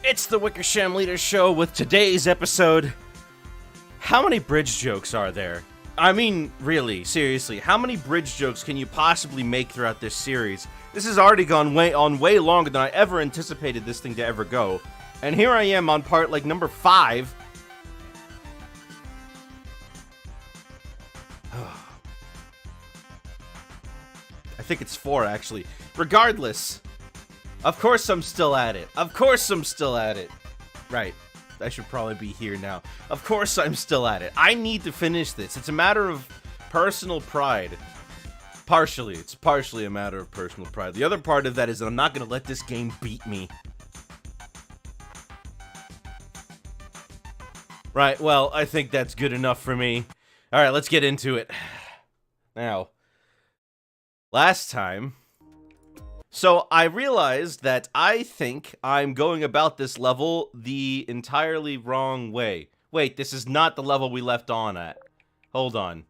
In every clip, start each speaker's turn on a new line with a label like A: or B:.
A: It's the Wickersham Leader Show with today's episode. How many bridge jokes are there? I mean, really, seriously, how many bridge jokes can you possibly make throughout this series? This has already gone way longer than I ever anticipated this thing to ever go. And here I am on part, like, number 5. I think it's 4, actually. Regardless, of course I'm still at it. Right. I should probably be here now. Of course I'm still at it. I need to finish this. It's a matter of personal pride. Partially. It's partially a matter of personal pride. The other part of that is that I'm not going to let this game beat me. Right, well, I think that's good enough for me. Alright, let's get into it. Now, last time... So, I realized that I think I'm going about this level the entirely wrong way. Wait, this is not the level we left on at. Hold on.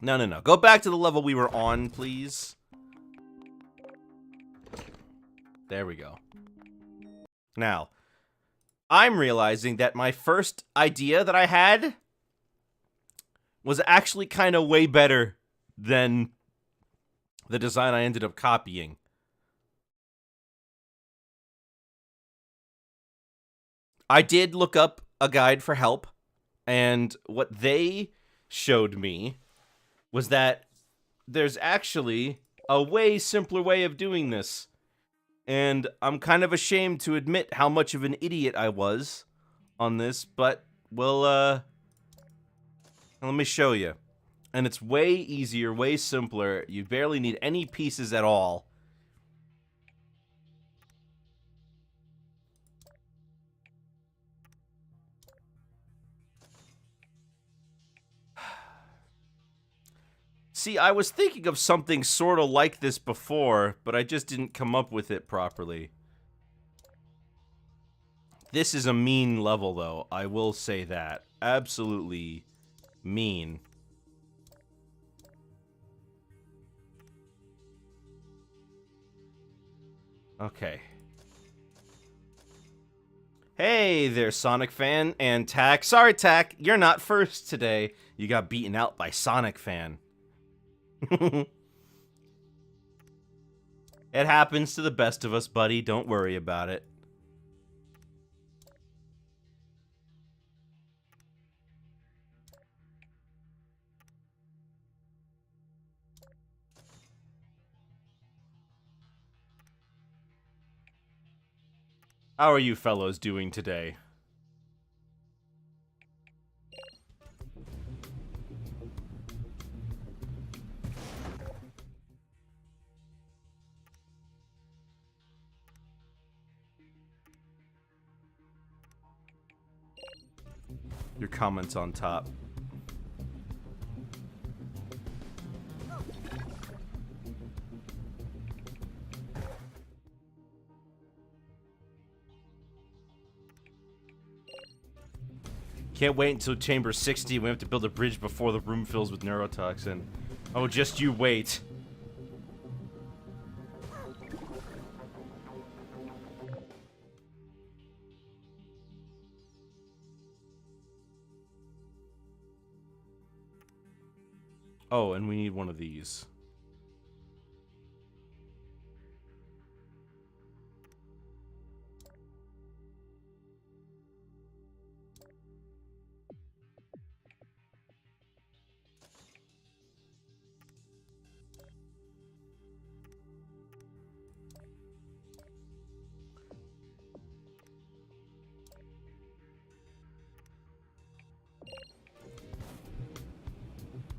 A: No. Go back to the level we were on, please. There we go. Now, I'm realizing that my first idea that I had was actually kind of way better than the design I ended up copying. I did look up a guide for help, and what they showed me was that there's actually a way simpler way of doing this. And I'm kind of ashamed to admit how much of an idiot I was on this, but let me show you. And it's way easier, way simpler. You barely need any pieces at all. See, I was thinking of something sort of like this before, but I just didn't come up with it properly. This is a mean level, though. I will say that. Absolutely mean. Okay. Hey there, Sonic fan and Tack. Sorry, Tack, you're not first today. You got beaten out by Sonic fan. It happens to the best of us, buddy. Don't worry about it. How are you fellows doing today? Your comments on top. Can't wait until chamber 60. We have to build a bridge before the room fills with neurotoxin. Oh, just you wait. Oh, and we need one of these.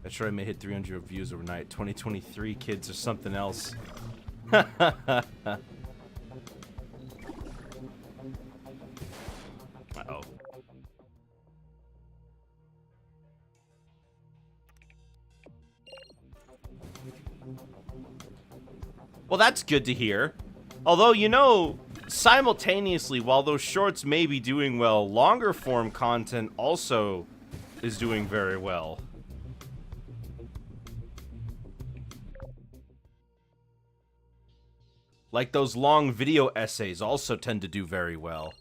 A: That sure I may hit 300 views overnight. 2023 kids or something else. Uh-oh. Well, that's good to hear. Although, you know, simultaneously, while those shorts may be doing well, longer form content also is doing very well. Like those long video essays also tend to do very well.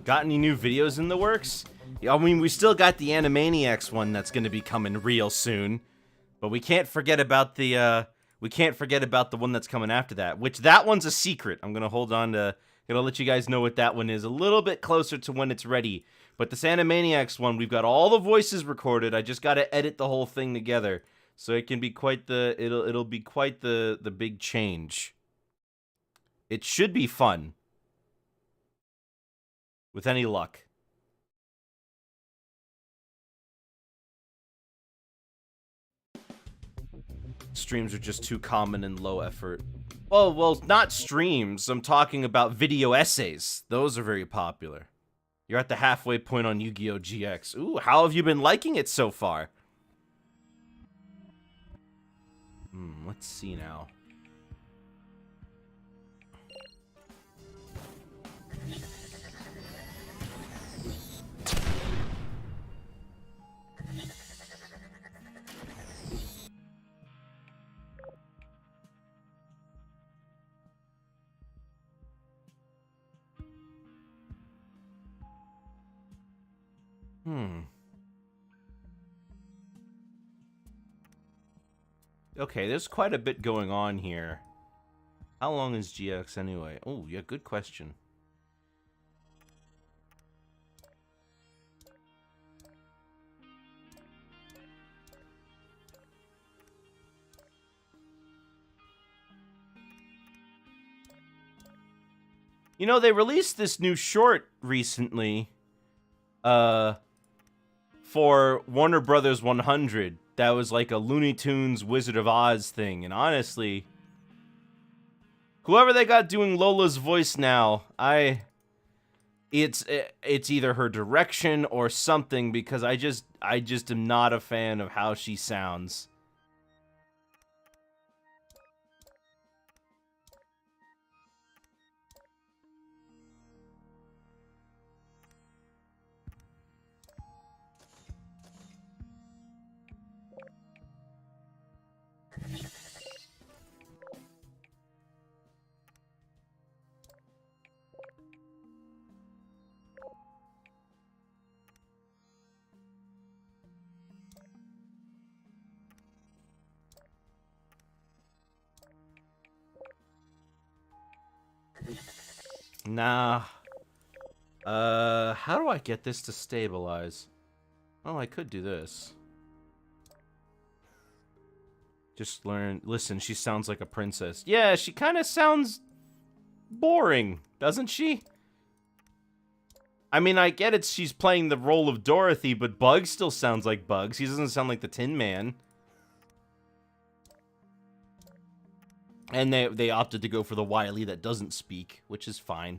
A: Got any new videos in the works? I mean, we still got the Animaniacs one that's going to be coming real soon, but we can't forget about the one that's coming after that. Which that one's a secret. I'm gonna hold on to. Gonna let you guys know what that one is a little bit closer to when it's ready. But this Animaniacs one, we've got all the voices recorded. I just got to edit the whole thing together, so it can be quite the. It'll be quite the big change. It should be fun. With any luck. Streams are just too common and low effort. Well, not streams. I'm talking about video essays. Those are very popular. You're at the halfway point on Yu-Gi-Oh! GX. Ooh, how have you been liking it so far? Let's see now. Okay, there's quite a bit going on here. How long is GX anyway? Oh, yeah, good question. You know, they released this new short recently, for Warner Brothers 100. That was like a Looney Tunes Wizard of Oz thing, and honestly, whoever they got doing Lola's voice now, it's either her direction or something, because I just am not a fan of how she sounds. Nah. How do I get this to stabilize? Oh, I could do this. Just learn. Listen, she sounds like a princess. Yeah, she kind of sounds boring, doesn't she? I mean, I get it, she's playing the role of Dorothy, but Bugs still sounds like Bugs. He doesn't sound like the Tin Man. And they opted to go for the Wily that doesn't speak, which is fine.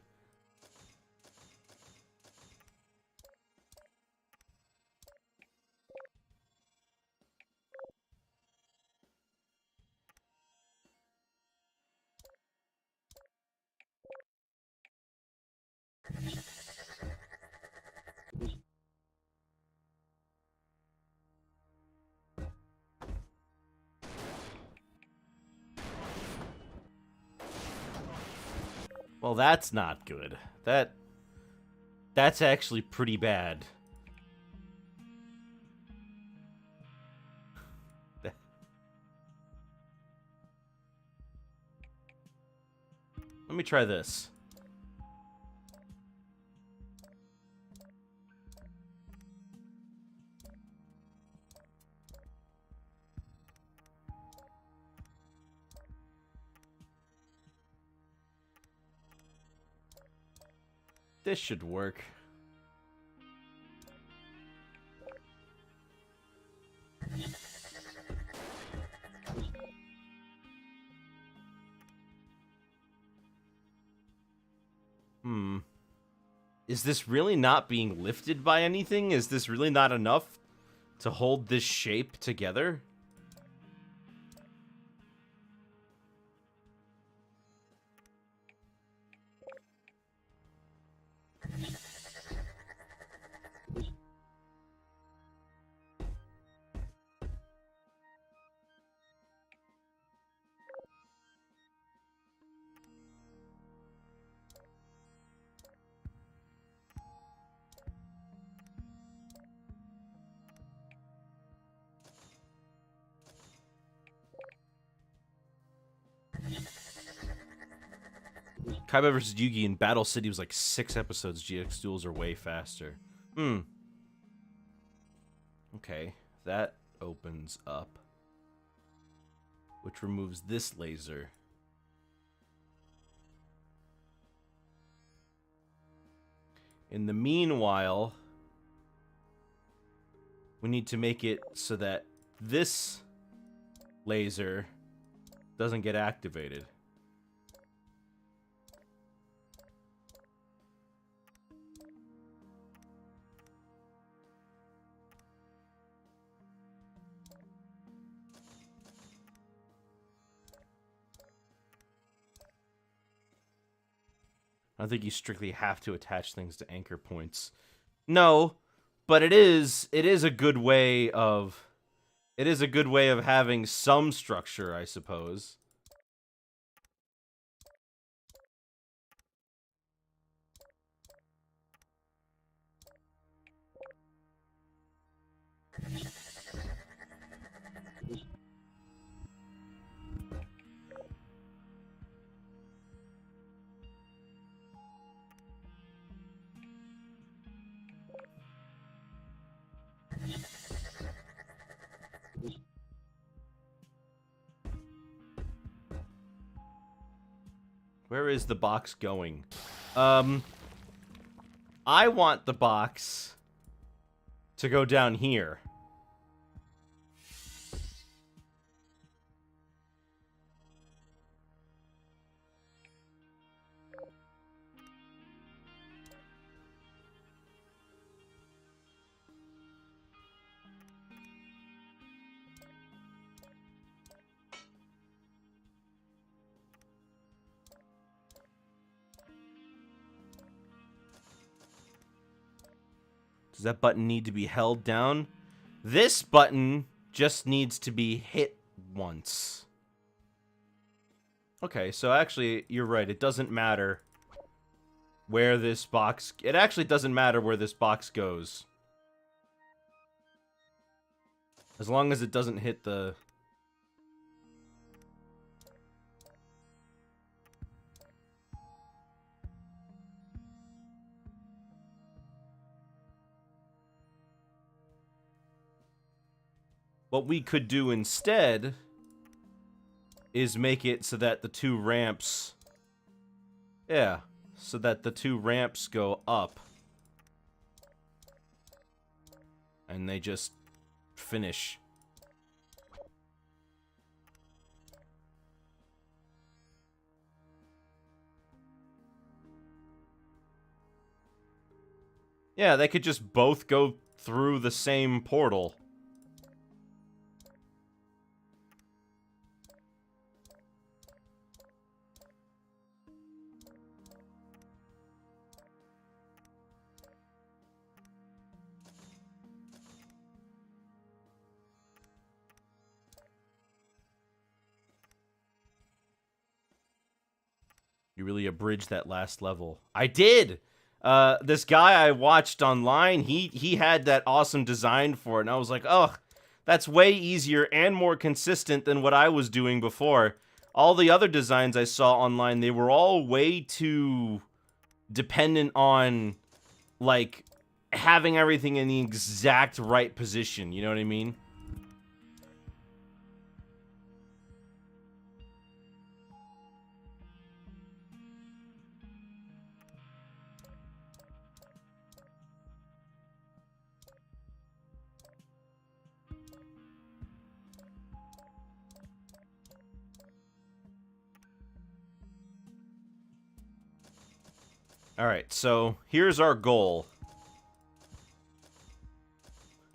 A: Well, that's not good. That's actually pretty bad. Let me try this. This should work. Is this really not being lifted by anything? Is this really not enough to hold this shape together? Kaiba vs. Yugi in Battle City was like 6 episodes. GX duels are way faster. Okay, that opens up. Which removes this laser. In the meanwhile, we need to make it so that this laser doesn't get activated. I don't think you strictly have to attach things to anchor points. No, but it is a good way of having some structure, I suppose. Where is the box going? I want the box to go down here. Does that button need to be held down? This button just needs to be hit once. Okay, so actually, you're right. It doesn't matter where this box... It actually doesn't matter where this box goes. As long as it doesn't hit the... What we could do instead is make it so that the two ramps... Yeah, so that the two ramps go up. And they just finish. Yeah, they could just both go through the same portal. You really abridged that last level. I did! This guy I watched online, he had that awesome design for it, and I was like, ugh, that's way easier and more consistent than what I was doing before. All the other designs I saw online, they were all way too dependent on, like, having everything in the exact right position, you know what I mean? Alright, so here's our goal.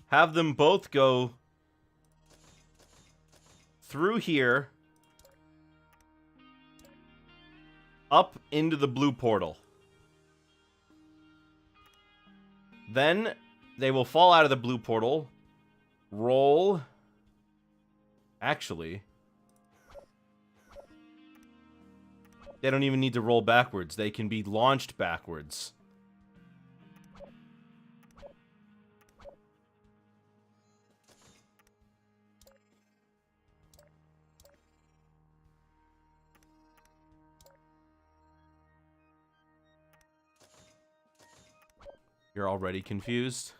A: Have them both go through here, up into the blue portal. Then they will fall out of the blue portal, roll... Actually... They don't even need to roll backwards. They can be launched backwards. You're already confused?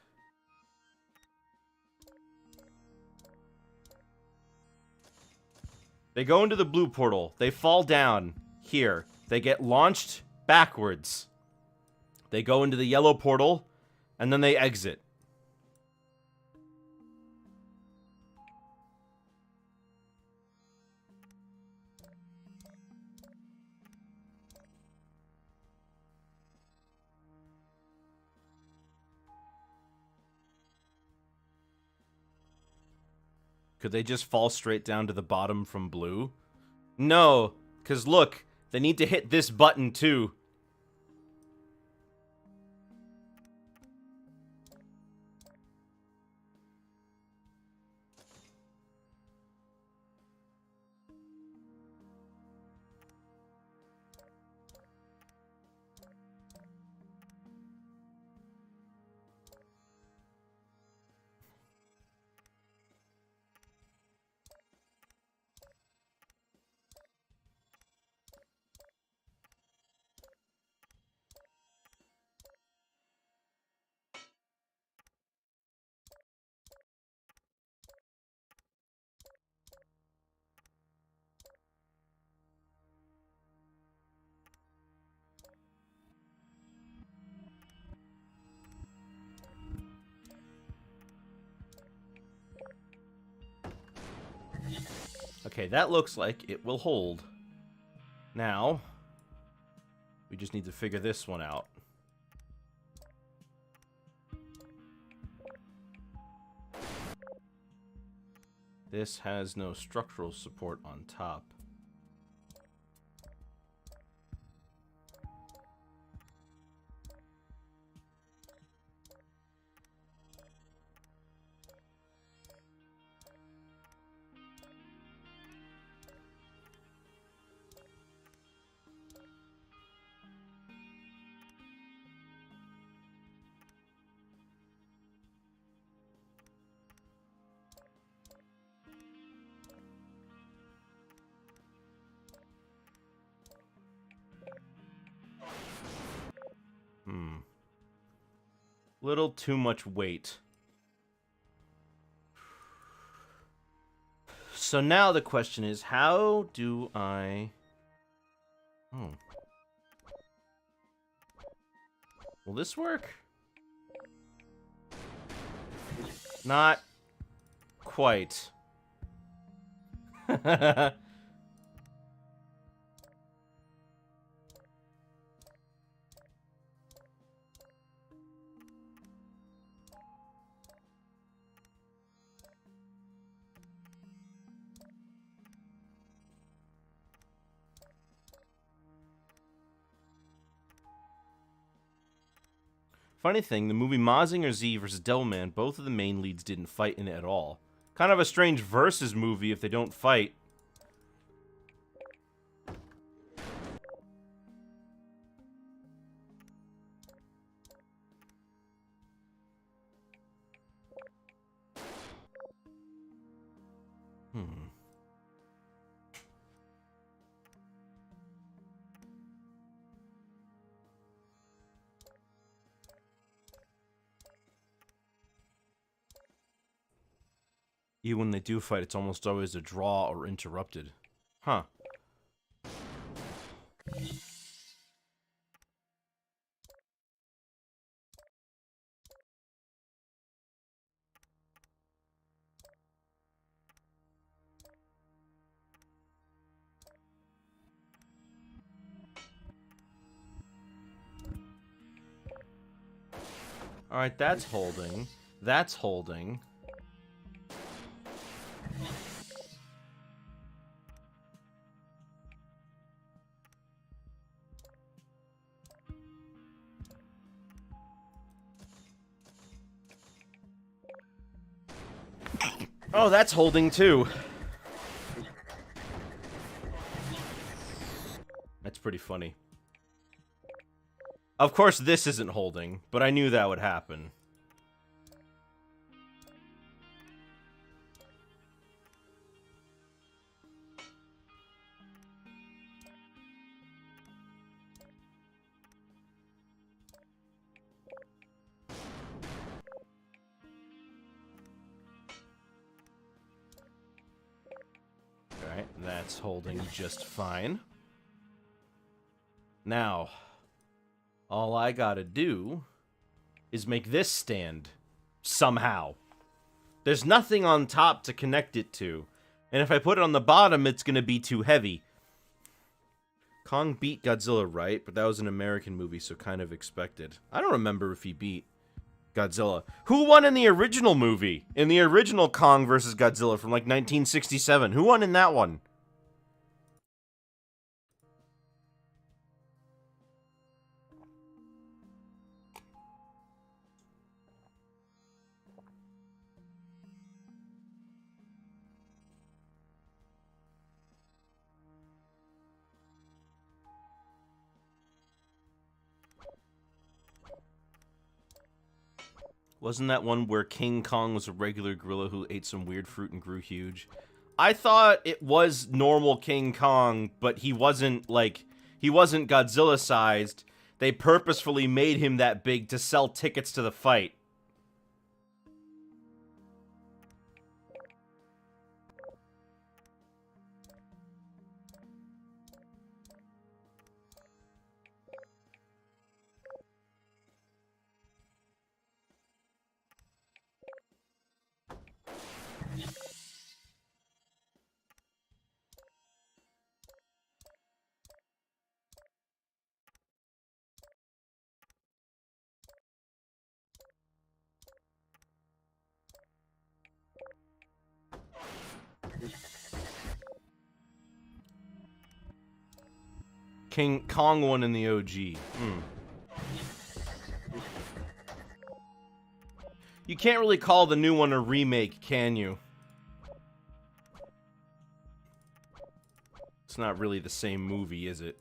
A: They go into the blue portal. They fall down. Here. They get launched backwards. They go into the yellow portal, and then they exit. Could they just fall straight down to the bottom from blue? No, because look, they need to hit this button too. Okay, that looks like it will hold. Now, we just need to figure this one out. This has no structural support on top. Little too much weight. So now the question is, how do I... Oh. Will this work? Not quite. Funny thing, the movie Mazinger Z vs. Devilman, both of the main leads didn't fight in it at all. Kind of a strange versus movie if they don't fight. Even when they do fight, it's almost always a draw or interrupted. Huh. Alright, that's holding. That's holding. Oh, that's holding too. That's pretty funny. Of course, this isn't holding, but I knew that would happen. Alright, that's holding just fine. Now, all I gotta do is make this stand. Somehow. There's nothing on top to connect it to. And if I put it on the bottom, it's gonna be too heavy. Kong beat Godzilla, right? But that was an American movie, so kind of expected. I don't remember if he beat Godzilla. Who won in the original movie? In the original Kong vs. Godzilla from like 1967. Who won in that one? Wasn't that one where King Kong was a regular gorilla who ate some weird fruit and grew huge? I thought it was normal King Kong, but he wasn't, like, he wasn't Godzilla-sized. They purposefully made him that big to sell tickets to the fight. King Kong won in the OG. You can't really call the new one a remake, can you? It's not really the same movie, is it?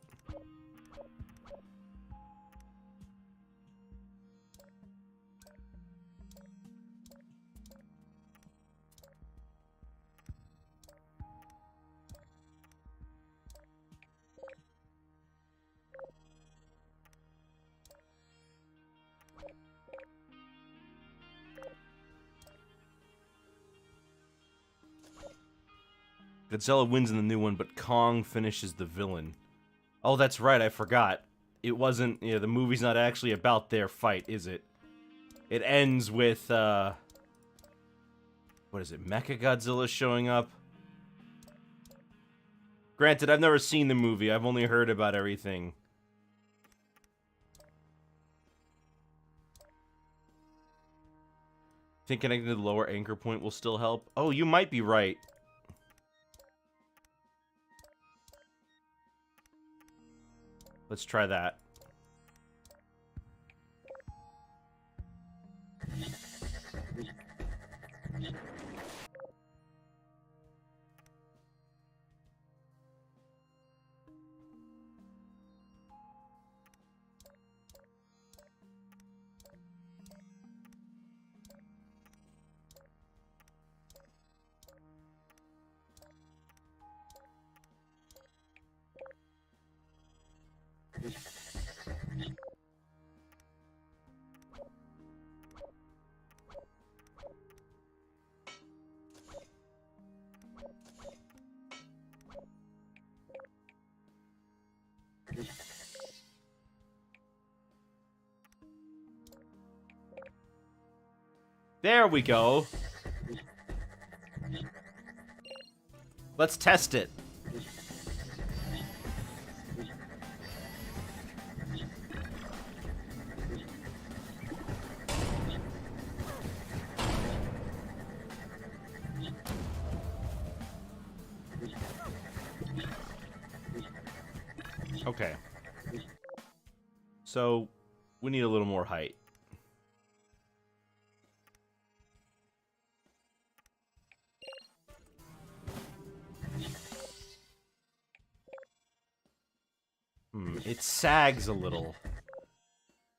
A: Godzilla wins in the new one, but Kong finishes the villain. Oh, that's right, I forgot. It wasn't, the movie's not actually about their fight, is it? It ends with, what is it, Mechagodzilla showing up? Granted, I've never seen the movie, I've only heard about everything. Think connecting to the lower anchor point will still help? Oh, you might be right. Let's try that. There we go. Let's test it. Okay. So, we need a little more height. It sags a little.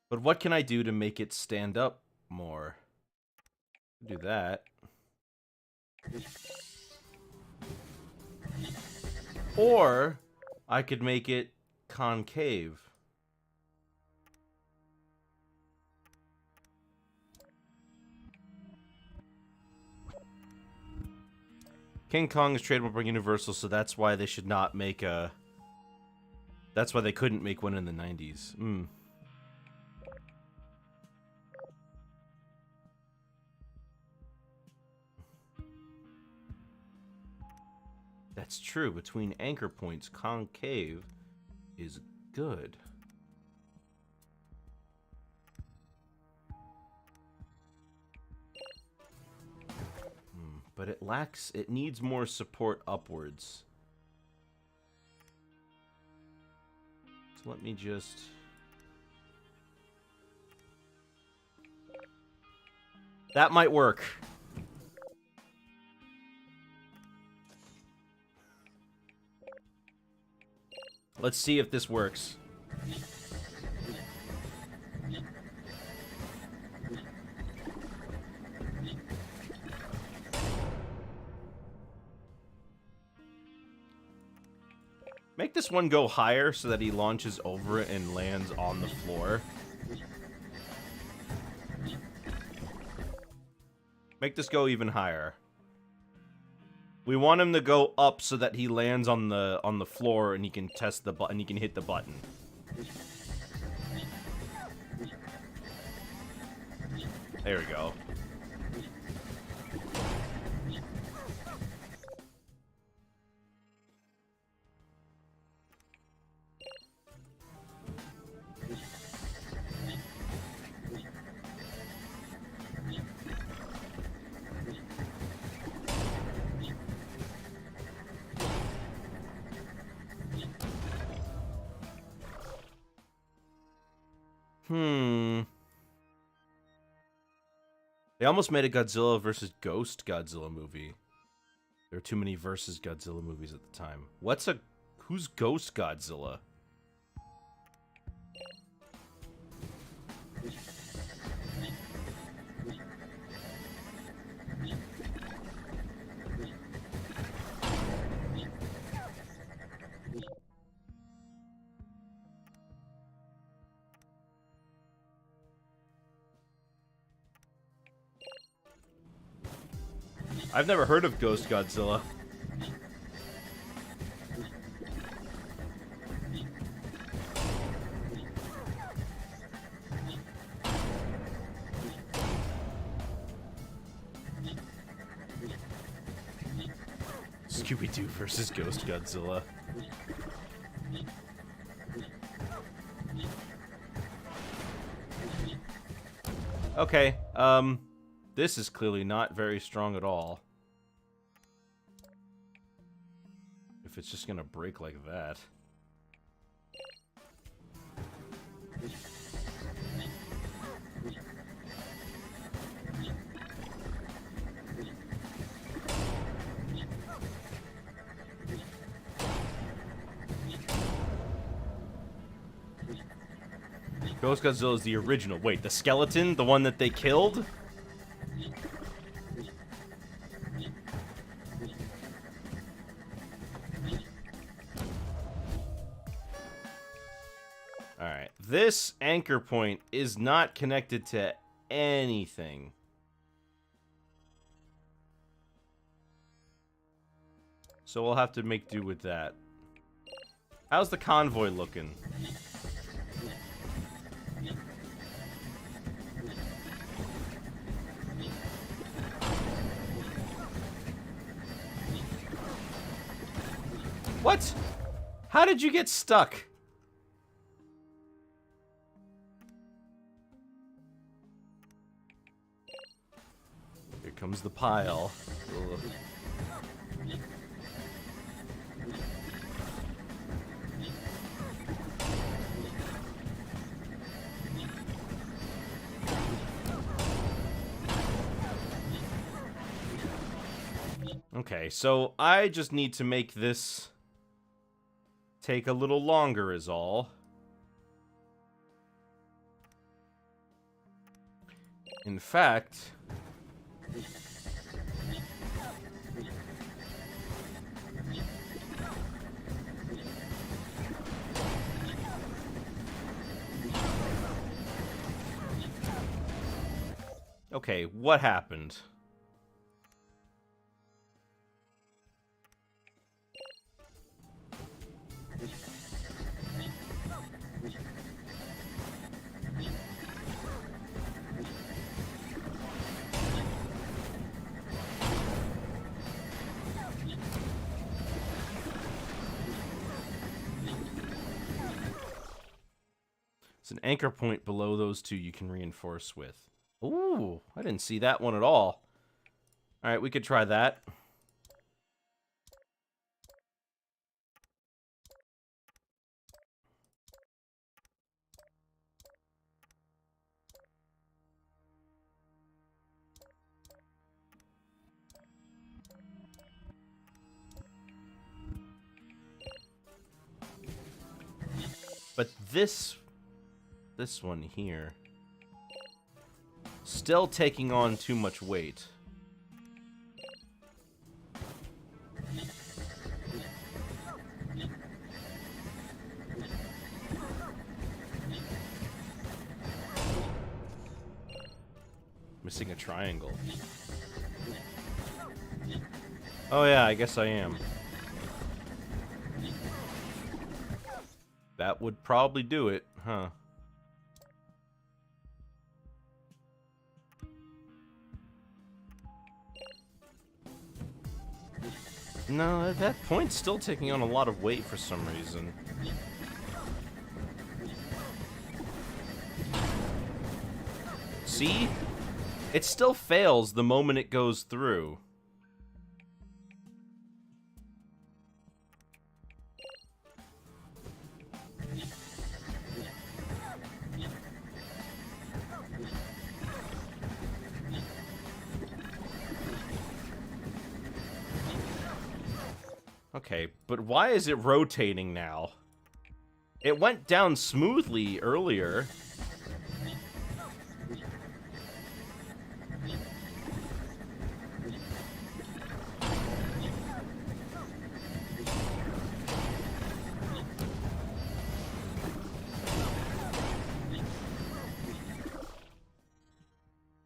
A: But what can I do to make it stand up more? Do that. Or I could make it concave. King Kong is trademarked by Universal, so that's why they should not make a... That's why they couldn't make one in the 90s. That's true. Between anchor points, concave is good. But it lacks... It needs more support upwards. So let me just... That might work. Let's see if this works. Make this one go higher so that he launches over it and lands on the floor. Make this go even higher. We want him to go up so that he lands on the floor and he can test the button. He can hit the button. There we go. They almost made a Godzilla versus Ghost Godzilla movie. There are too many versus Godzilla movies at the time. Who's Ghost Godzilla? I've never heard of Ghost Godzilla. Scooby-Doo versus Ghost Godzilla. Okay, this is clearly not very strong at all. If it's just gonna break like that. Ghost Godzilla is the original. Wait, the skeleton? The one that they killed? Alright, this anchor point is not connected to anything. So we'll have to make do with that. How's the convoy looking? What? How did you get stuck? Here comes the pile. Ugh. Okay, so I just need to make this take a little longer is all. In fact... Okay, what happened? It's an anchor point below those two you can reinforce with. Ooh, I didn't see that one at all. Alright, we could try that. But this one here, still taking on too much weight. Missing a triangle. Oh yeah, I guess I am. That would probably do it, huh? No, that point's still taking on a lot of weight for some reason. See? It still fails the moment it goes through. Okay, but why is it rotating now? It went down smoothly earlier.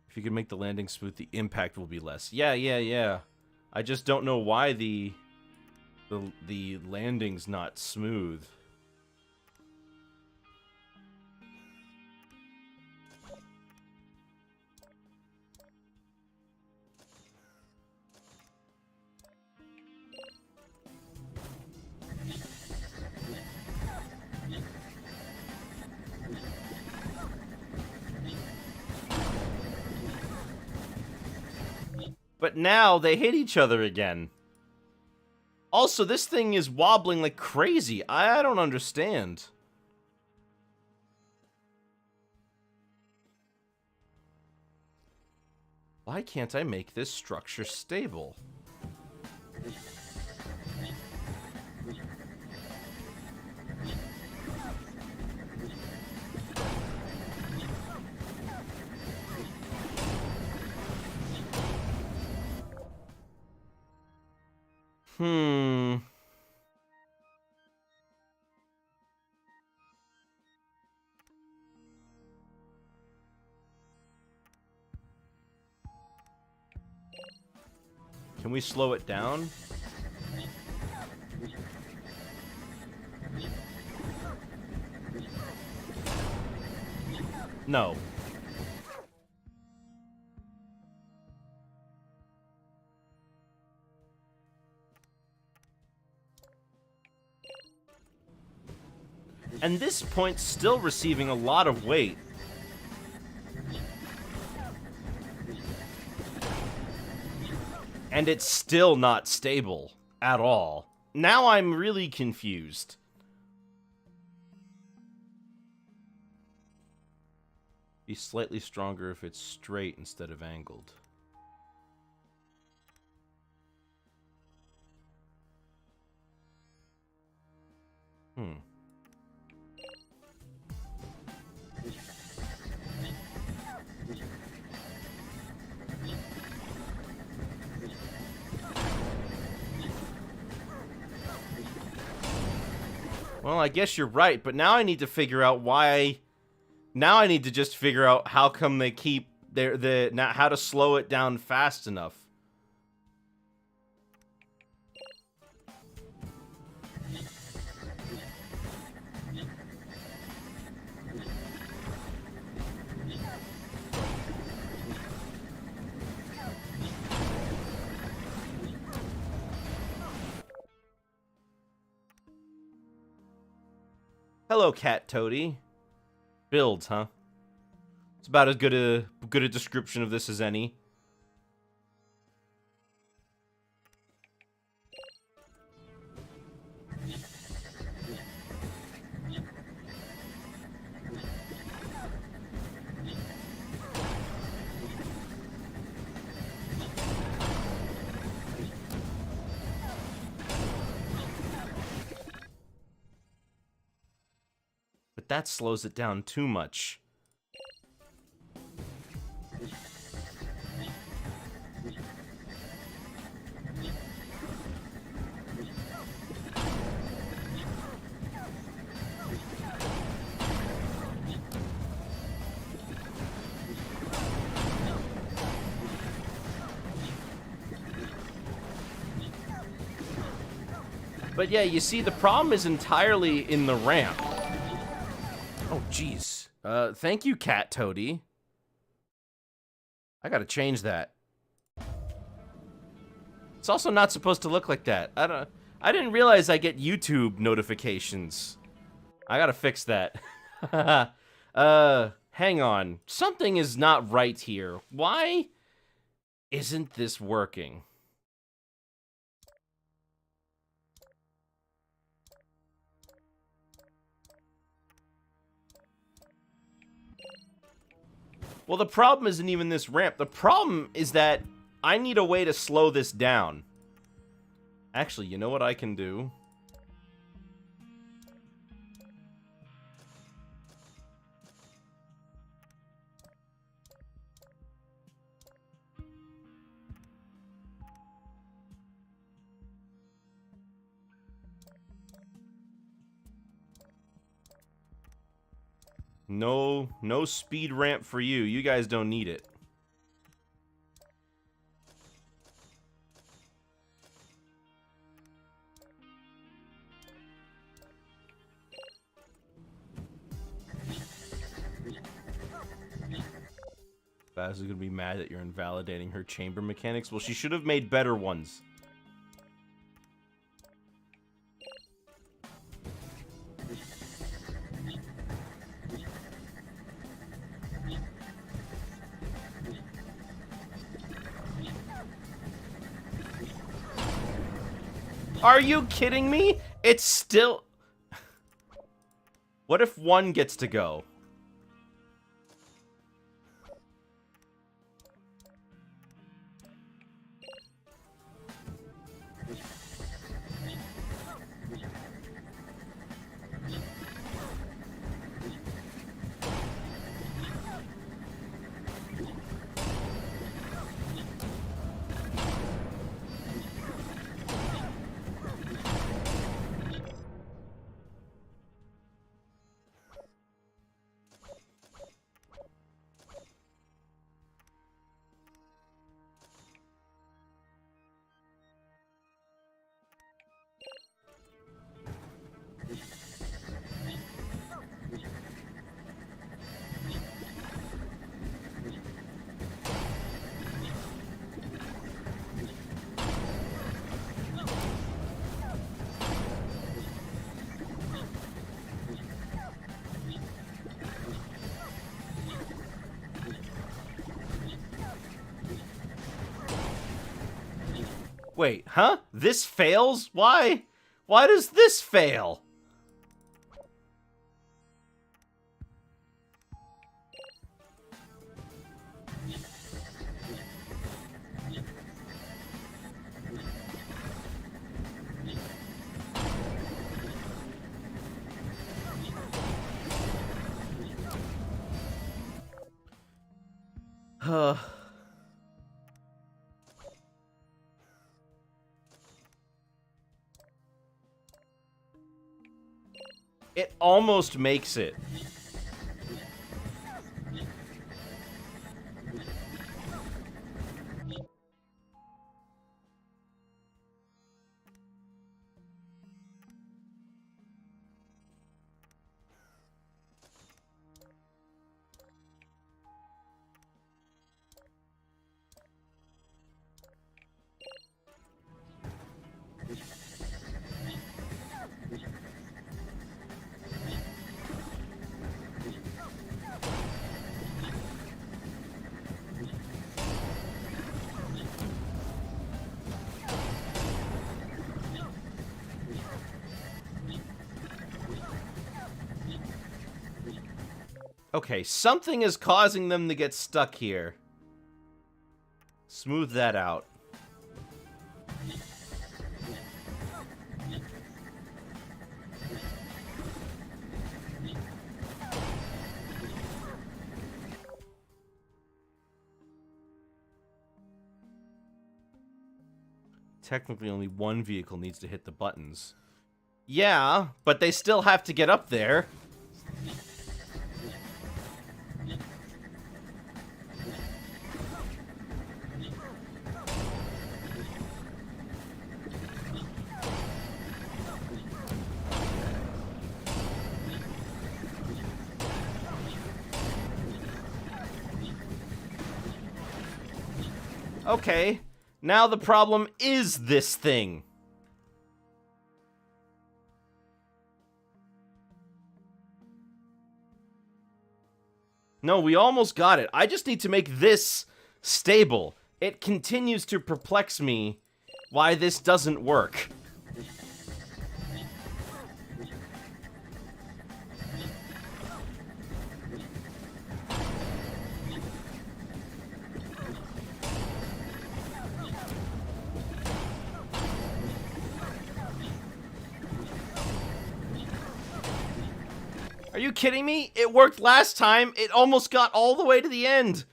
A: If you can make the landing smooth, the impact will be less. Yeah. I just don't know why the landing's not smooth. But now they hit each other again. Also, this thing is wobbling like crazy. I don't understand. Why can't I make this structure stable? Can we slow it down? No. And this point's still receiving a lot of weight. And it's still not stable at all. Now I'm really confused. Be slightly stronger if it's straight instead of angled. Well, I guess you're right, but now I need to figure out why. Now I need to just figure out how come they keep how to slow it down fast enough. Hello, Cat Toady. Builds, huh? It's about as good a description of this as any. But that slows it down too much. But yeah, you see, the problem is entirely in the ramp. Oh, jeez. Thank you, Cat Toady. I gotta change that. It's also not supposed to look like that. I didn't realize I get YouTube notifications. I gotta fix that. Hang on. Something is not right here. Why isn't this working? Well, the problem isn't even this ramp. The problem is that I need a way to slow this down. Actually, you know what I can do? No speed ramp for you. You guys don't need it. Baz is gonna be mad that you're invalidating her chamber mechanics. Well, she should have made better ones. Are you kidding me? It's still... What if one gets to go? Wait, huh? This fails? Why? Why does this fail? It almost makes it. Okay, something is causing them to get stuck here. Smooth that out. Technically, only one vehicle needs to hit the buttons. Yeah, but they still have to get up there. Okay, now the problem is this thing. No, we almost got it. I just need to make this stable. It continues to perplex me why this doesn't work. Are you kidding me? It worked last time. It almost got all the way to the end.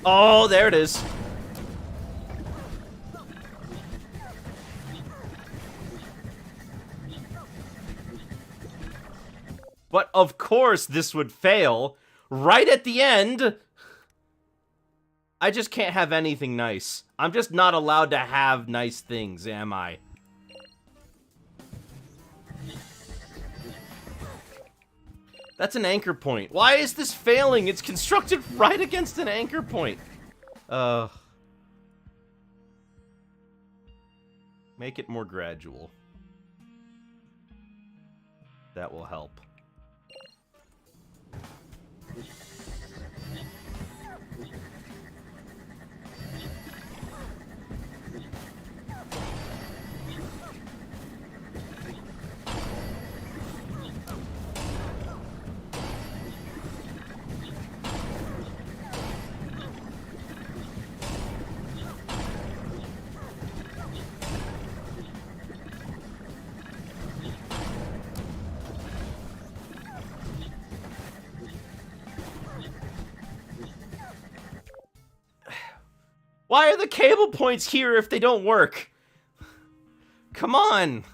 A: Oh, there it is. But of course this would fail right at the end. I just can't have anything nice. I'm just not allowed to have nice things, am I? That's an anchor point. Why is this failing? It's constructed right against an anchor point. Make it more gradual. That will help. Why are the cable points here if they don't work? Come on!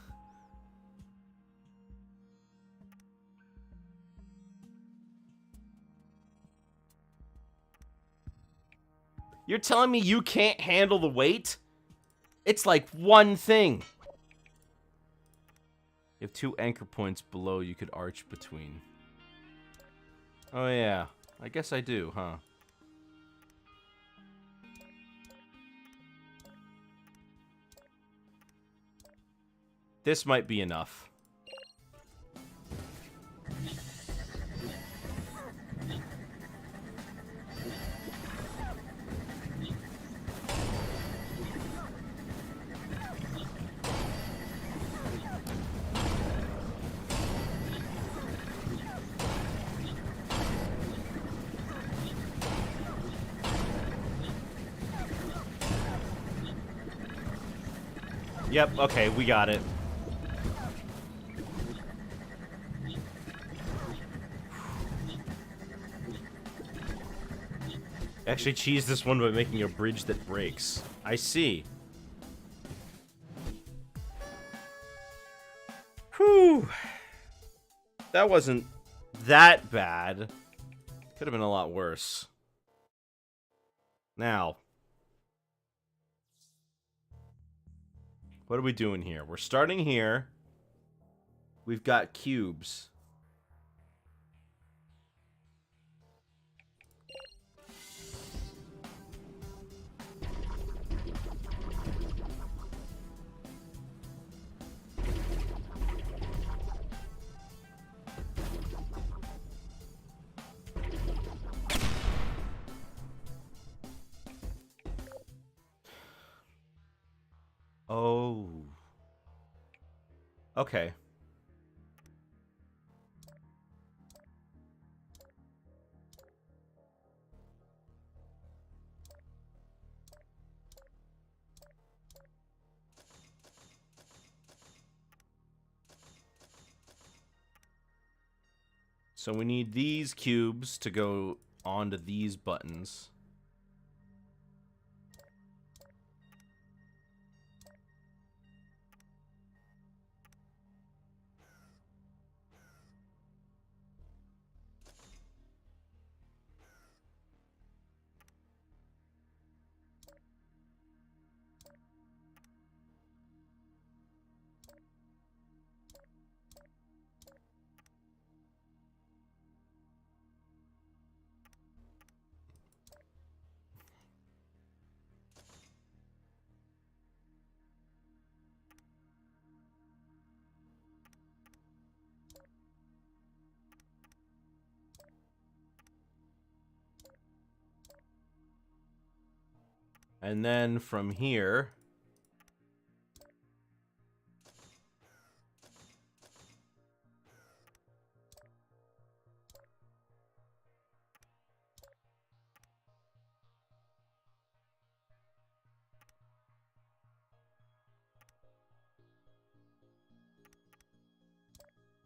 A: You're telling me you can't handle the weight? It's like one thing. You have 2 anchor points below you could arch between. Oh yeah, I guess I do, huh? This might be enough. Yep, okay, we got it. Actually cheese this one by making a bridge that breaks. I see. Whew. That wasn't that bad. Could have been a lot worse. Now, what are we doing here? We're starting here. We've got cubes. Oh. Okay. So we need these cubes to go onto these buttons. And then from here,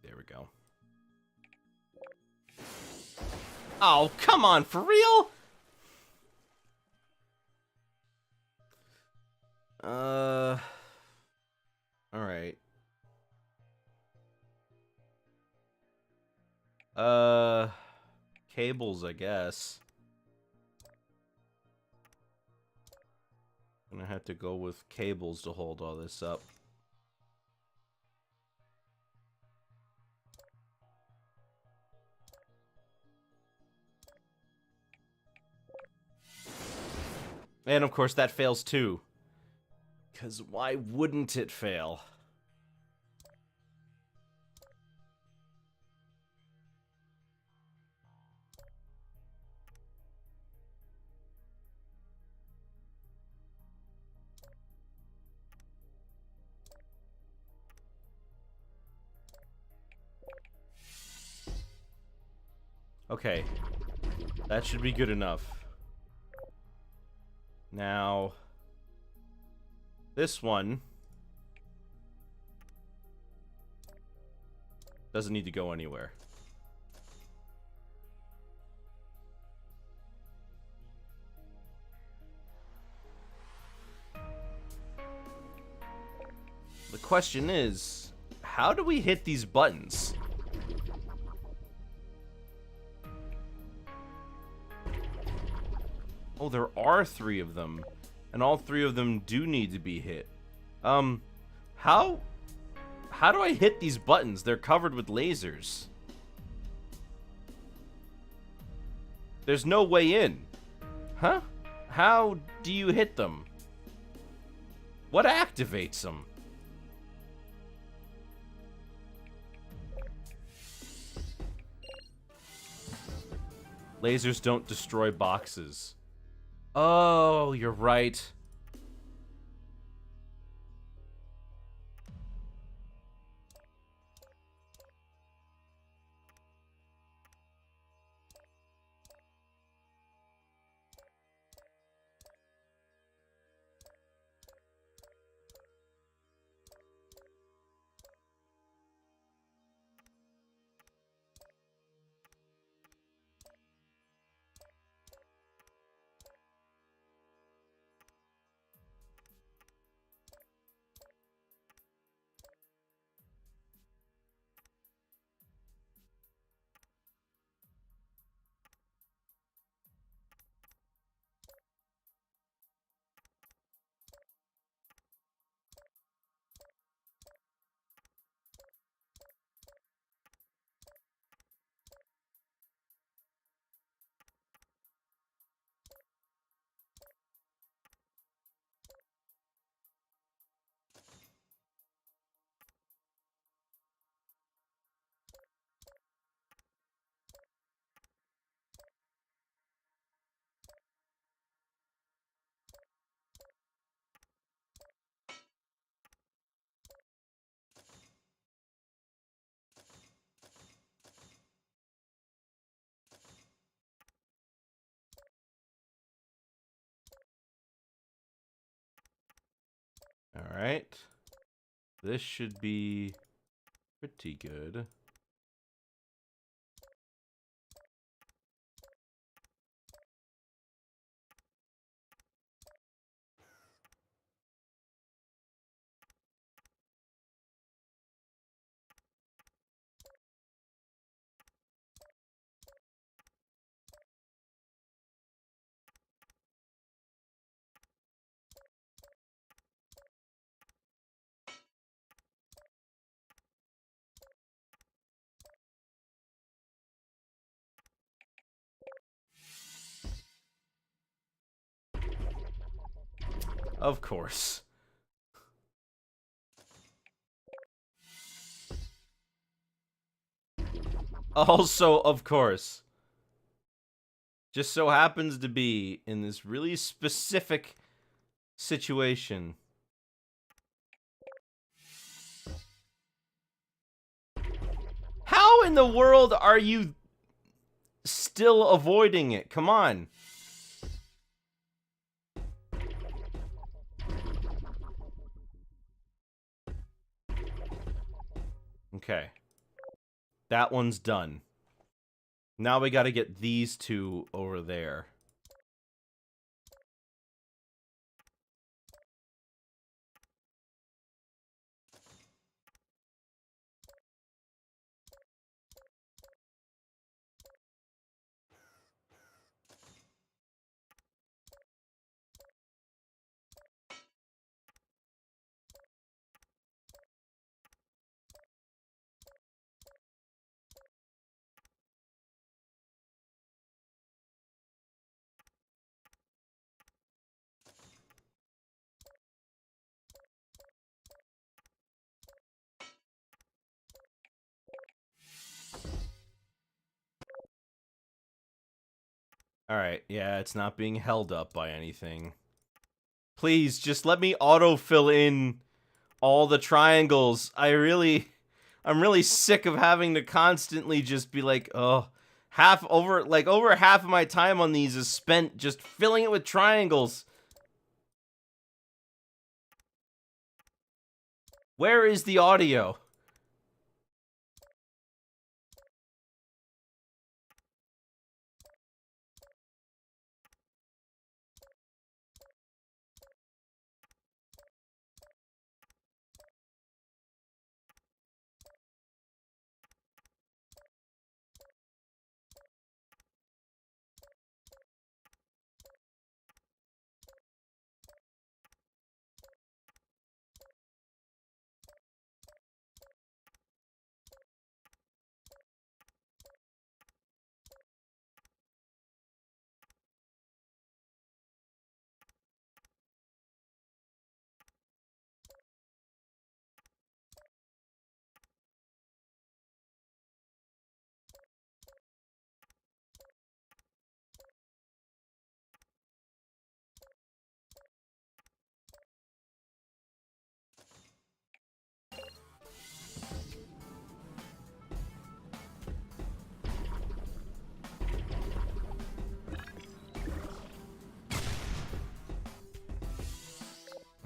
A: there we go. Oh, come on, for real? Alright. Cables, I guess. Gonna have to go with cables to hold all this up. And of course that fails too. Because why wouldn't it fail? Okay. That should be good enough. Now, this one doesn't need to go anywhere. The question is, how do we hit these buttons? Oh, there are 3 of them. And all 3 of them do need to be hit. How do I hit these buttons? They're covered with lasers. There's no way in. Huh? How do you hit them? What activates them? Lasers don't destroy boxes. Oh, you're right. Alright. This should be pretty good. Of course. Also, of course. Just so happens to be in this really specific situation. How in the world are you still avoiding it? Come on. Okay. That one's done. Now we gotta get these 2 over there. Alright, yeah, it's not being held up by anything. Please, just let me auto-fill in all the triangles. I'm really sick of having to constantly just be like, oh, over half of my time on these is spent just filling it with triangles. Where is the audio?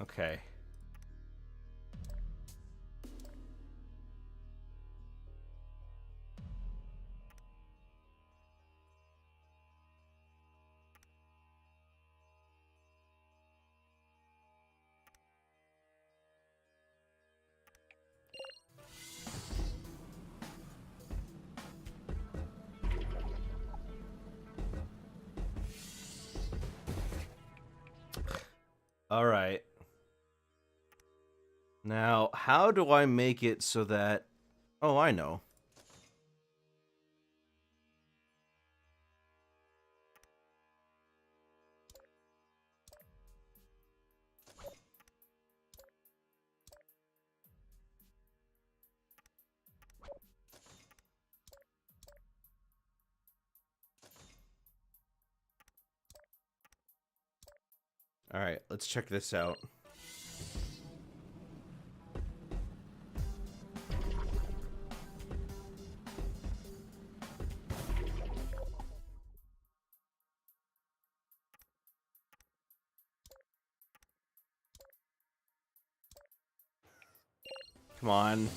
A: Okay. Alright. Now, how do I make it so that... Oh, I know. Alright, let's check this out. Come on.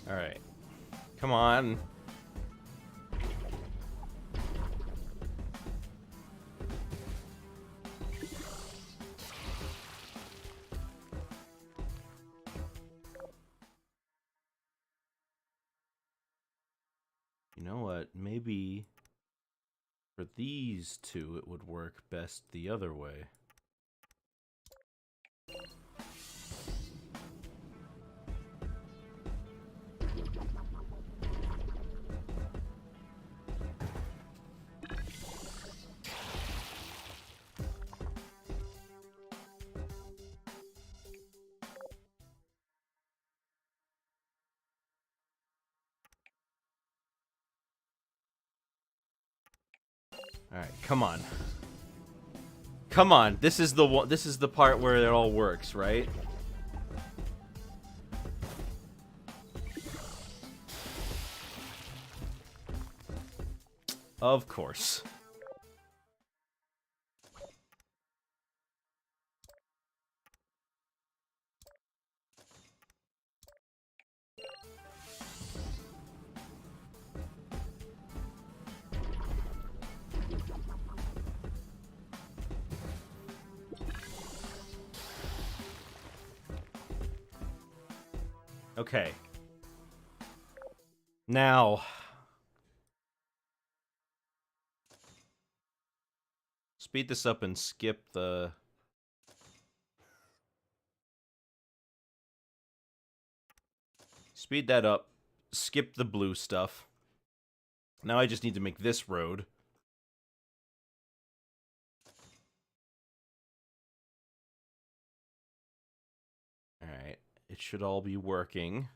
A: Alright. Come on. You know what? Maybe for these two it would work best the other way. Alright, come on. Come on. This is the part where it all works, right? Of course. Okay. Now, speed this up and skip the... Speed that up. Skip the blue stuff. Now I just need to make this road. Alright. It should all be working.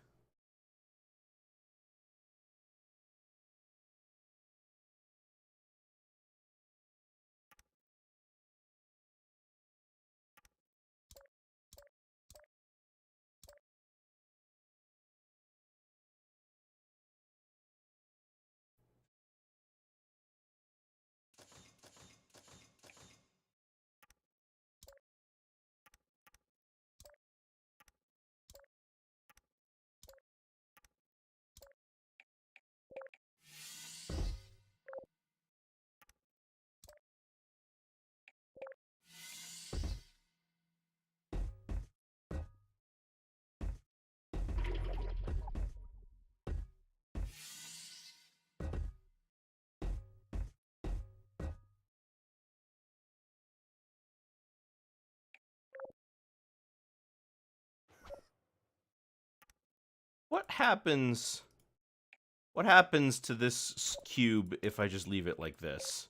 A: What happens to this cube if I just leave it like this?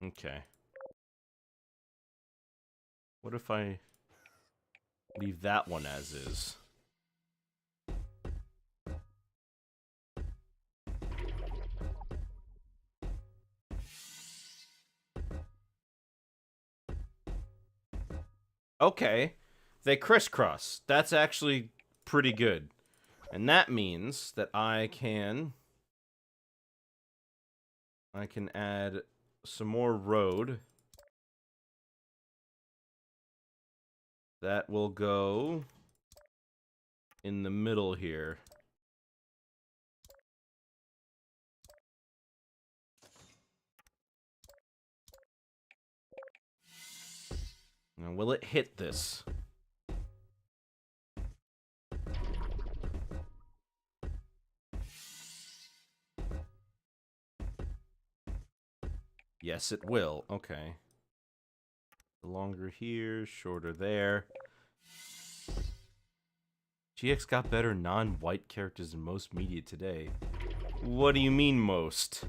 A: Okay. What if I leave that one as is? Okay. They crisscross. That's actually pretty good. And that means that I can add some more road. That will go in the middle here. Now, will it hit this? Yes, it will. Okay. Longer here, shorter there. GX got better non-white characters in most media today. What do you mean, most?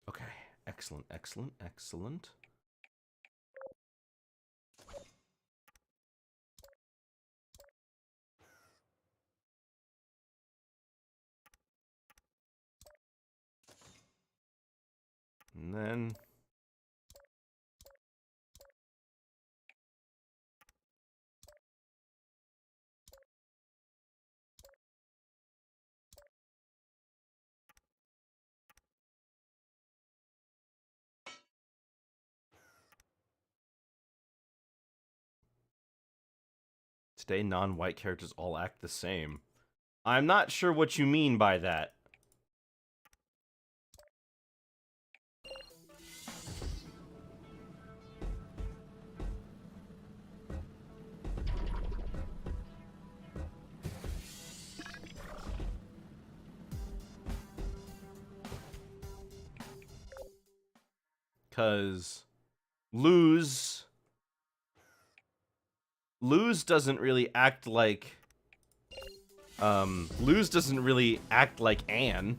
A: Okay. Excellent, excellent, excellent. And then today non-white characters all act the same. I'm not sure what you mean by that. Because Luz doesn't really act like Luz doesn't really act like Anne.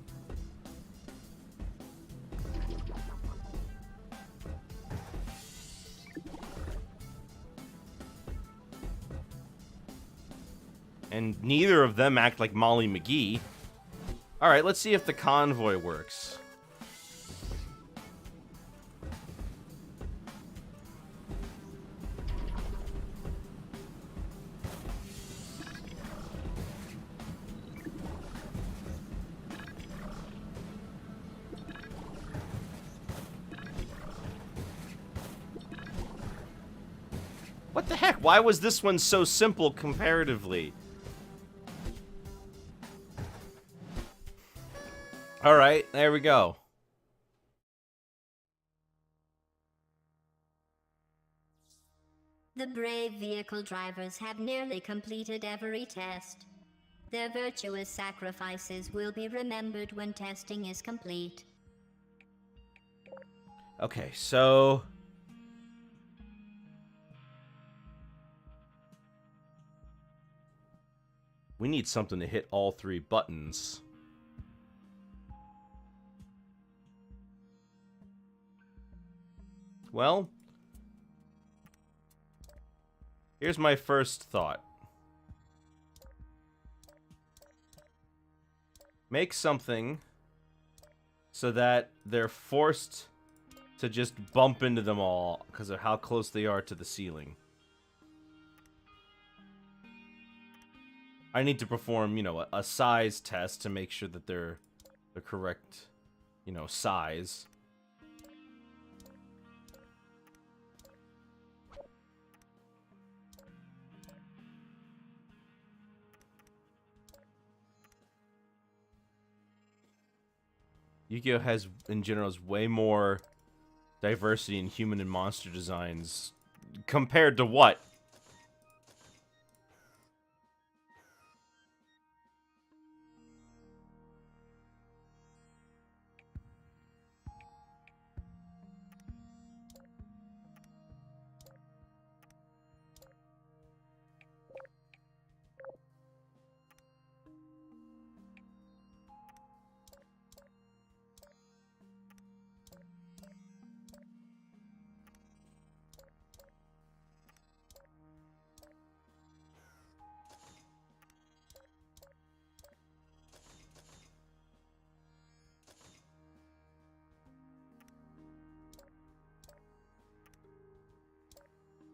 A: And neither of them act like Molly McGee. Alright, let's see if the convoy works. What the heck? Why was this one so simple comparatively? Alright, there we go.
B: The brave vehicle drivers have nearly completed every test. Their virtuous sacrifices will be remembered when testing is complete.
A: Okay, so... we need something to hit all 3 buttons. Well, here's my first thought. Make something so that they're forced to just bump into them all because of how close they are to the ceiling. I need to perform, you know, a size test to make sure that they're the correct, you know, size. Yu-Gi-Oh! Has, in general, is way more diversity in human and monster designs compared to what?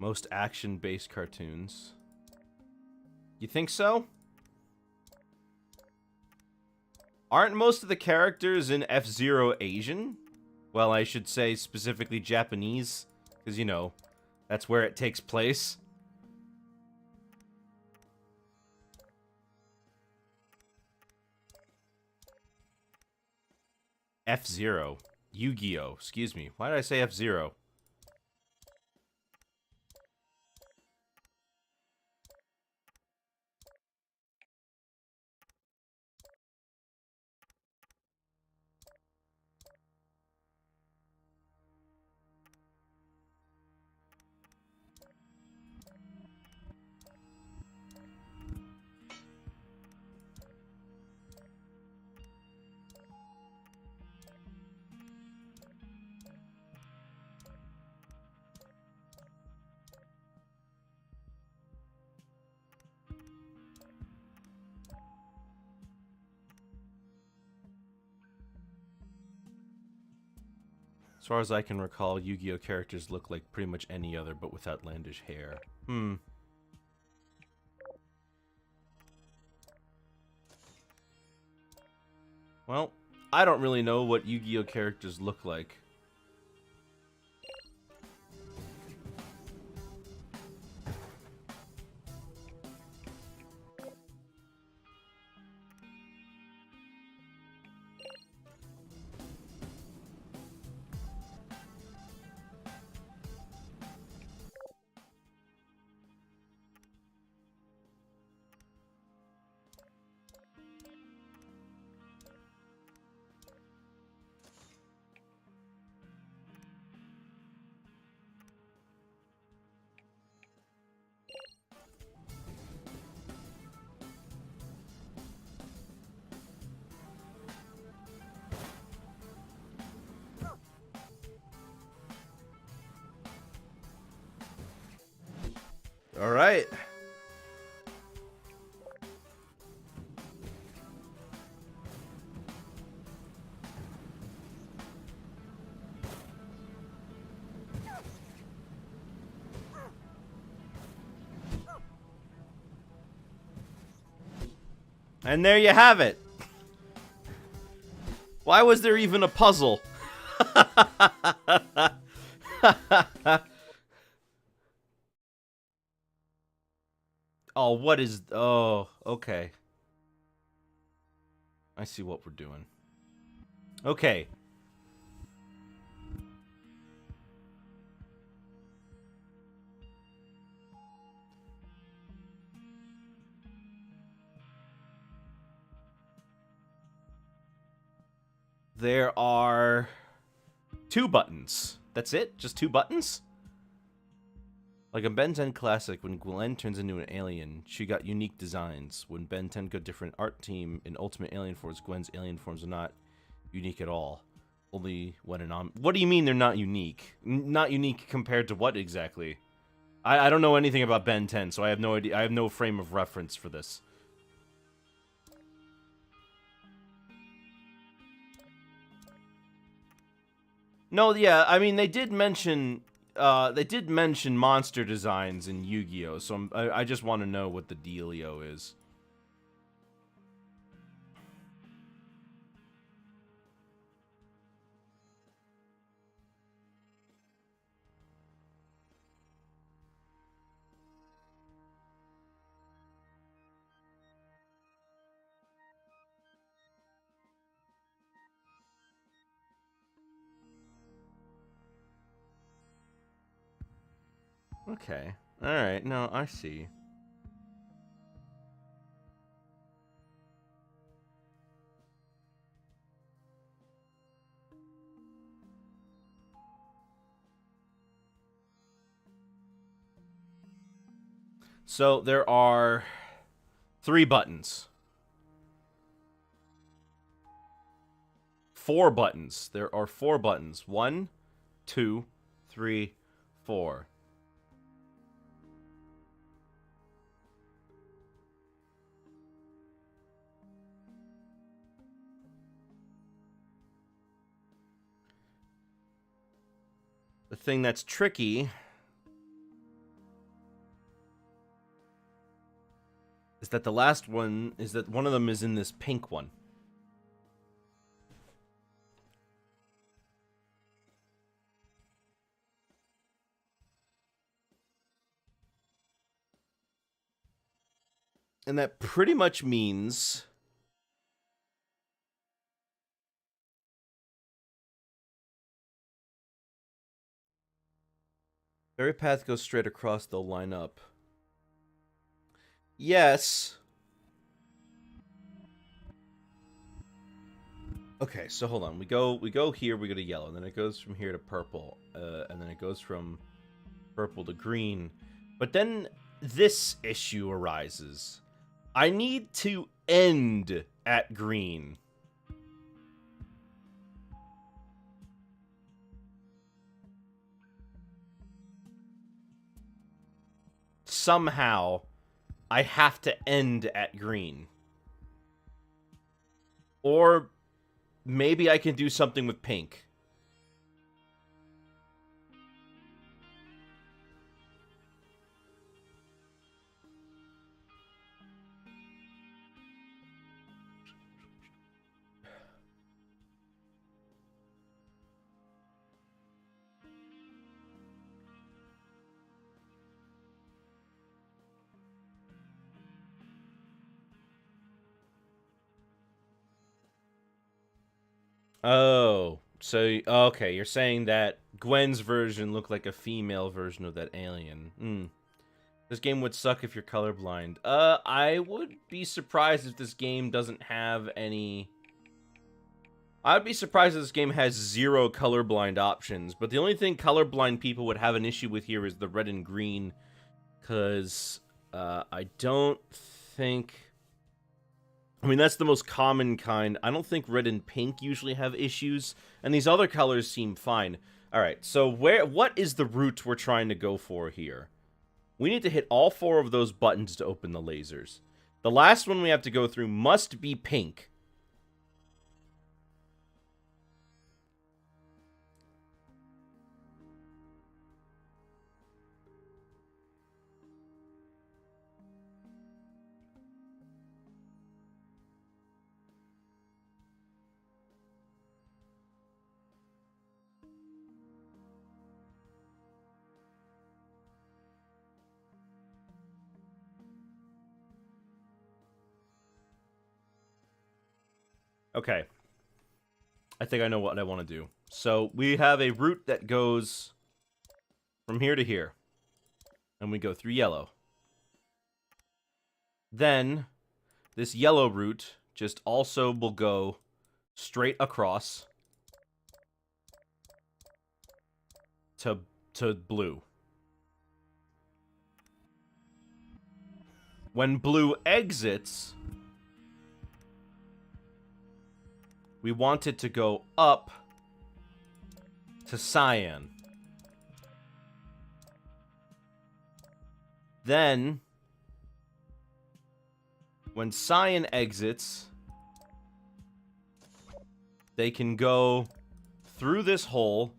A: Most action-based cartoons. You think so? Aren't most of the characters in F-Zero Asian? Well, I should say specifically Japanese, because, you know, that's where it takes place. F-Zero. Yu-Gi-Oh! Excuse me. Why did I say F-Zero? As far as I can recall, Yu-Gi-Oh! Characters look like pretty much any other, but with outlandish hair. Well, I don't really know what Yu-Gi-Oh! Characters look like. All right. And there you have it. Why was there even a puzzle? Oh, what is... oh, okay. I see what we're doing. Okay. There are 2 buttons. That's it? Just 2 buttons? Like in Ben 10 Classic, when Gwen turns into an alien, she got unique designs. When Ben 10 got different art team in Ultimate Alien Force, Gwen's alien forms are not unique at all. Only when an What do you mean they're not unique? Not unique compared to what exactly? I don't know anything about Ben 10, so I have no idea. I have no frame of reference for this. No, yeah, I mean they did mention monster designs in Yu-Gi-Oh, so I just want to know what the dealio is. Okay. All right. No, I see. So there are 3 buttons. 4 buttons. There are 4 buttons. 1, 2, 3, 4. The thing that's tricky is that the last one is that one of them is in this pink one. And that pretty much means every path goes straight across, they'll line up. Yes. Okay, so hold on. We go here, we go to yellow, and then it goes from here to purple, and then it goes from purple to green. But then this issue arises. I need to end at green. Somehow, I have to end at green. Or maybe I can do something with pink. Oh, so okay, you're saying that Gwen's version looked like a female version of that alien. Hmm. This game would suck if you're colorblind. I would be surprised if this game doesn't have any. I'd be surprised if this game has 0 colorblind options. But the only thing colorblind people would have an issue with here is the red and green, because I don't think. I mean, that's the most common kind. I don't think red and pink usually have issues, and these other colors seem fine. All right, so what is the route we're trying to go for here? We need to hit all 4 of those buttons to open the lasers. The last one we have to go through must be pink. Okay. I think I know what I want to do. So we have a route that goes from here to here. And we go through yellow. Then this yellow route just also will go straight across to blue. When blue exits, we want it to go up to cyan. Then, when cyan exits, they can go through this hole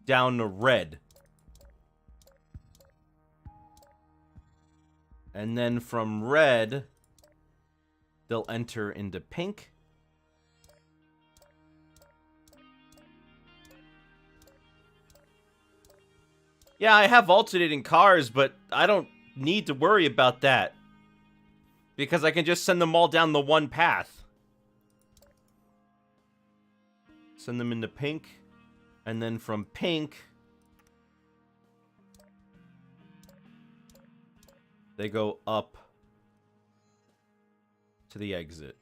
A: down to red. And then from red, they'll enter into pink. Yeah, I have alternating cars, but I don't need to worry about that. Because I can just send them all down the one path. Send them into pink. And then from pink, they go up to the exit.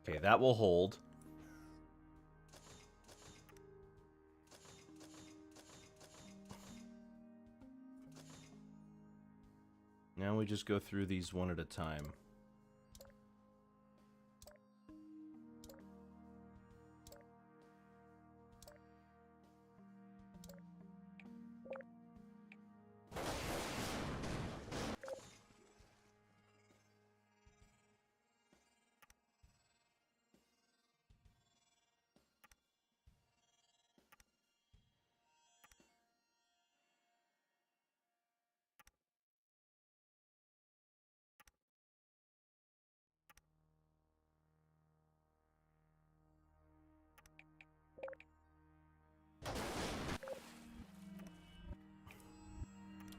A: Okay, that will hold. Now we just go through these one at a time.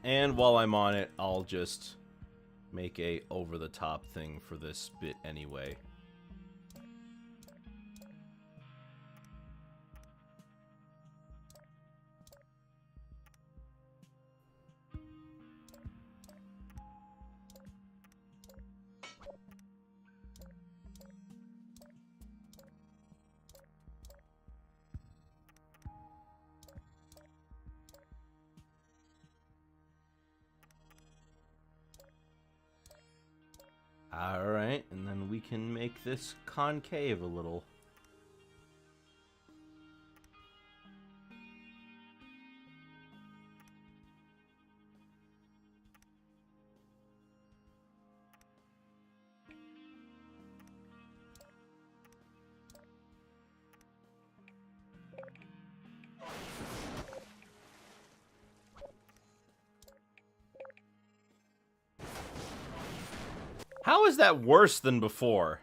A: And while I'm on it, I'll just make a over-the-top thing for this bit anyway. Alright, and then we can make this concave a little. How is that worse than before?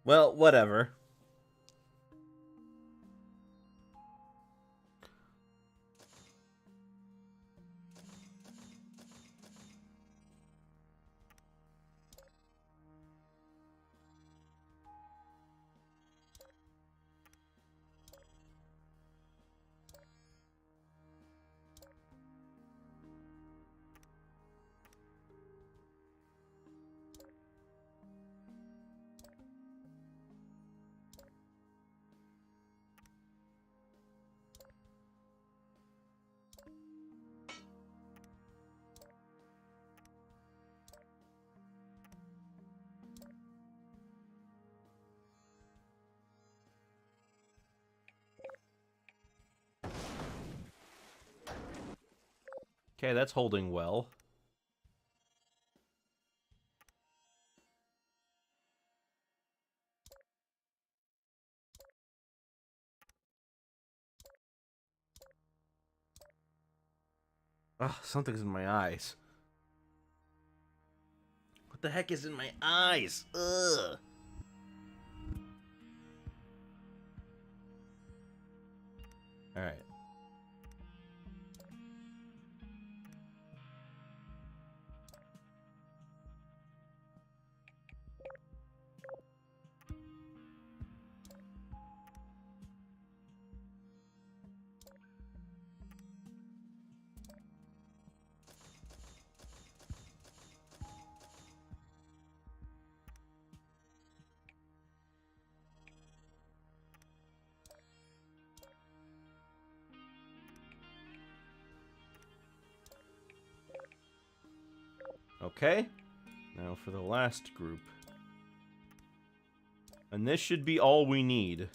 A: Well, whatever. Okay, that's holding well. Ugh, something's in my eyes. What the heck is in my eyes? Ugh. Alright. Okay. Now for the last group. And this should be all we need.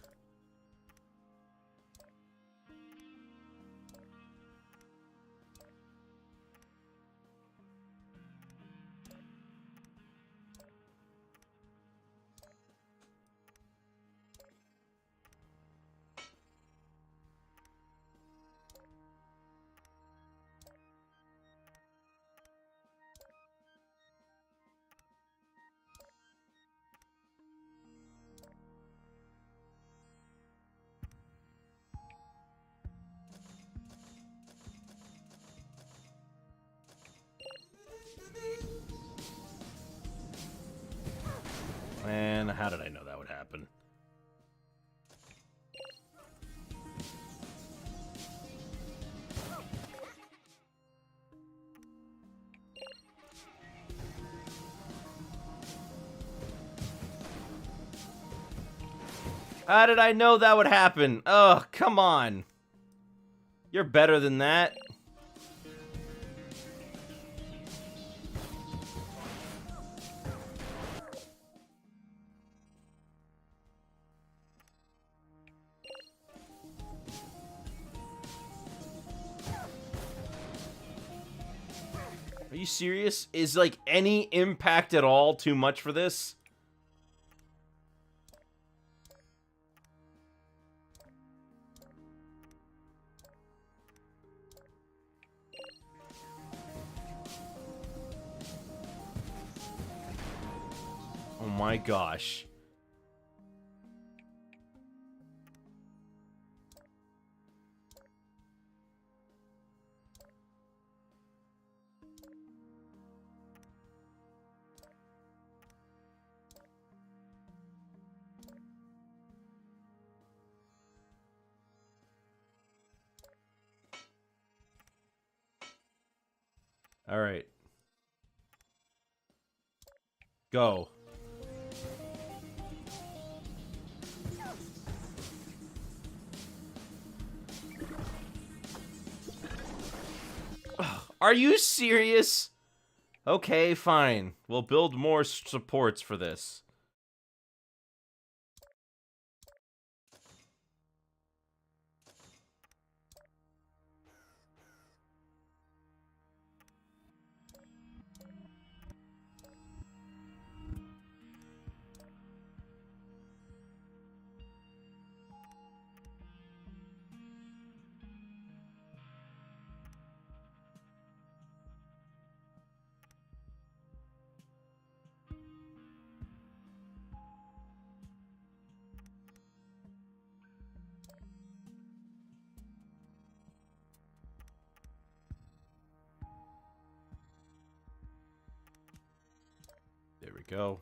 A: And how did I know that would happen? How did I know that would happen? Oh, come on. You're better than that. Are you serious? Is, like, any impact at all too much for this? Oh my gosh. All right. Go. Are you serious? Okay, fine. We'll build more supports for this. There we go.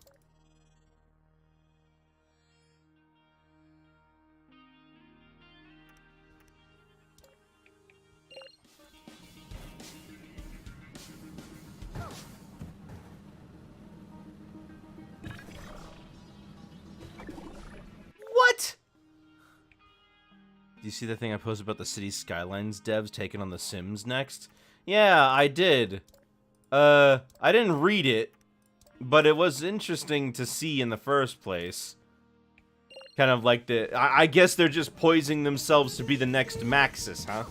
A: What? Do you see the thing I posted about the City Skylines devs taking on The Sims next? Yeah, I did. I didn't read it, but it was interesting to see in the first place. Kind of like I guess they're just poising themselves to be the next Maxis, huh?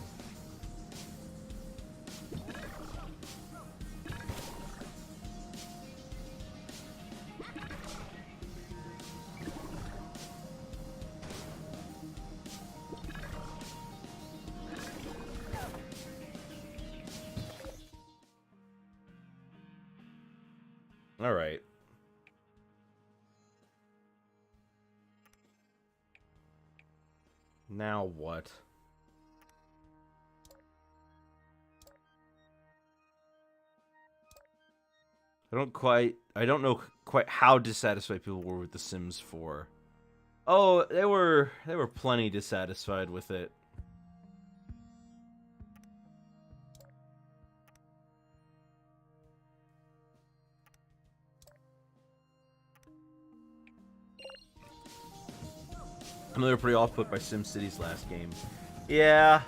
A: Alright. Now what? I don't know quite how dissatisfied people were with The Sims 4. Oh, they were plenty dissatisfied with it. I mean, they were pretty off-put by SimCity's last game. Yeah,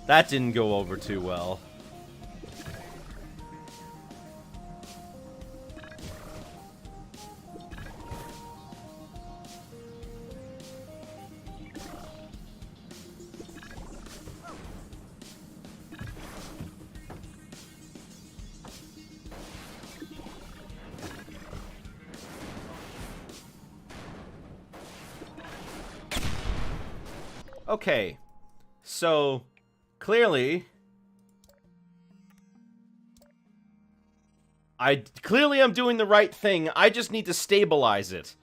A: that didn't go over too well. Okay, so clearly I'm doing the right thing. I just need to stabilize it.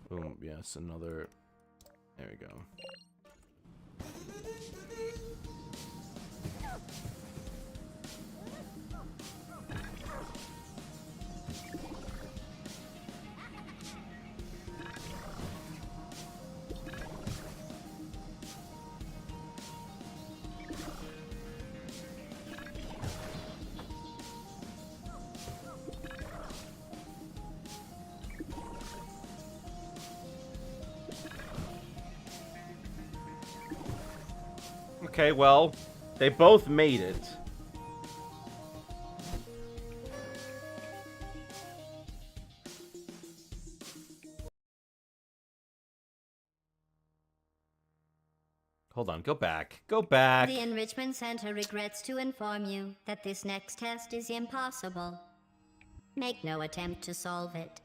A: Boom, yes, another. There we go. Okay, well, they both made it. Hold on, go back. Go back.
B: The Enrichment Center regrets to inform you that this next test is impossible. Make no attempt to solve it.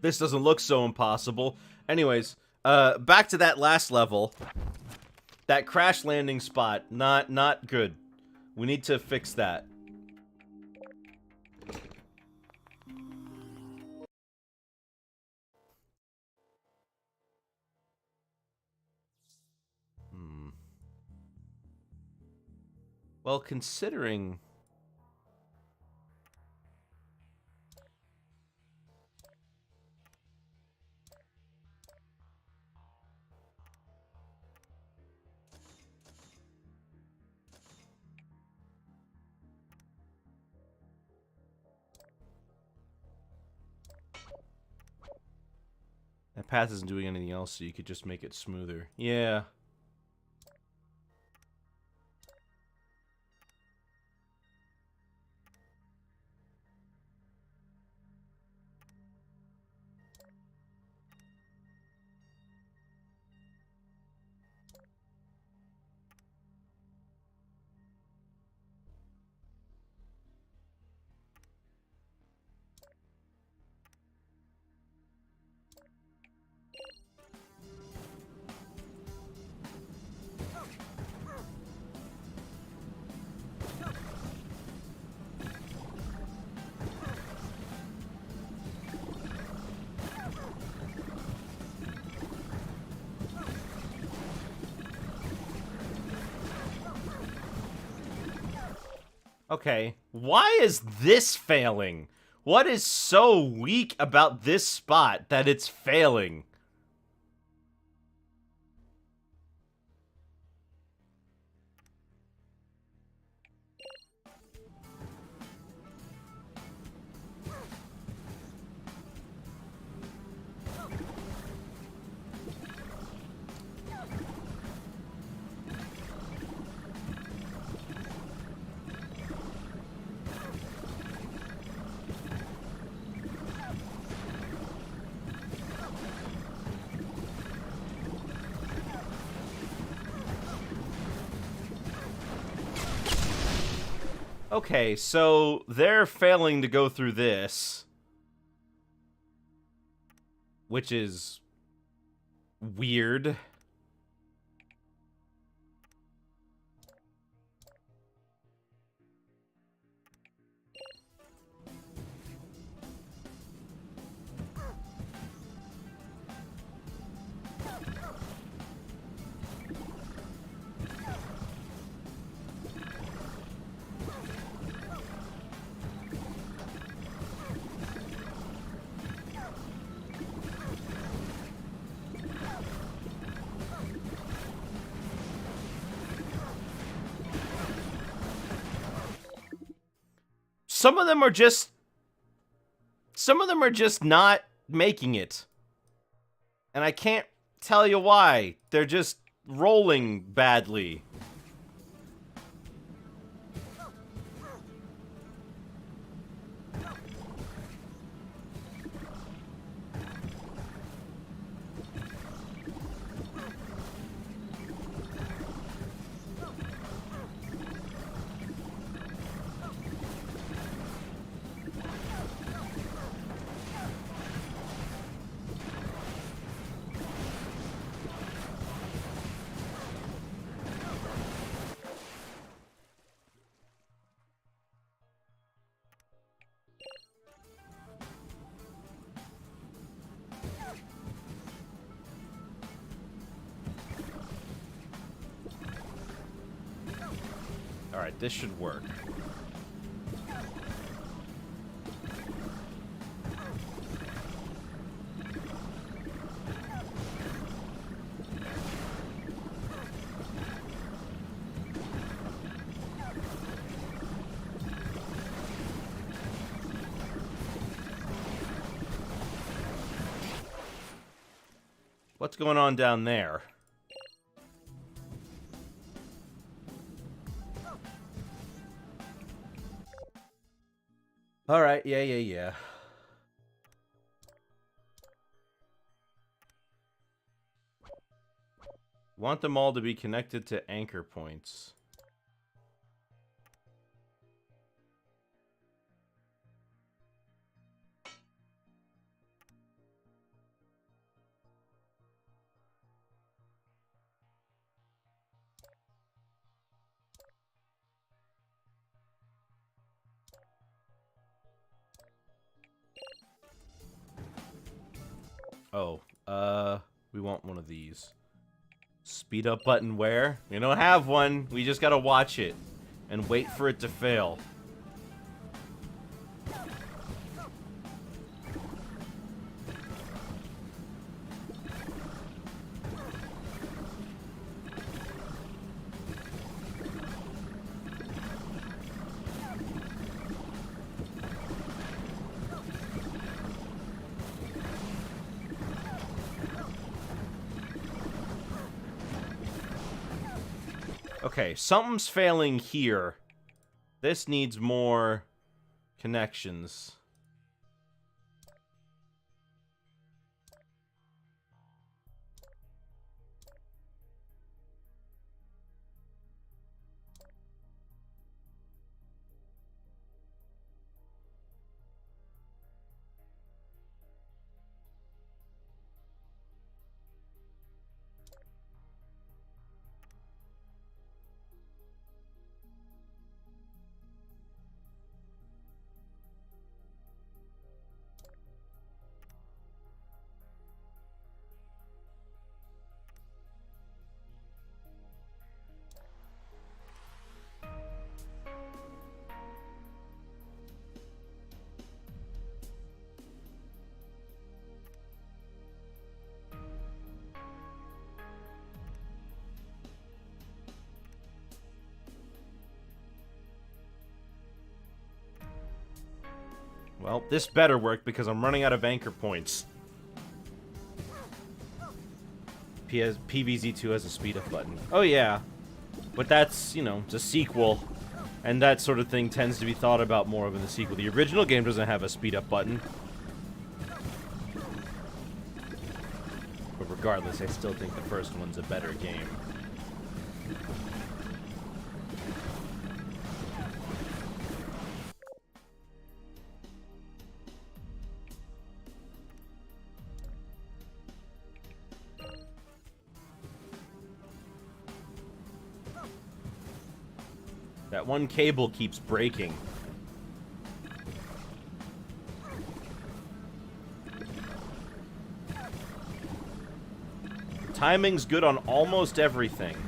A: This doesn't look so impossible. Anyways, back to that last level. That crash landing spot, not good. We need to fix that. Well, considering... That path isn't doing anything else, so you could just make it smoother. Yeah. Okay, why is this failing? What is so weak about this spot that it's failing? Okay, so they're failing to go through this, which is weird. Some of them are just not making it. And I can't tell you why. They're just rolling badly. Alright, this should work. What's going on down there? Alright, yeah. Want them all to be connected to anchor points. Oh, we want one of these. Speed up button where? We don't have one. We just gotta watch it and wait for it to fail. Okay, something's failing here. This needs more connections. Well, this better work because I'm running out of anchor points. PVZ2 has a speed up button. Oh yeah, but that's, you know, it's a sequel, and that sort of thing tends to be thought about more of in the sequel. The original game doesn't have a speed up button. But regardless, I still think the first one's a better game. That one cable keeps breaking. Timing's good on almost everything.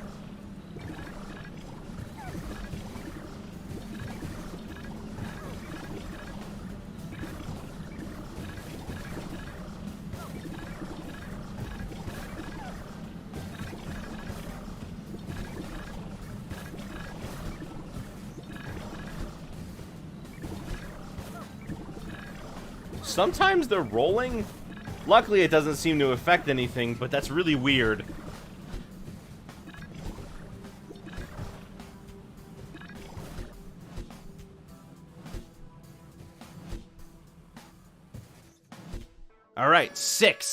A: Sometimes they're rolling. Luckily, it doesn't seem to affect anything, but that's really weird. Alright, sick.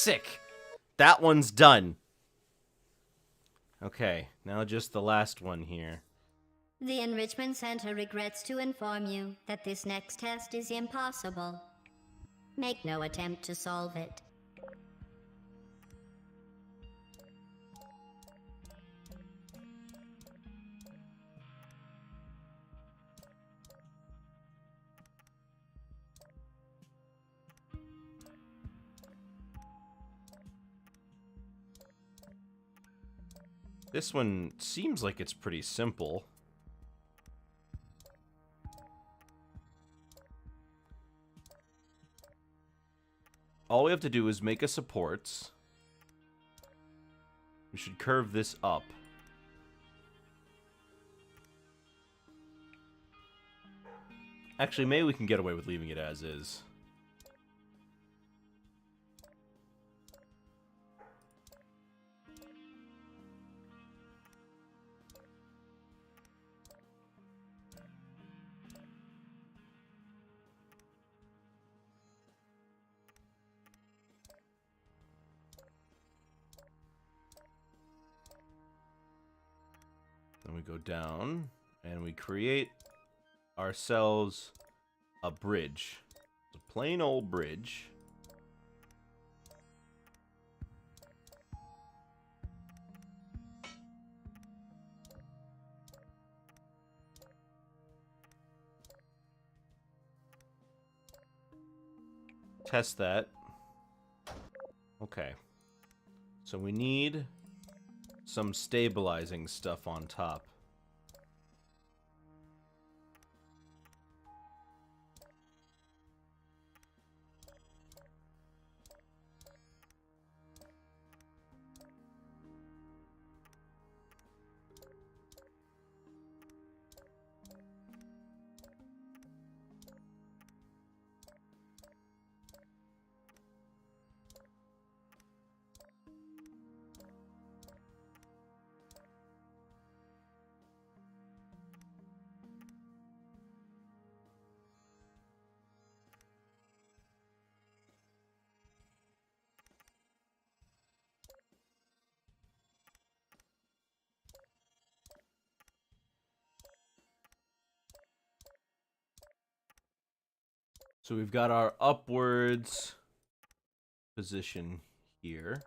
A: That one's done. Okay, now just the last one here.
B: The Enrichment Center regrets to inform you that this next test is impossible. Make no attempt to solve it.
A: This one seems like it's pretty simple. All we have to do is make a supports. We should curve this up. Actually, maybe we can get away with leaving it as is. Then we go down and we create ourselves a bridge. It's a plain old bridge. Test that. Okay. So we need some stabilizing stuff on top. So we've got our upwards position here.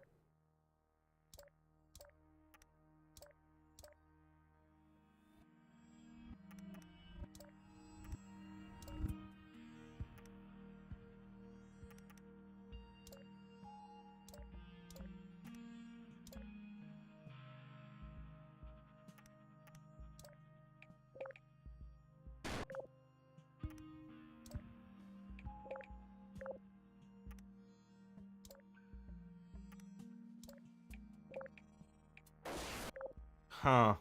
A: Huh.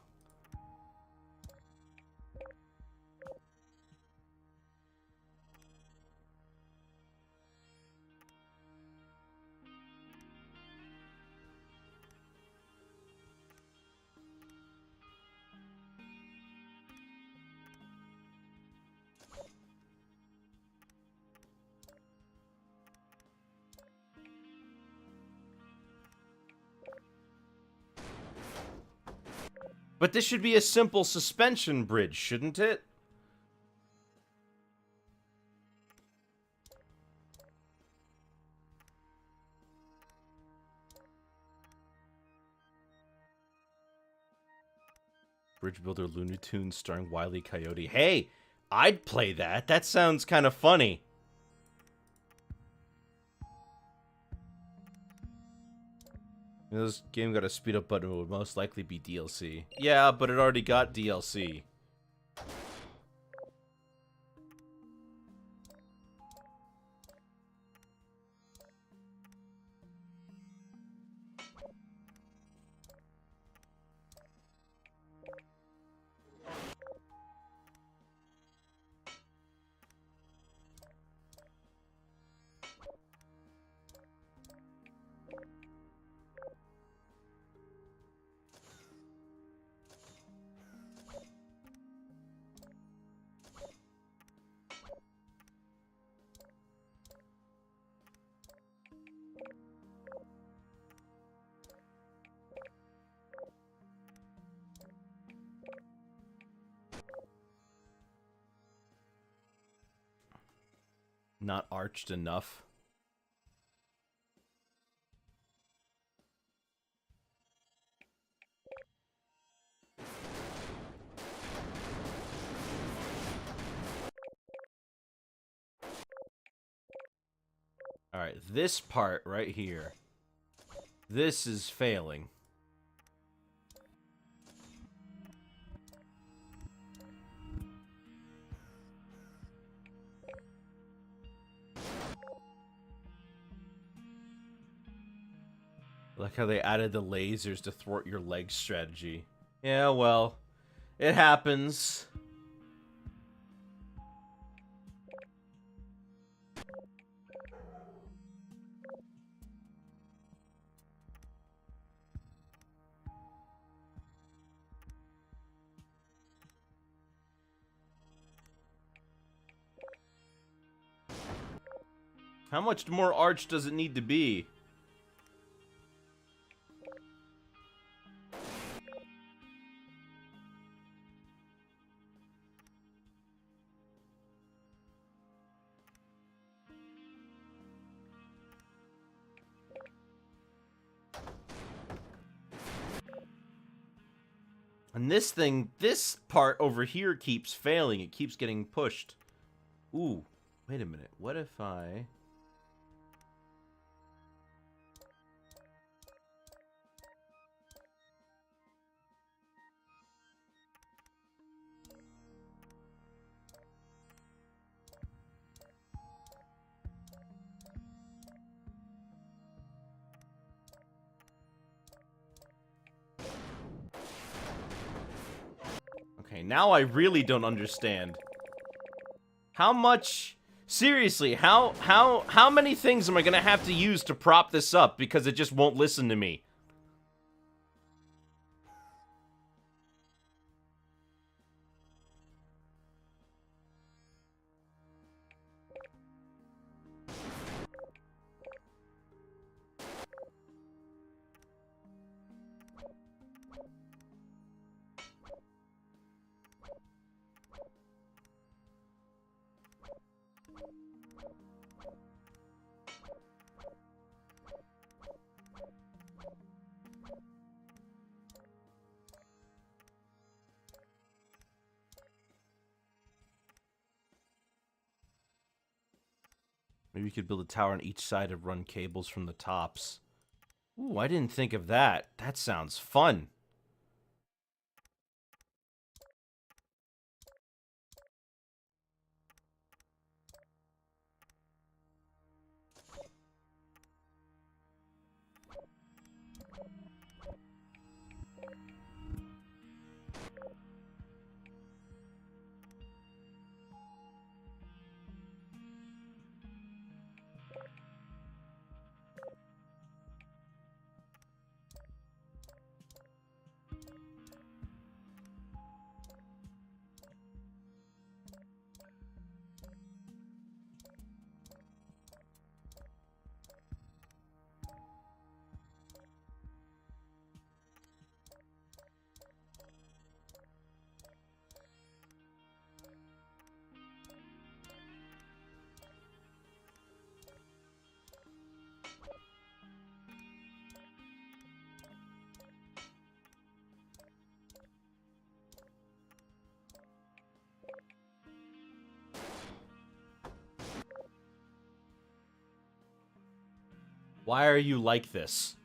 A: But this should be a simple suspension bridge, shouldn't it? Bridge Builder Looney Tunes starring Wile E. Coyote. Hey, I'd play that. That sounds kind of funny. This game got a speed up button. It would most likely be DLC. Yeah, but it already got DLC. Not arched enough. Alright, this part right here. This is failing. I like how they added the lasers to thwart your leg strategy. Yeah, well, it happens. How much more arch does it need to be? And this thing, this part over here keeps failing. It keeps getting pushed. Ooh, wait a minute. What if I... Okay, now I really don't understand. How much... Seriously, how many things am I gonna have to use to prop this up because it just won't listen to me? Maybe you could build a tower on each side and run cables from the tops. Ooh, I didn't think of that. That sounds fun. Why are you like this?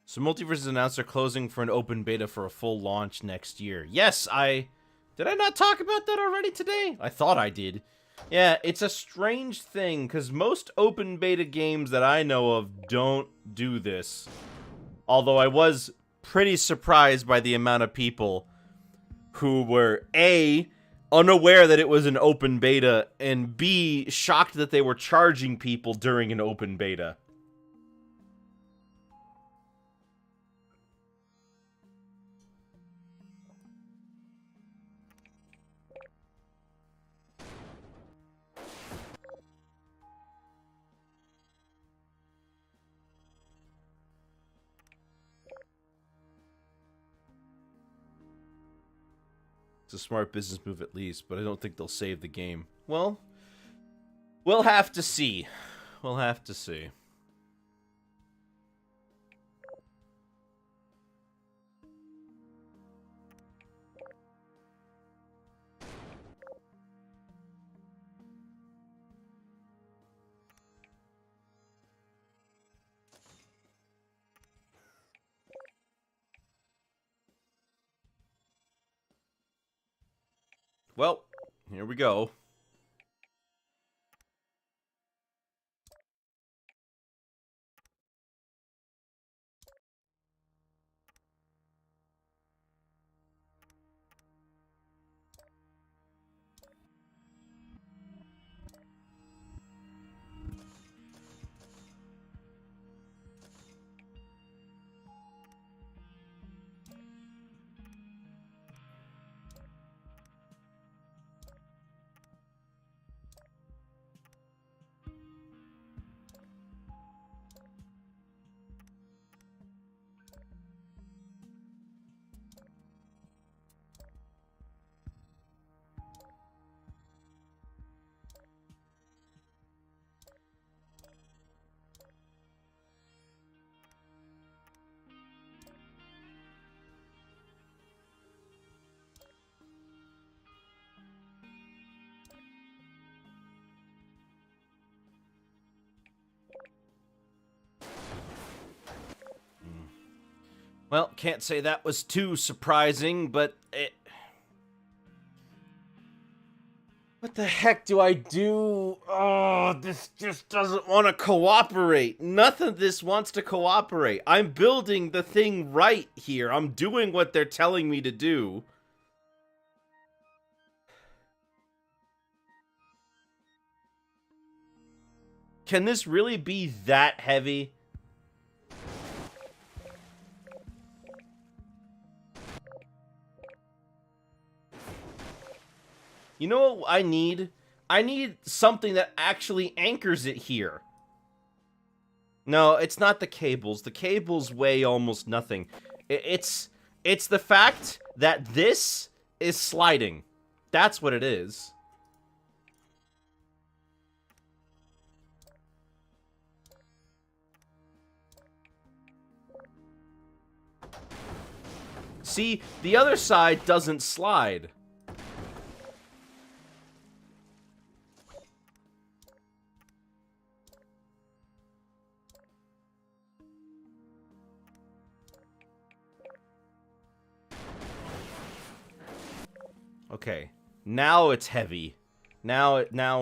A: So Multiverse has announced they're closing for an open beta for a full launch next year. Yes, Did I not talk about that already today? I thought I did. Yeah, it's a strange thing, because most open beta games that I know of don't do this. Although I was pretty surprised by the amount of people who were, A, unaware that it was an open beta, and B, shocked that they were charging people during an open beta. It's a smart business move at least, but I don't think they'll save the game. Well, we'll have to see. We'll have to see. Well, here we go. Well, can't say that was too surprising, but it... What the heck do I do? Oh, this just doesn't want to cooperate. Nothing of this wants to cooperate. I'm building the thing right here. I'm doing what they're telling me to do. Can this really be that heavy? You know what I need? I need something that actually anchors it here. No, it's not the cables. The cables weigh almost nothing. It's the fact that this is sliding. That's what it is. See, the other side doesn't slide. Okay, now it's heavy. Now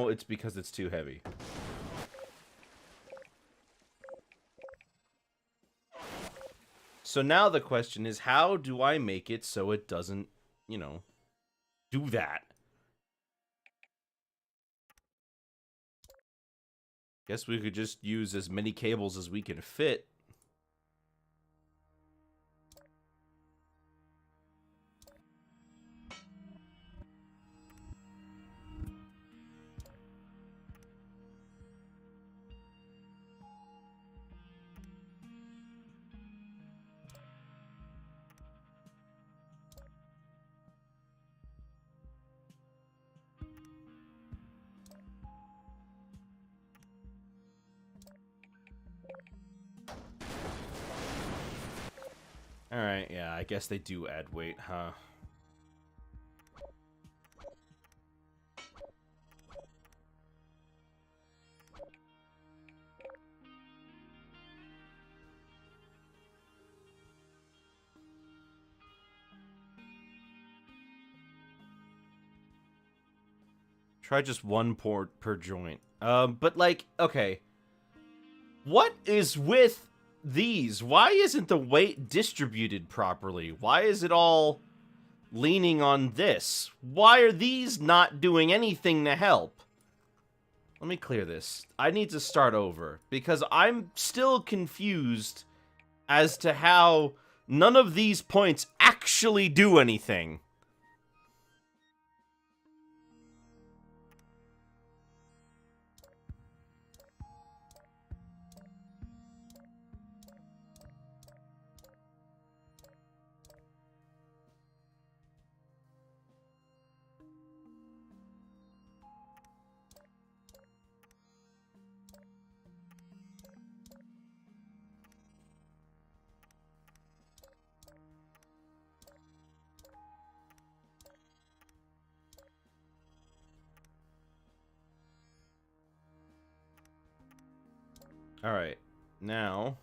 A: it's because it's too heavy. So now the question is, how do I make it so it doesn't, you know, do that? Guess we could just use as many cables as we can fit. Alright, yeah, I guess they do add weight, huh? Try just one port per joint. But like, okay. What is with these? Why isn't the weight distributed properly? Why is it all leaning on this? Why are these not doing anything to help? Let me clear this. I need to start over because I'm still confused as to how none of these points actually do anything. All right, now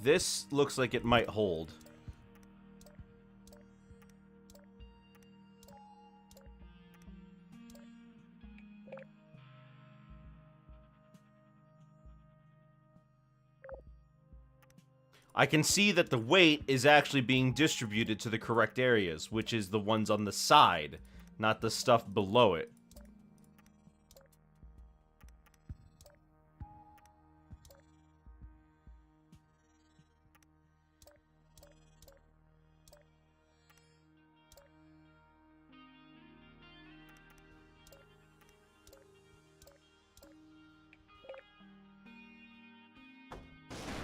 A: this looks like it might hold. I can see that the weight is actually being distributed to the correct areas, which is the ones on the side, not the stuff below it.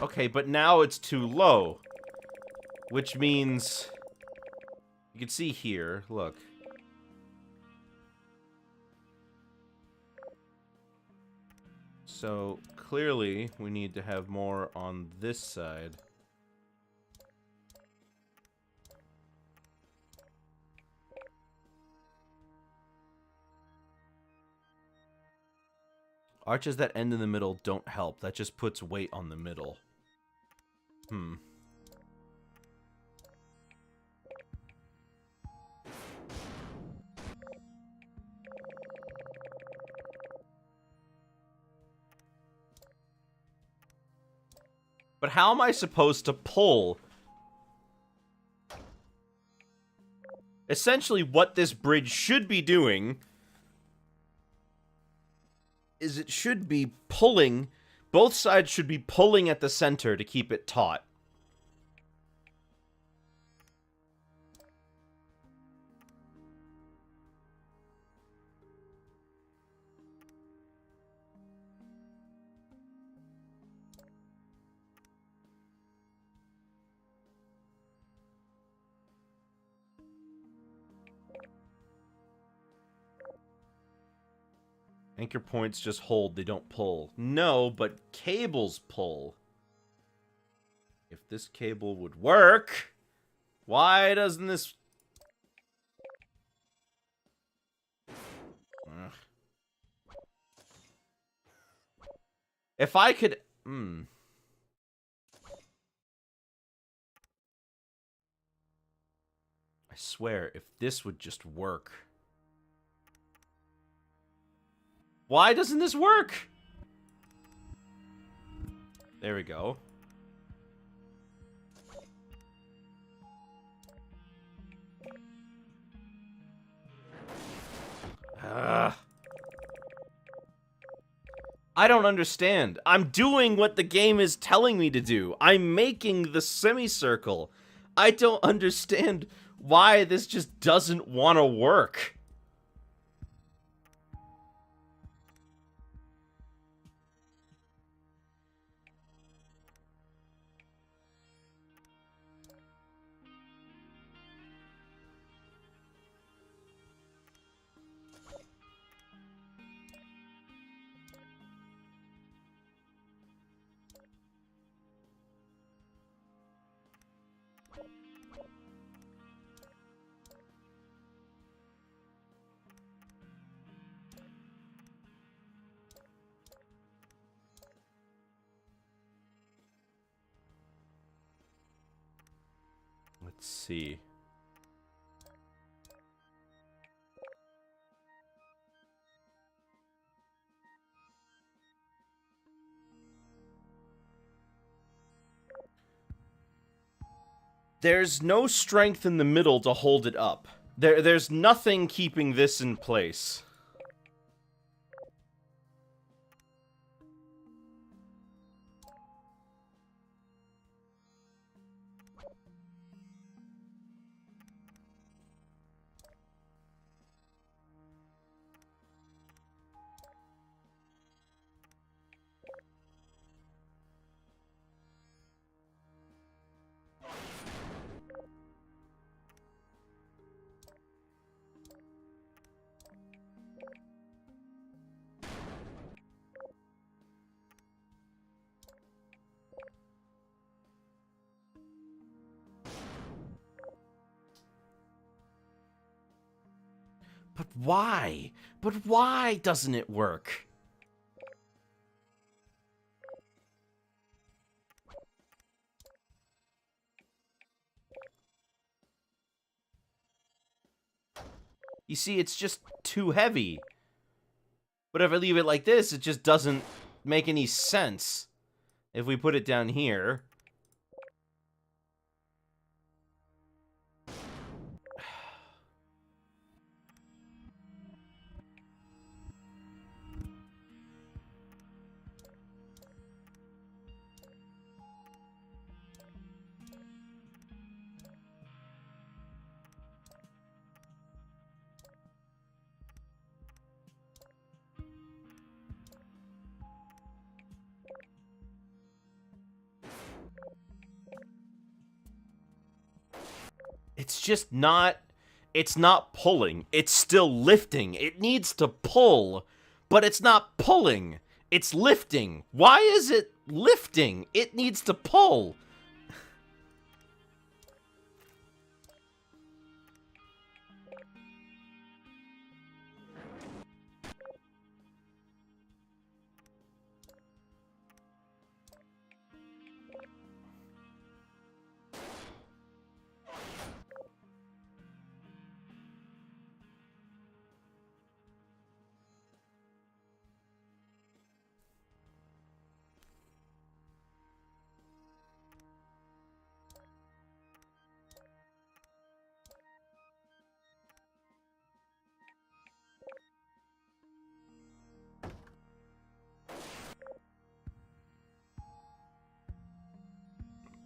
A: Okay, but now it's too low. Which means... You can see here, look. So, clearly, we need to have more on this side. Arches that end in the middle don't help. That just puts weight on the middle. But how am I supposed to pull? Essentially, what this bridge should be doing is it should be pulling. Both sides should be pulling at the center to keep it taut. Anchor points just hold, they don't pull. No, but cables pull. If this cable would work, why doesn't this... Ugh. If I could... I swear, if this would just work... Why doesn't this work? There we go. I don't understand. I'm doing what the game is telling me to do. I'm making the semicircle. I don't understand why this just doesn't want to work. Let's see. There's no strength in the middle to hold it up. There's nothing keeping this in place. But why? But why doesn't it work? You see, it's just too heavy. But if I leave it like this, it just doesn't make any sense. If we put it down here... It's just not... It's not pulling. It's still lifting. It needs to pull, but it's not pulling. It's lifting. Why is it lifting? It needs to pull.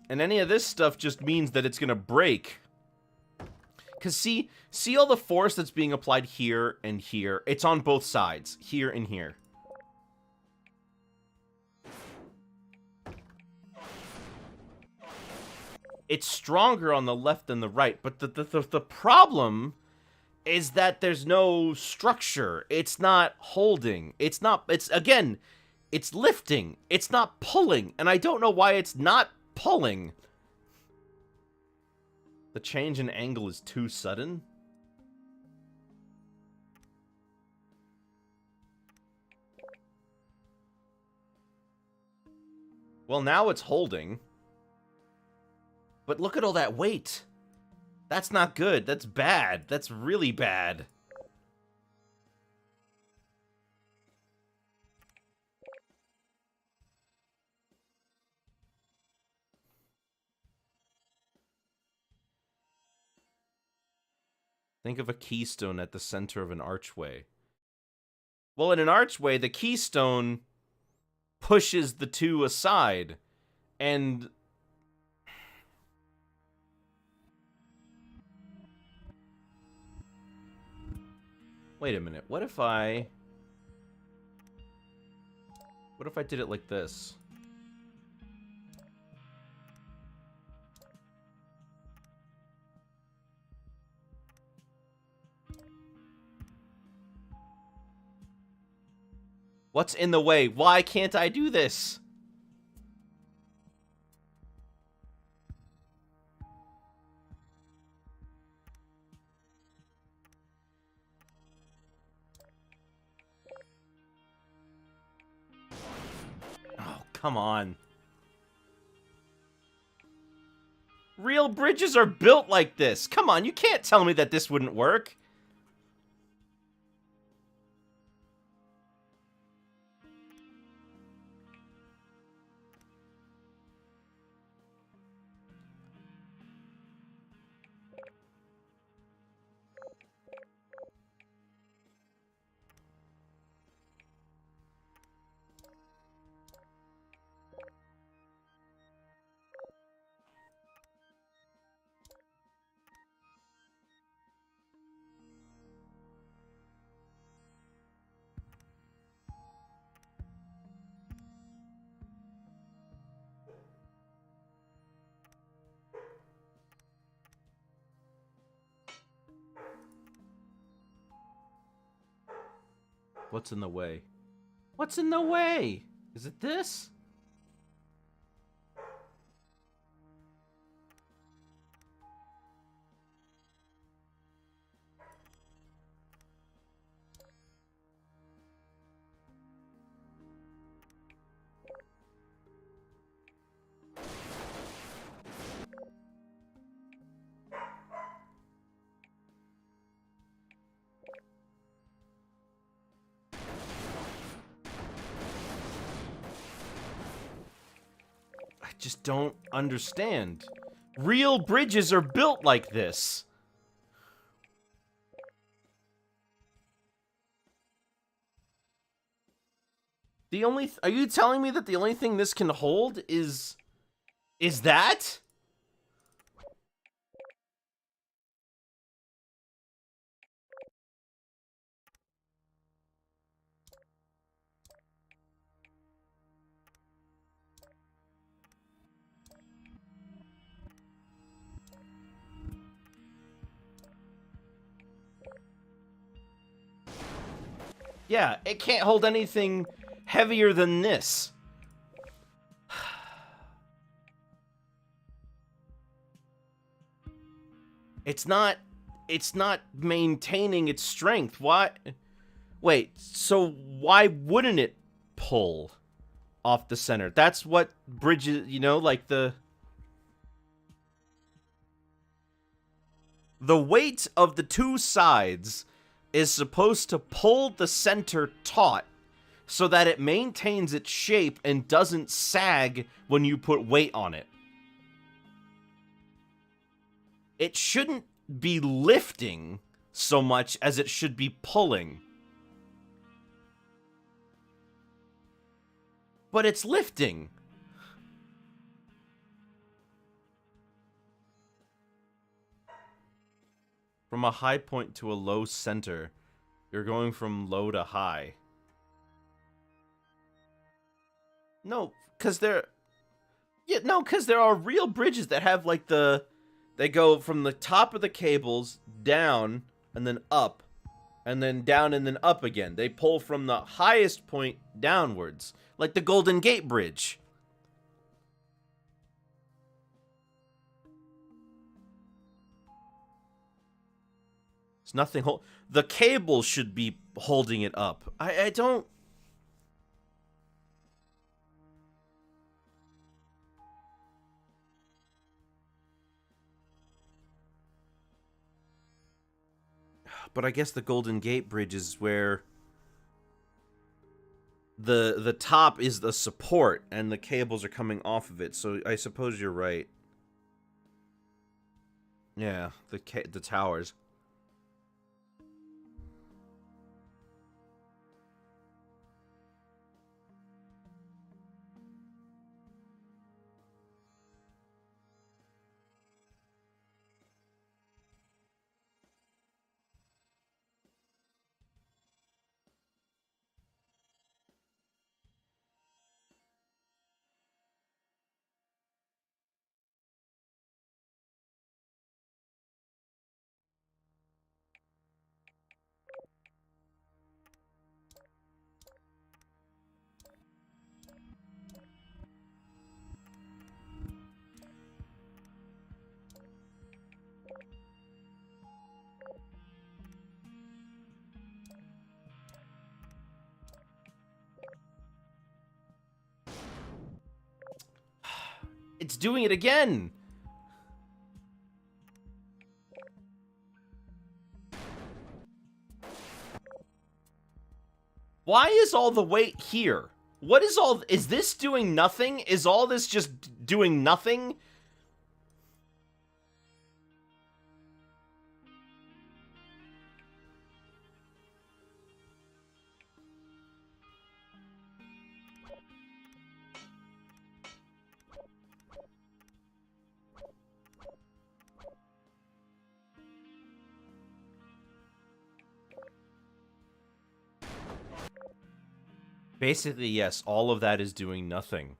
A: And any of this stuff just means that it's gonna break. Because see all the force that's being applied here and here? It's on both sides, here and here. It's stronger on the left than the right, but the problem is that there's no structure. It's not holding. It's again, it's lifting. It's not pulling, and I don't know why it's not pulling. The change in angle is too sudden. Well, now it's holding. But look at all that weight. That's not good. That's bad. That's really bad. Think of a keystone at the center of an archway. Well, in an archway, the keystone pushes the two aside, and Wait a minute. What if I did it like this? What's in the way? Why can't I do this? Oh, come on. Real bridges are built like this. Come on, you can't tell me that this wouldn't work. What's in the way? What's in the way? Is it this? I just don't understand. Real bridges are built like this. The only are you telling me that the only thing this can hold is that? Yeah, it can't hold anything heavier than this. It's not maintaining its strength. Why? Wait, so why wouldn't it pull off the center? That's what bridges, you know, like the weight of the two sides is supposed to pull the center taut so that it maintains its shape and doesn't sag when you put weight on it. It shouldn't be lifting so much as it should be pulling. But it's lifting. From a high point to a low center, you're going from low to high. No, because there are real bridges that have like they go from the top of the cables down and then up and then down and then up again. They pull from the highest point downwards, like the Golden Gate Bridge. It's nothing. The cable should be holding it up. I don't. But I guess the Golden Gate Bridge is where the top is the support and the cables are coming off of it. So I suppose you're right. Yeah, the towers. It's doing it again. Why is all the weight here? What is all... Is this doing nothing? Is all this just doing nothing? Basically, yes, all of that is doing nothing.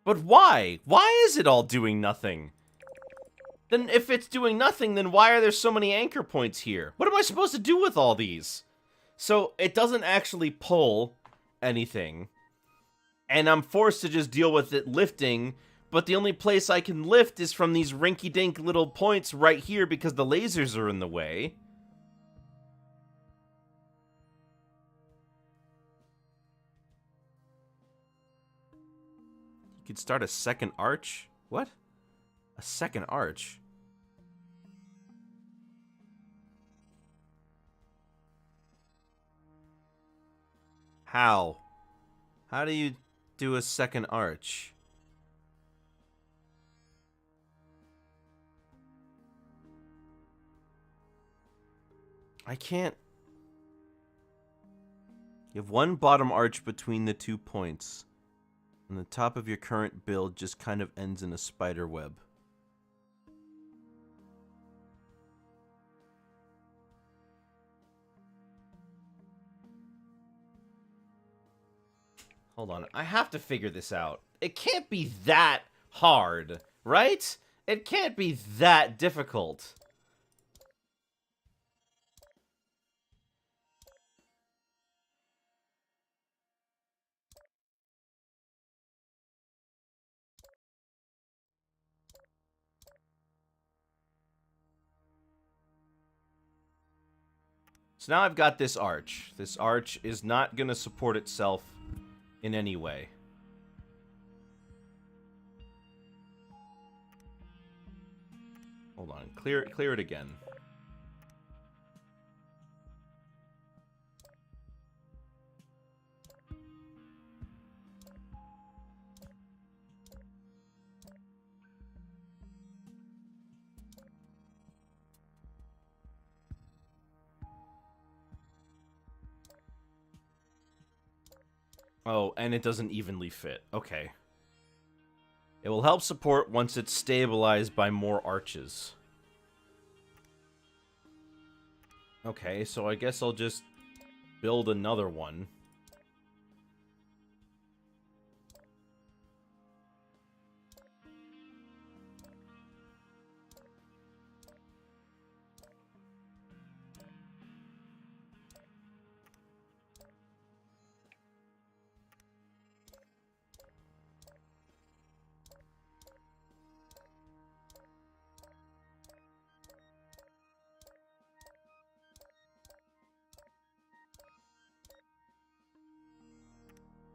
A: But why? Why is it all doing nothing? Then if it's doing nothing, then why are there so many anchor points here? What am I supposed to do with all these? So, it doesn't actually pull anything. And I'm forced to just deal with it lifting, but the only place I can lift is from these rinky-dink little points right here because the lasers are in the way. You could start a second arch? What? A second arch? How? How do you do a second arch? I can't... You have one bottom arch between the 2 points. And the top of your current build just kind of ends in a spider web. Hold on, I have to figure this out. It can't be that hard, right? It can't be that difficult. So now I've got this arch. This arch is not going to support itself in any way. Hold on, clear it again. Oh, and it doesn't evenly fit. Okay. It will help support once it's stabilized by more arches. Okay, so I guess I'll just build another one.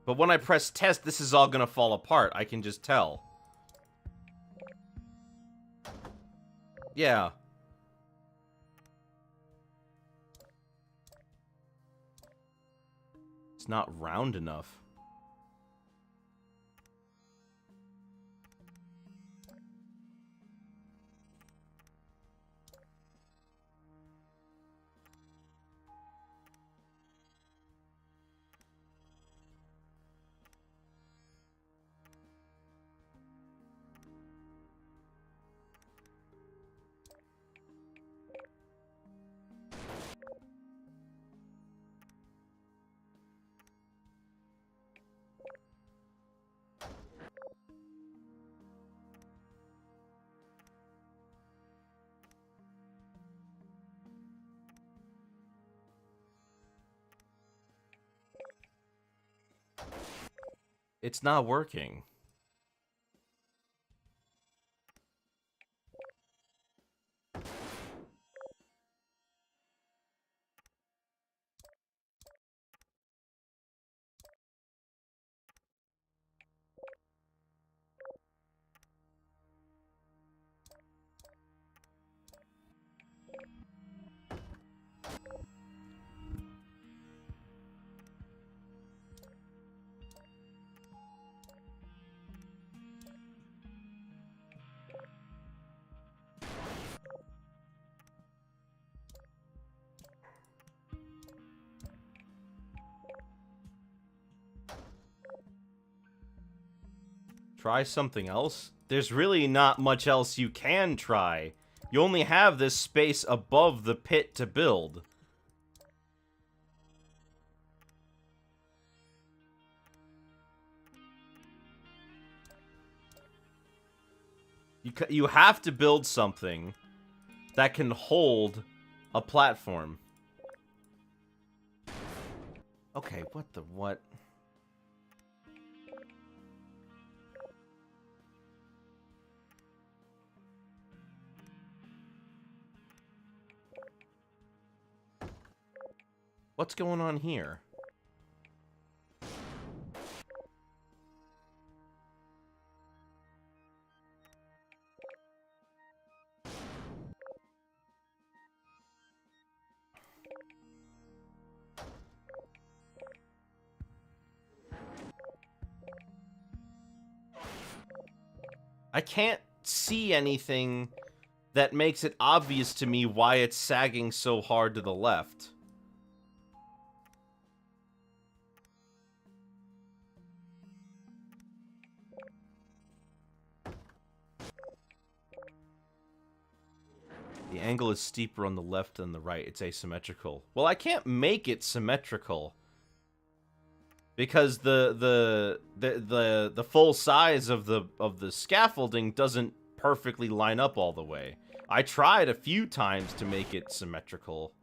A: But when I press test, this is all gonna fall apart. I can just tell. Yeah. It's not round enough. It's not working. Try something else? There's really not much else you can try. You only have this space above the pit to build. You have to build something that can hold a platform. Okay, what? What's going on here? I can't see anything that makes it obvious to me why it's sagging so hard to the left. The angle is steeper on the left than the right. It's asymmetrical. Well, I can't make it symmetrical because the full size of the scaffolding doesn't perfectly line up all the way. I tried a few times to make it symmetrical.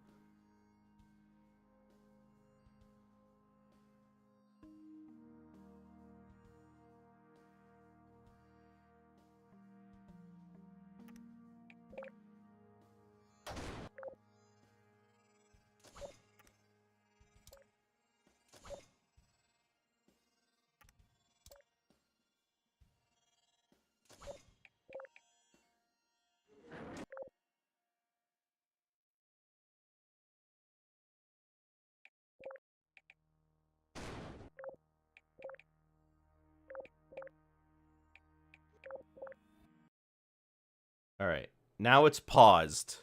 A: All right, now it's paused.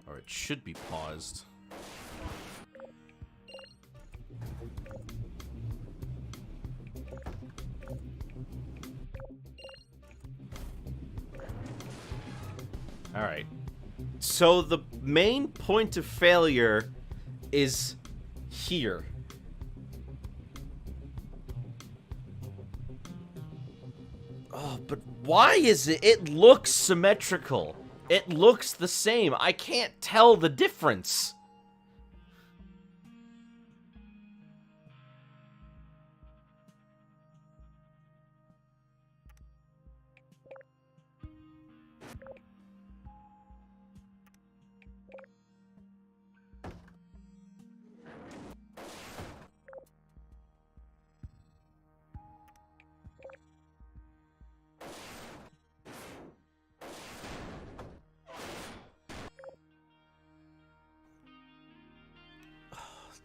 A: Or it should be paused. All right. So the main point of failure is here. Oh, but why is it? It looks symmetrical. It looks the same. I can't tell the difference.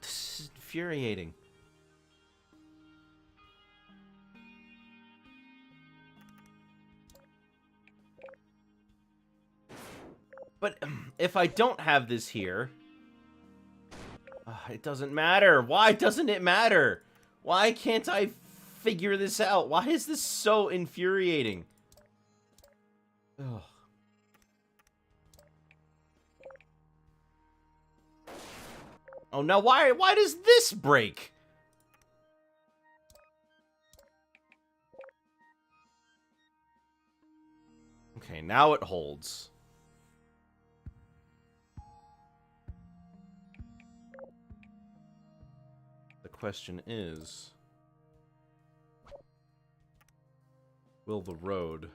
A: This is infuriating. But if I don't have this here, it doesn't matter. Why doesn't it matter? Why can't I figure this out? Why is this so infuriating? Ugh. Oh, now why does this break? Okay, now it holds. The question is, will the road...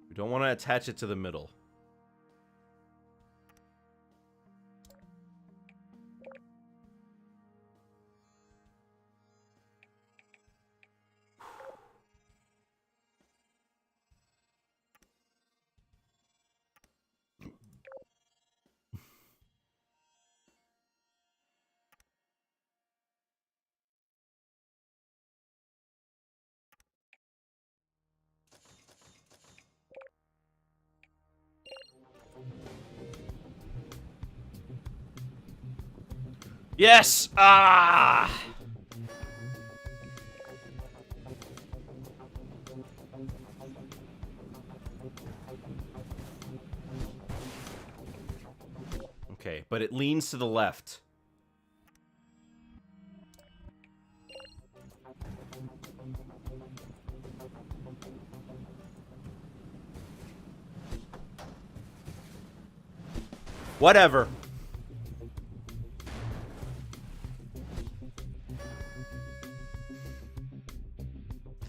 A: We don't want to attach it to the middle. Yes! Ah! Okay, but it leans to the left. Whatever.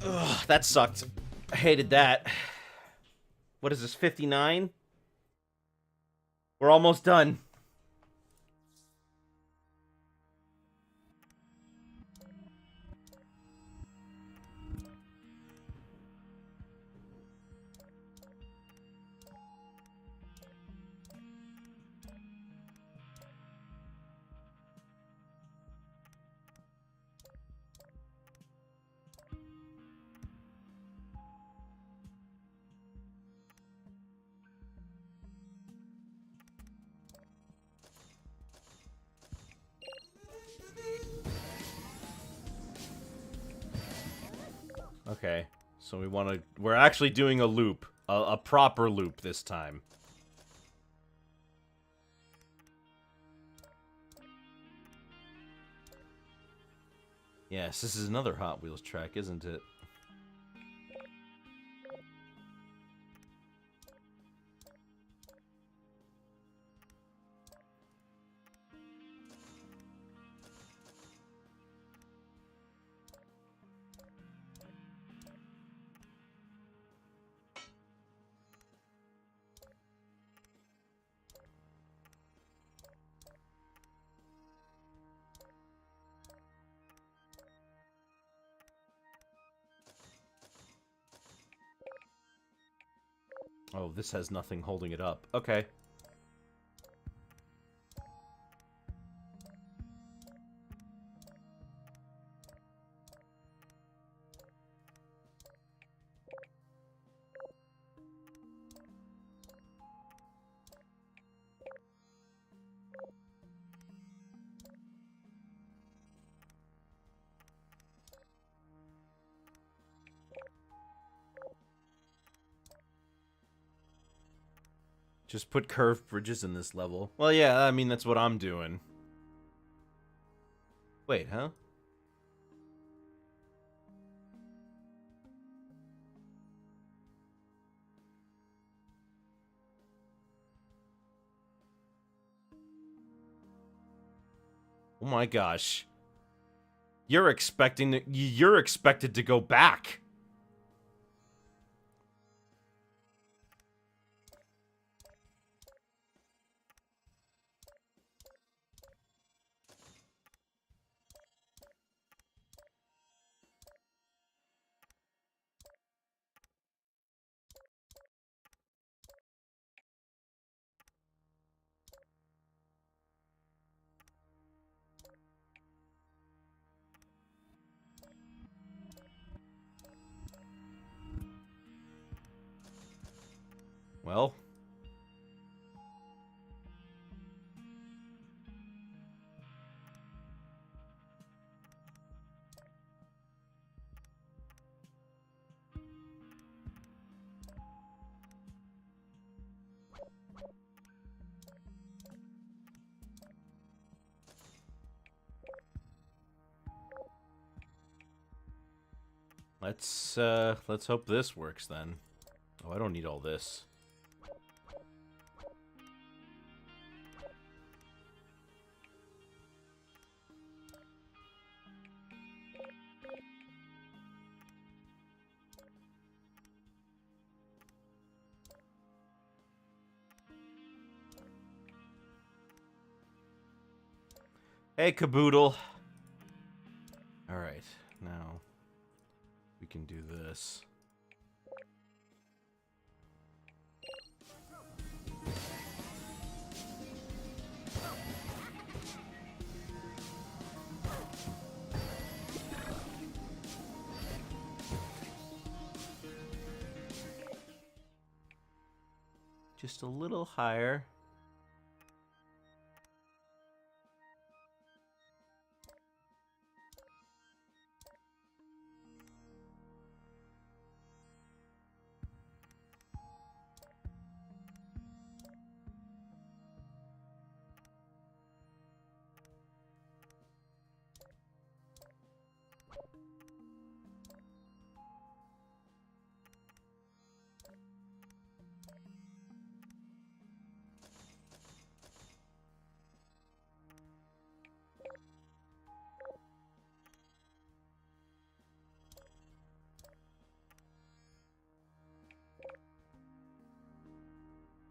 A: Ugh, that sucked. I hated that. What is this, 59? We're almost done. Okay, so we're actually doing a loop. A proper loop this time. Yes, this is another Hot Wheels track, isn't it? Oh, this has nothing holding it up. Okay. Just put curved bridges in this level. Well, yeah, I mean, that's what I'm doing. Wait, huh? Oh my gosh. You're expected to go back. Well, let's hope this works then. Oh, I don't need all this. Hey, Caboodle. Alright, now we can do this. Just a little higher.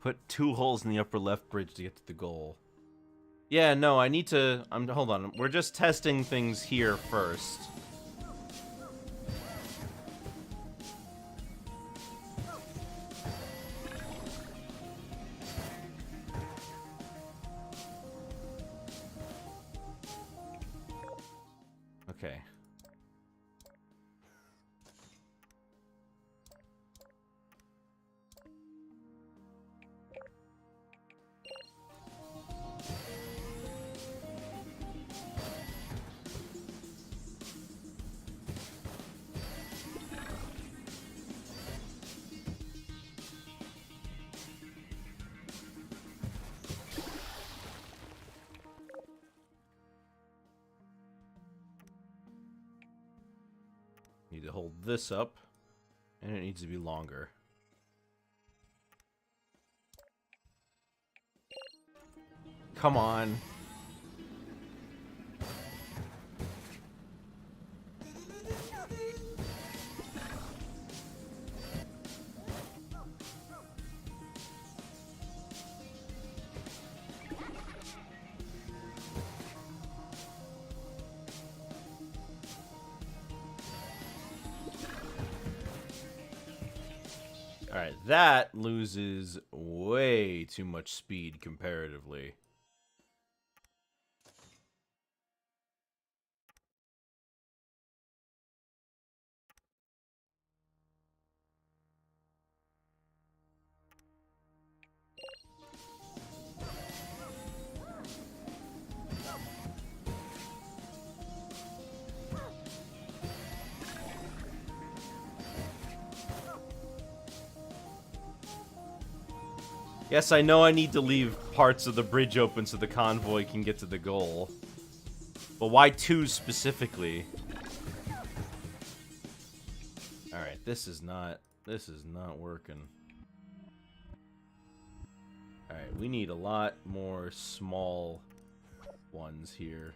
A: Put 2 holes in the upper left bridge to get to the goal. Yeah, no, I need to... hold on. We're just testing things here first. Okay. Need to hold this up, and it needs to be longer. Come on. Alright, that loses way too much speed comparatively. Yes, I know I need to leave parts of the bridge open so the convoy can get to the goal. But why 2 specifically? Alright, this is not working. Alright, we need a lot more small ones here.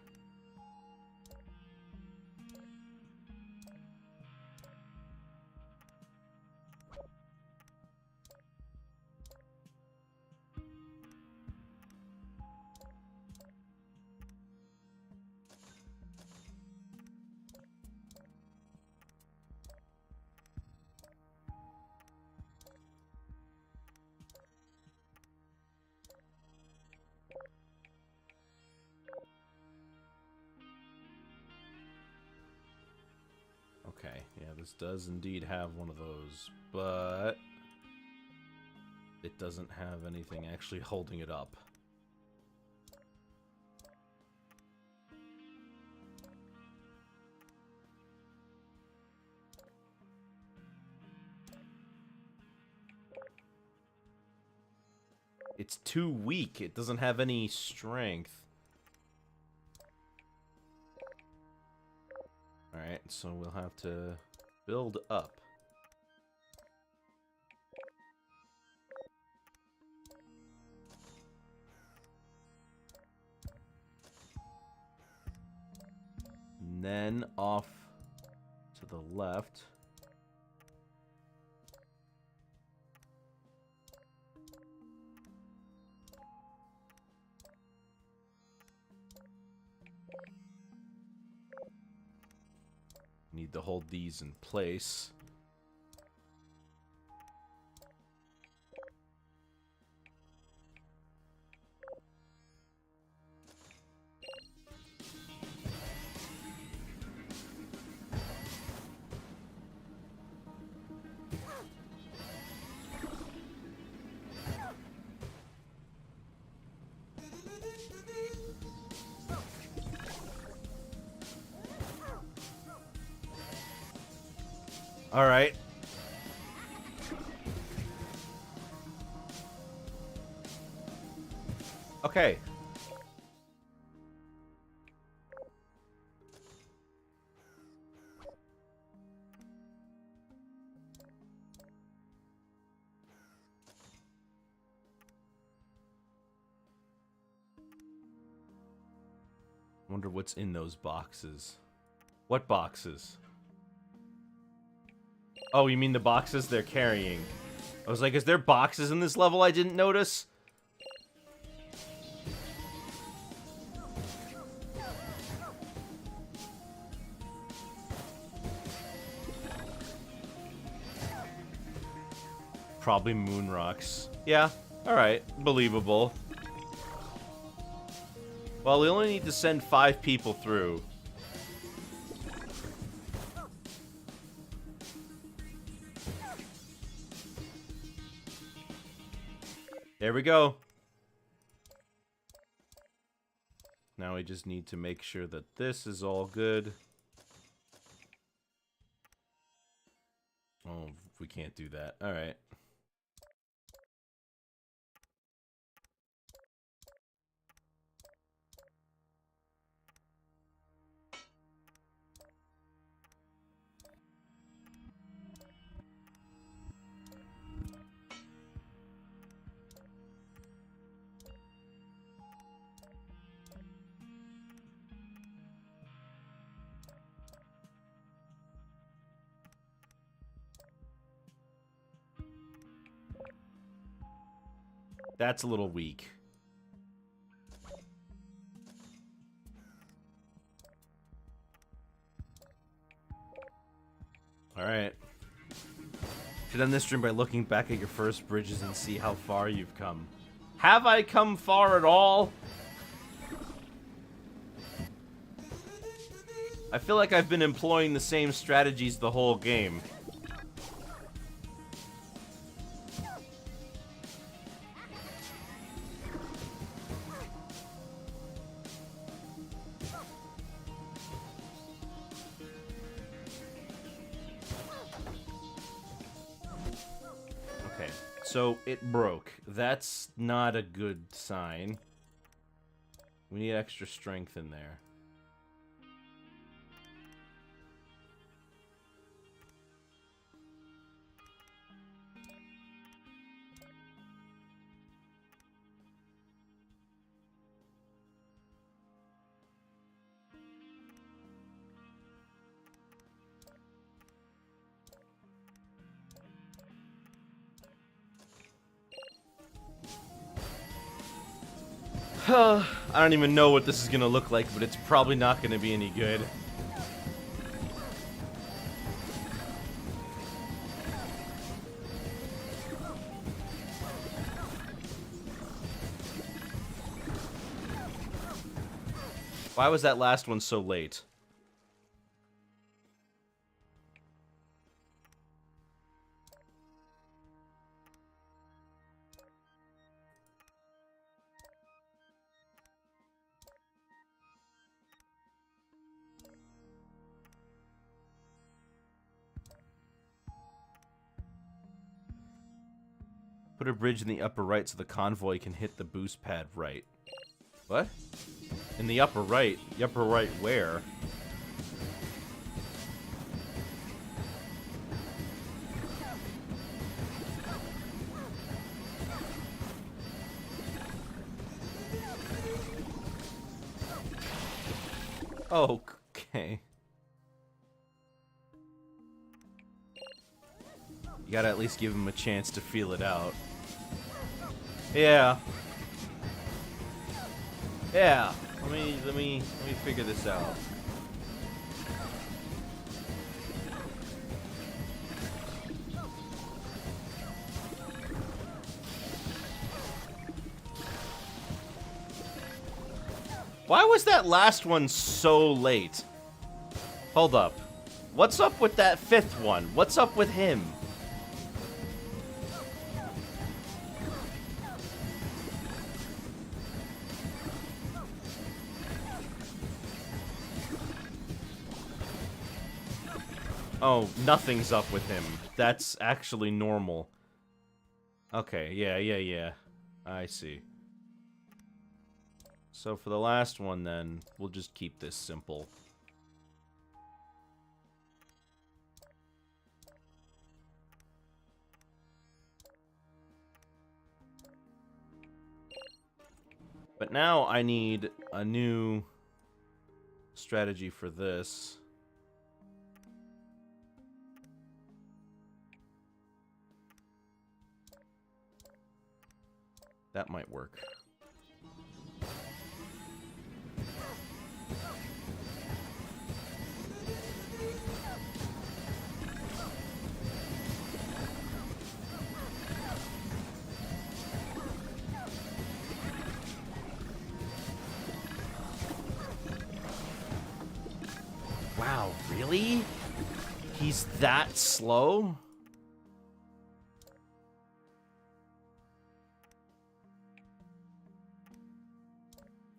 A: Okay, yeah, this does indeed have one of those, but it doesn't have anything actually holding it up. It's too weak. It doesn't have any strength. Alright, so we'll have to build up. And then off to the left. Need to hold these in place. All right. Okay. Wonder what's in those boxes. What boxes? Oh, you mean the boxes they're carrying? I was like, is there boxes in this level I didn't notice? Probably moon rocks. Yeah, alright. Believable. Well, we only need to send 5 people through. There we go. Now we just need to make sure that this is all good. Oh, we can't do that. Alright. That's a little weak. Alright. Should end this stream by looking back at your first bridges and see how far you've come. Have I come far at all? I feel like I've been employing the same strategies the whole game. Okay, so it broke. That's not a good sign. We need extra strength in there. I don't even know what this is gonna look like, but it's probably not gonna be any good. Why was that last one so late? Put a bridge in the upper right so the convoy can hit the boost pad right. What? In the upper right? The upper right where? Oh, okay. You gotta at least give him a chance to feel it out. Yeah. Yeah. Let me figure this out. Why was that last one so late? Hold up. What's up with that 5th one? What's up with him? Oh, nothing's up with him. That's actually normal. Okay, yeah. I see. So for the last one, then, we'll just keep this simple. But now I need a new strategy for this. That might work. Wow, really? He's that slow?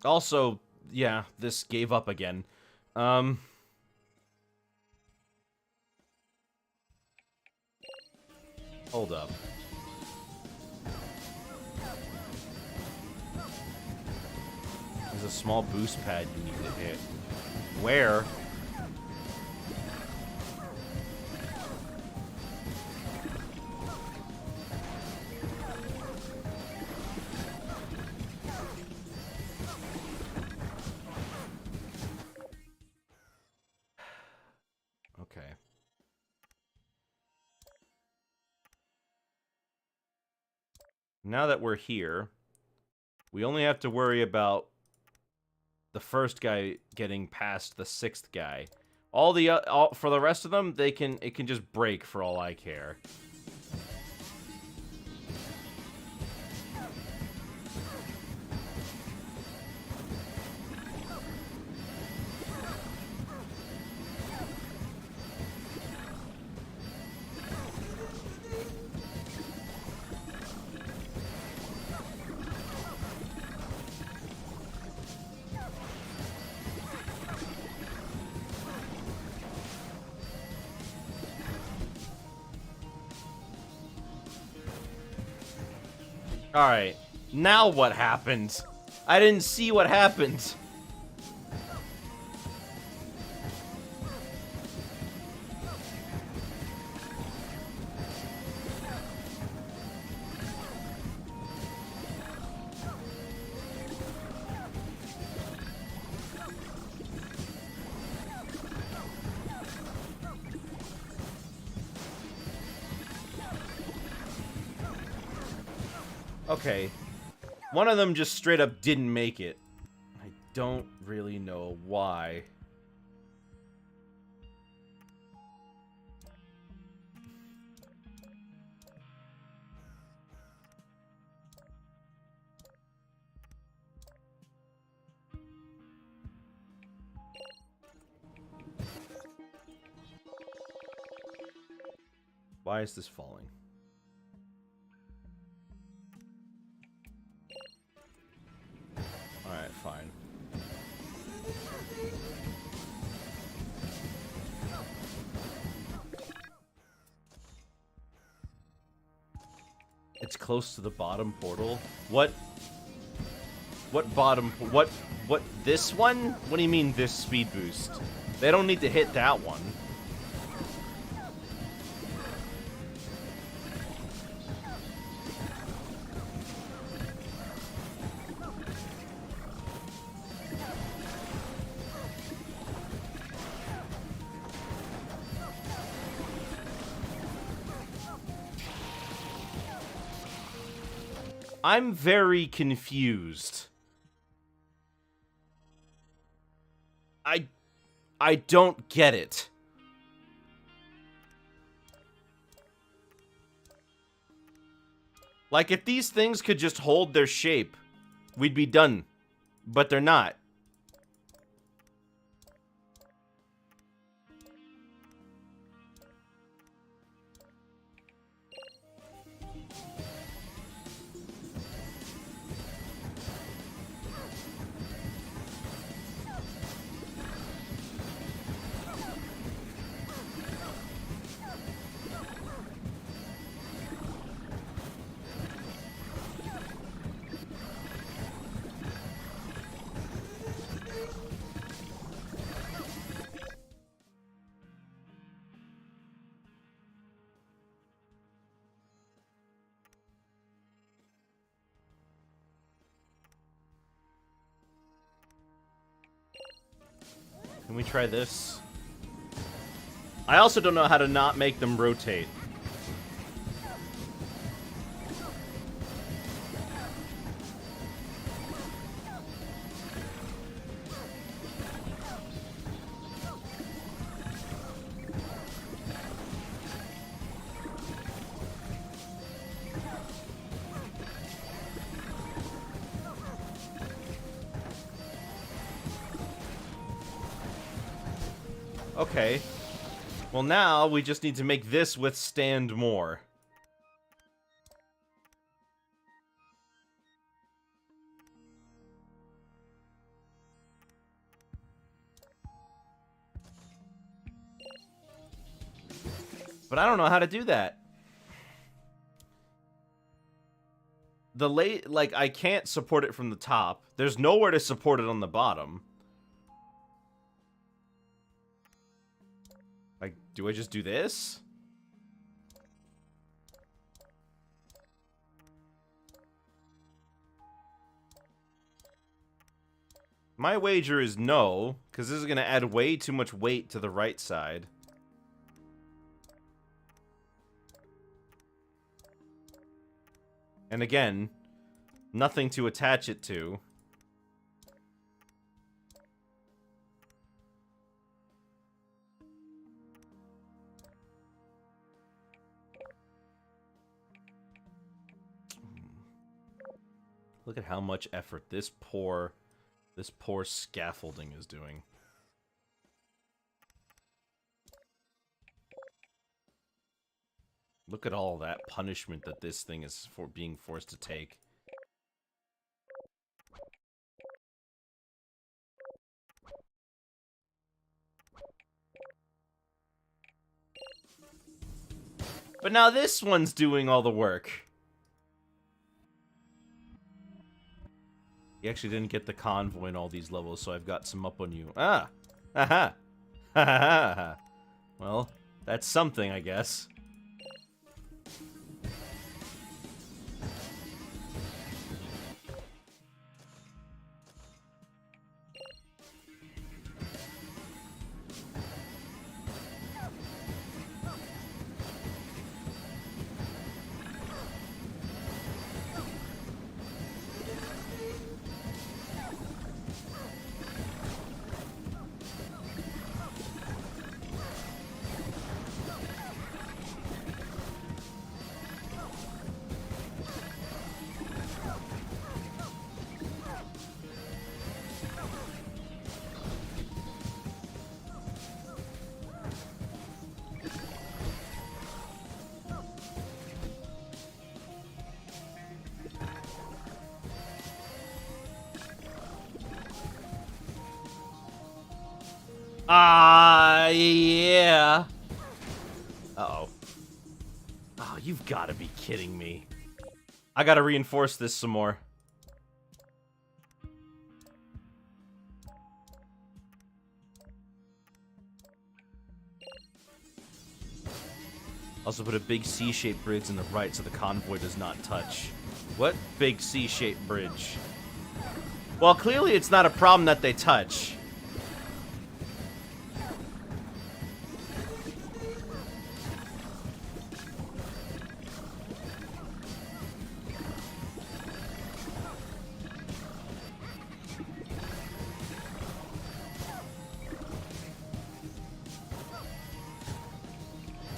A: Also, yeah, this gave up again. Hold up. There's a small boost pad you need to hit. Where? Okay. Now that we're here, we only have to worry about the first guy getting past the sixth guy. For the rest of them, it can just break for all I care. Alright, now what happened? I didn't see what happened. Okay. One of them just straight up didn't make it. I don't really know why. Why is this falling? Alright, fine. It's close to the bottom portal. What bottom? What? This one? What do you mean this speed boost? They don't need to hit that one. I'm very confused. I don't get it. Like, if these things could just hold their shape, we'd be done. But they're not. Can we try this? I also don't know how to not make them rotate. Okay. Well, now we just need to make this withstand more. But I don't know how to do that. Like, I can't support it from the top. There's nowhere to support it on the bottom. Like, do I just do this? My wager is no, because this is going to add way too much weight to the right side. And again, nothing to attach it to. Look at how much effort this poor scaffolding is doing. Look at all that punishment that this thing is being forced to take. But now this one's doing all the work. You actually didn't get the convoy in all these levels, so I've got some up on you. Ah! Aha! Ha ha ha ha! Well, that's something, I guess. Yeah. Uh-oh. Oh, you've got to be kidding me. I got to reinforce this some more. Also put a big C-shaped bridge in the right so the convoy does not touch. What big C-shaped bridge? Well, clearly it's not a problem that they touch.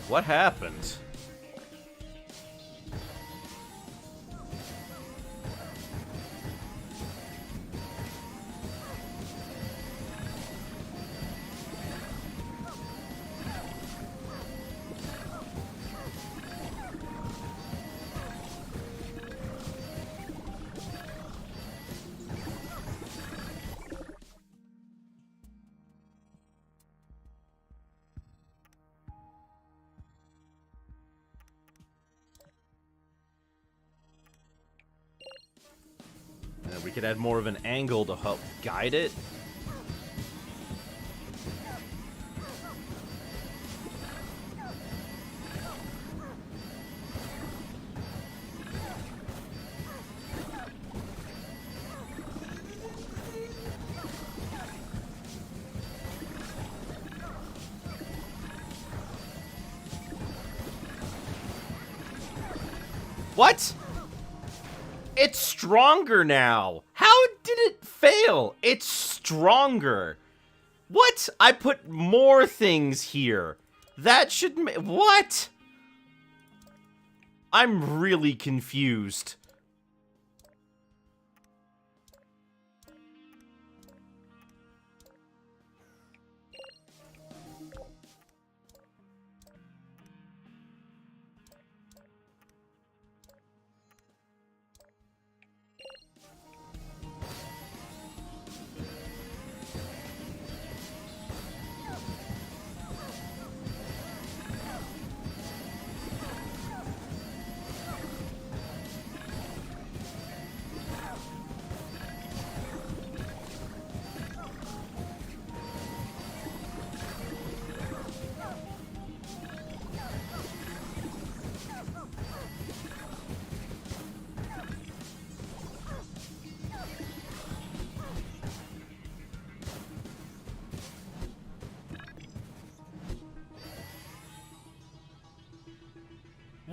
A: What happened? We could add more of an angle to help guide it. What? It's stronger now. How did it fail? It's stronger. What? I put more things here. That should what? I'm really confused.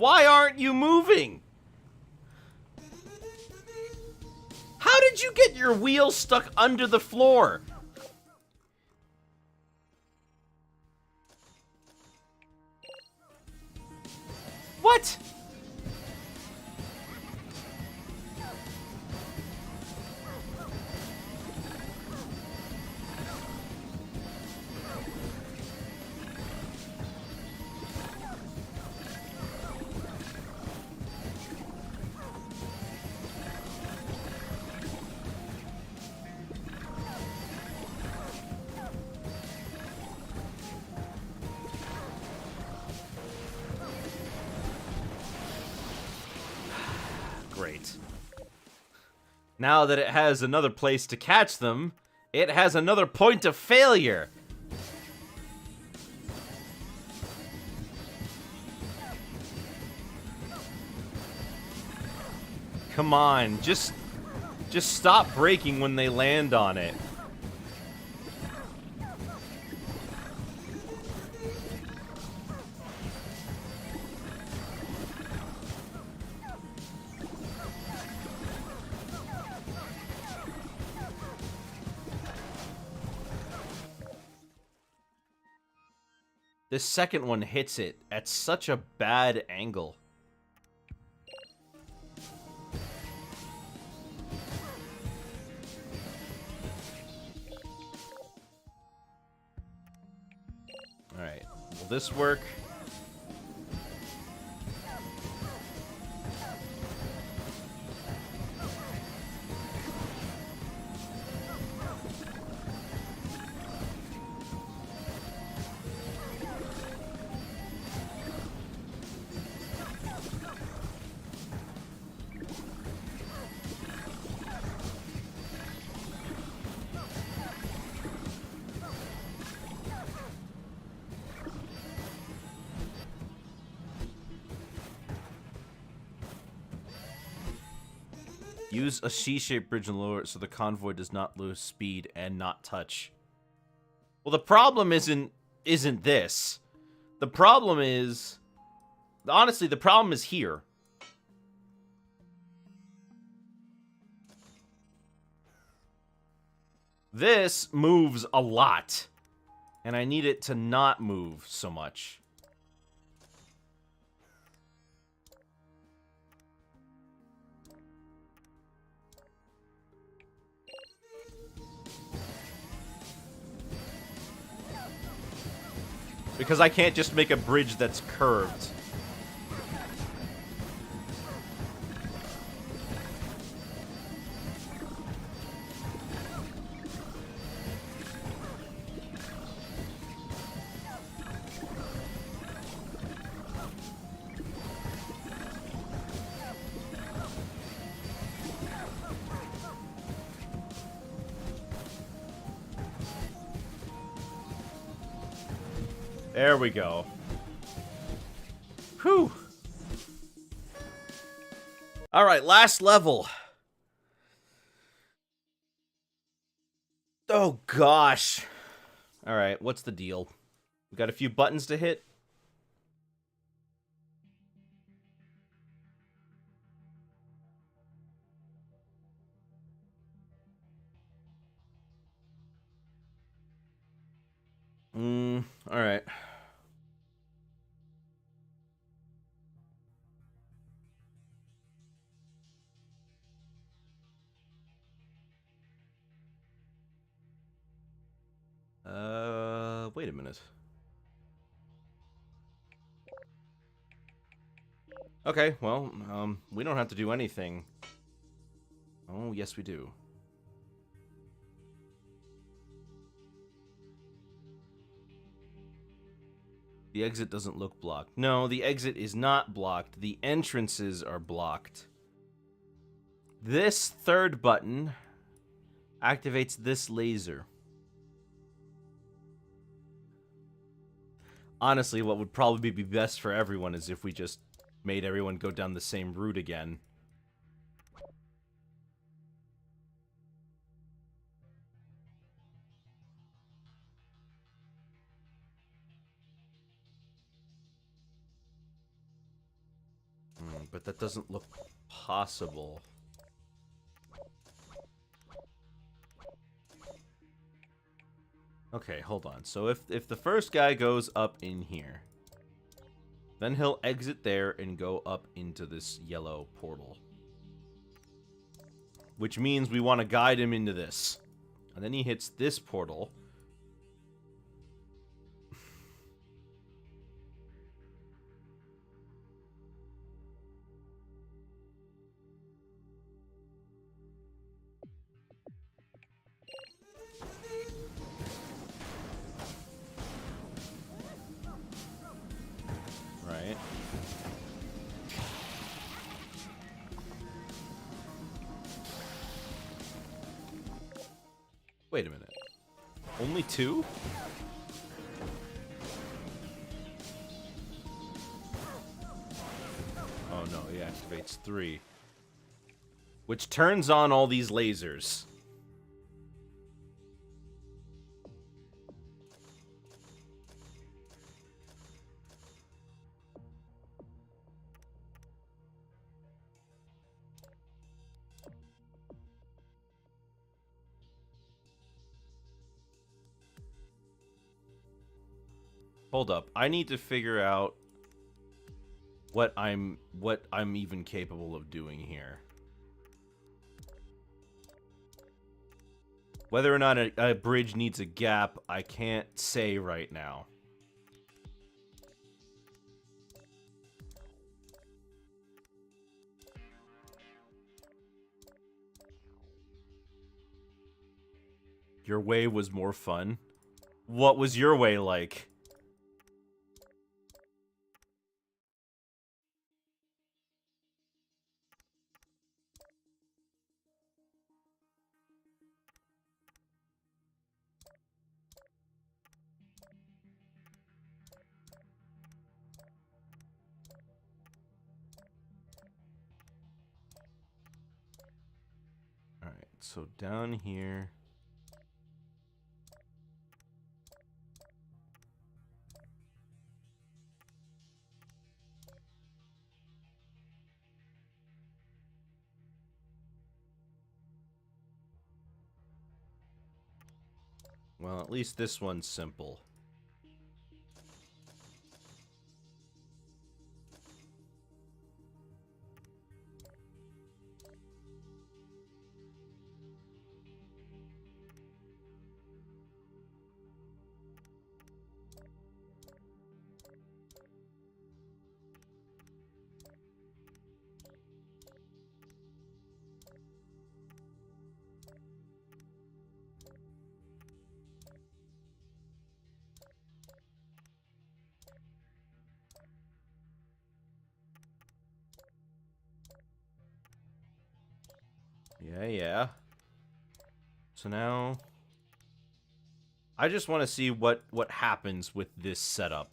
A: Why aren't you moving? How did you get your wheel stuck under the floor? What? Great. Now that it has another place to catch them, it has another point of failure. Come on, just stop braking when they land on it. This second one hits it at such a bad angle. Alright, will this work? Use a C-shaped bridge and lower it so the convoy does not lose speed and not touch. Well, the problem isn't this. The problem is... Honestly, the problem is here. This moves a lot. And I need it to not move so much. Because I can't just make a bridge that's curved. There we go. Whew. Alright, last level. Oh, gosh. Alright, what's the deal? We got a few buttons to hit. Alright. Wait a minute. Okay, well, we don't have to do anything. Oh, yes we do. The exit doesn't look blocked. No, the exit is not blocked. The entrances are blocked. This third button activates this laser. Honestly, what would probably be best for everyone is if we just made everyone go down the same route again. but that doesn't look possible. Okay, hold on. So if the first guy goes up in here, then he'll exit there and go up into this yellow portal. Which means we want to guide him into this. And then he hits this portal. Right. Wait a minute. Only 2? Oh no, he activates 3. Which turns on all these lasers. Hold up. I need to figure out what I'm even capable of doing here. Whether or not a bridge needs a gap, I can't say right now. Your way was more fun? What was your way like? Alright, so down here... Well, at least this one's simple. Yeah. So now... I just want to see what happens with this setup.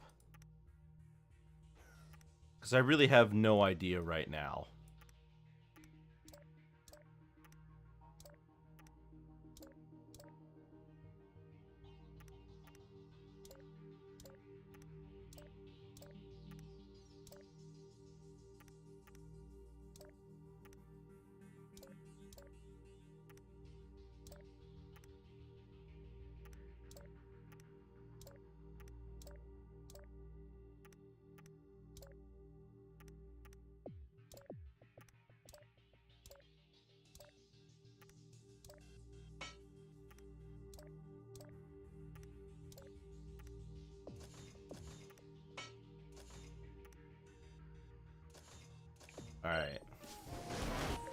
A: Because I really have no idea right now. Alright.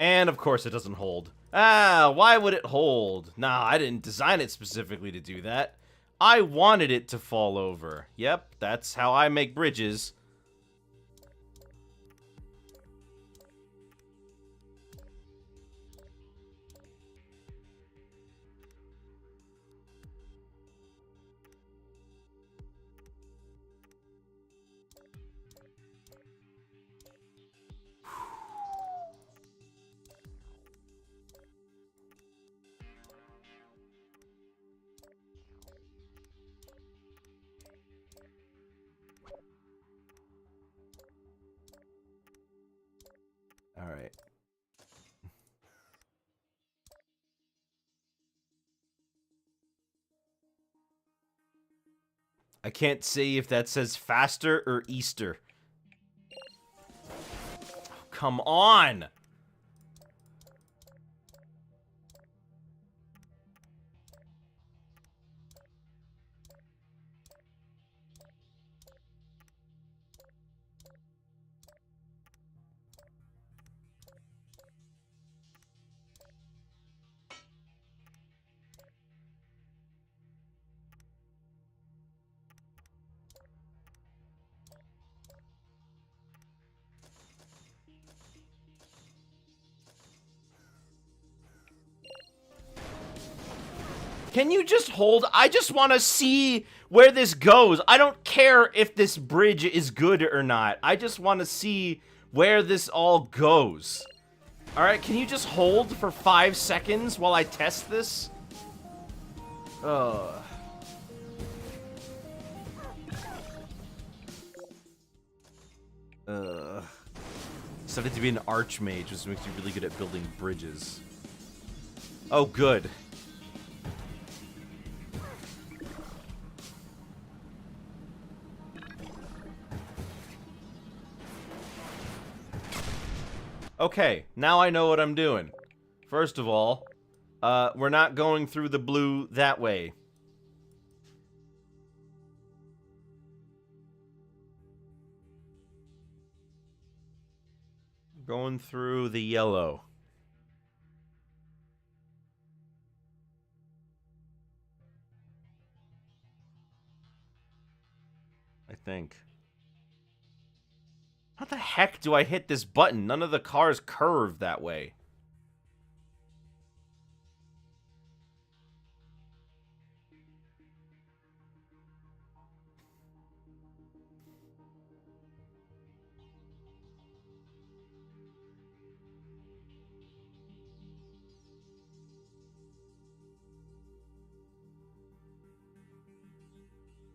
A: And, of course, it doesn't hold. Ah, why would it hold? Nah, I didn't design it specifically to do that. I wanted it to fall over. Yep, that's how I make bridges. right. I can't see if that says faster or Easter. Oh, come on! Can you just hold? I just want to see where this goes. I don't care if this bridge is good or not. I just want to see where this all goes. All right, can you just hold for 5 seconds while I test this? Ugh. Decided to be an archmage, which makes you really good at building bridges. Oh, good. Okay, now I know what I'm doing. First of all, we're not going through the blue that way. Going through the yellow. I think. How the heck do I hit this button? None of the cars curve that way.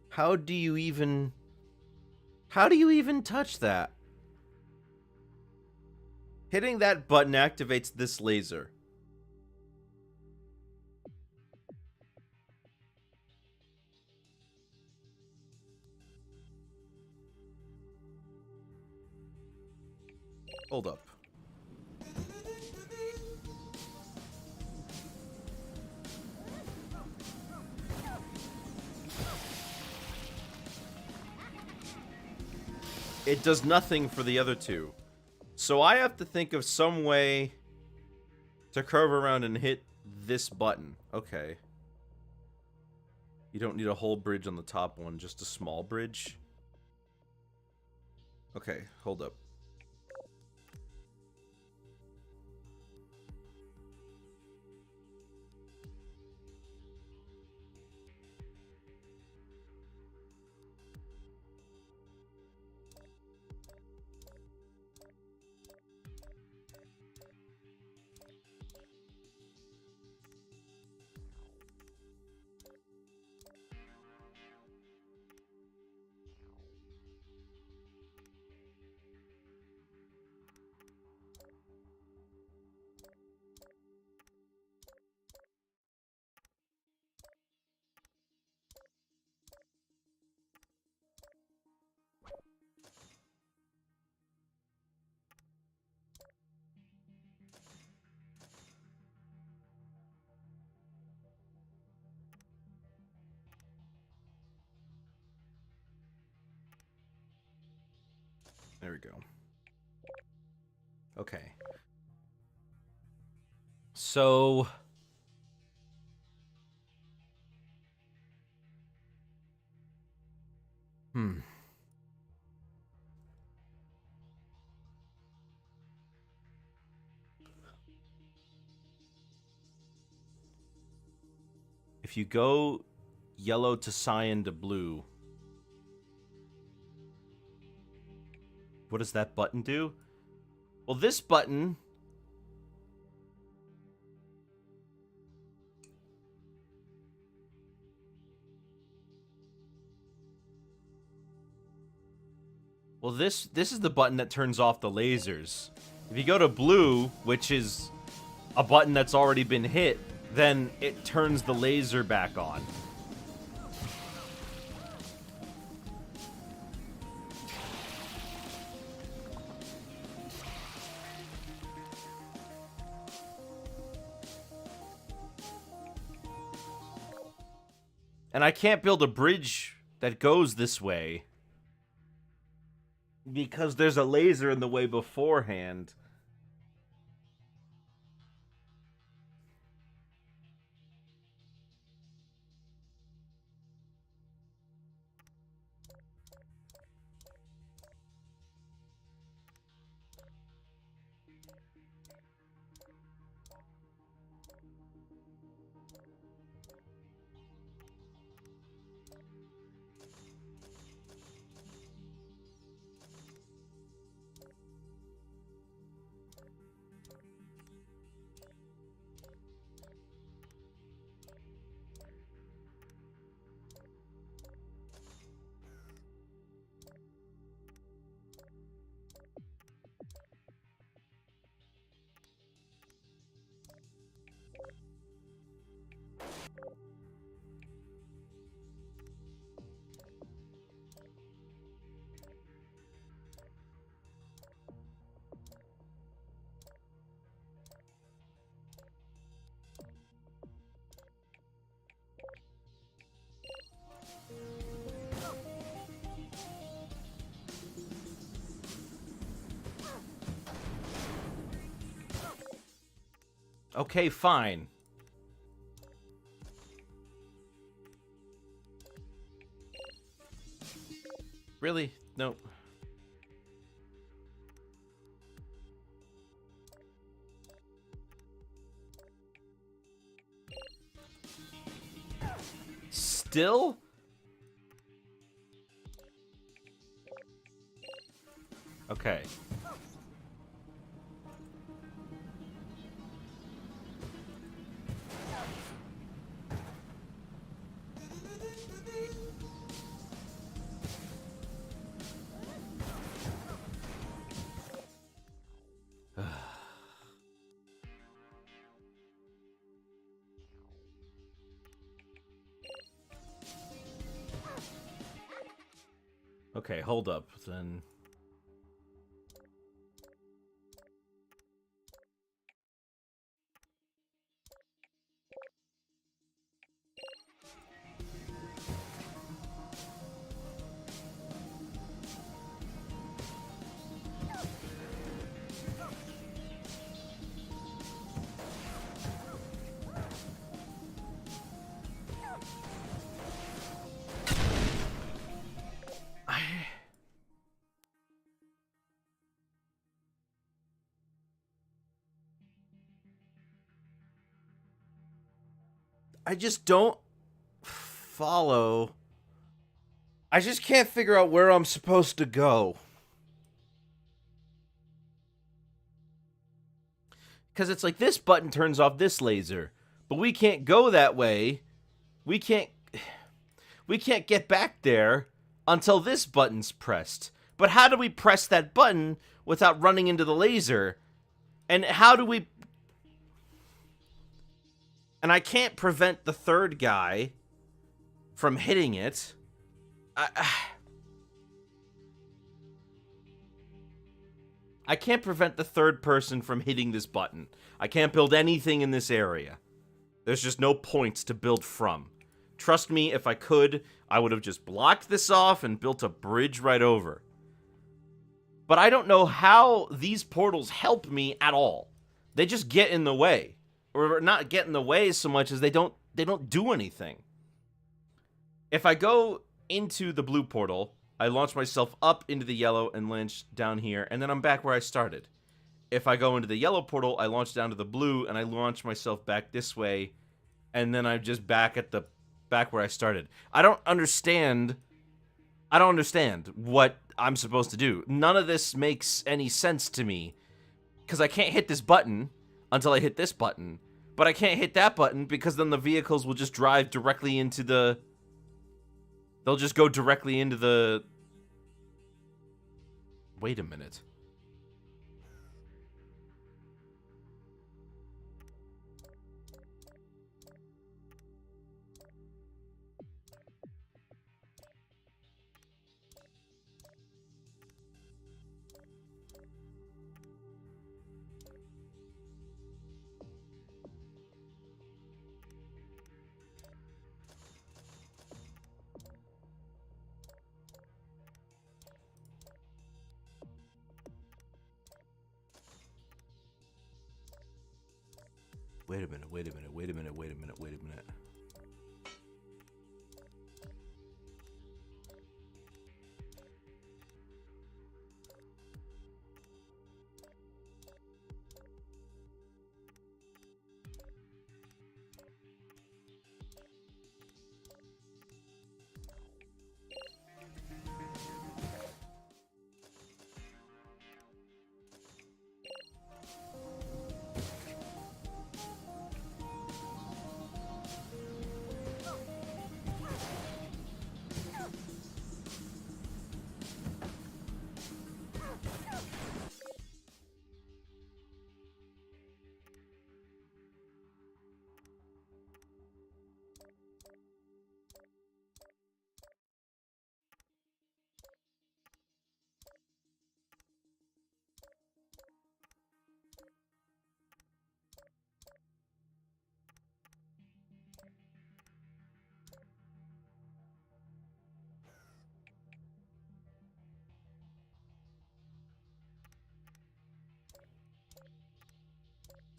A: How do you even touch that? Hitting that button activates this laser. Hold up. It does nothing for the other two. So I have to think of some way to curve around and hit this button. Okay. You don't need a whole bridge on the top one, just a small bridge. Okay, hold up. There we go. Okay. So... If you go yellow to cyan to blue... What does that button do? Well, this button... Well, this is the button that turns off the lasers. If you go to blue, which is a button that's already been hit, then it turns the laser back on. And I can't build a bridge that goes this way because there's a laser in the way beforehand. Okay, fine. Really? No. Still? Okay. Okay, hold up, then. I just don't follow. I just can't figure out where I'm supposed to go. Because it's like this button turns off this laser, but we can't go that way. We can't get back there until this button's pressed. But how do we press that button without running into the laser? And how do we... And I can't prevent the third guy from hitting it. I can't prevent the third person from hitting this button. I can't build anything in this area. There's just no points to build from. Trust me, if I could, I would have just blocked this off and built a bridge right over. But I don't know how these portals help me at all. They just get in the way. Or not get in the way so much as they don't do anything. If I go into the blue portal, I launch myself up into the yellow and launch down here, and then I'm back where I started. If I go into the yellow portal, I launch down to the blue, and I launch myself back this way, and then I'm just back where I started. I don't understand what I'm supposed to do. None of this makes any sense to me, because I can't hit this button until I hit this button, but I can't hit that button because then the vehicles will just drive directly into the... They'll just go directly into the... Wait a minute. Wait a minute, wait a minute, wait a minute, wait a minute, wait a minute.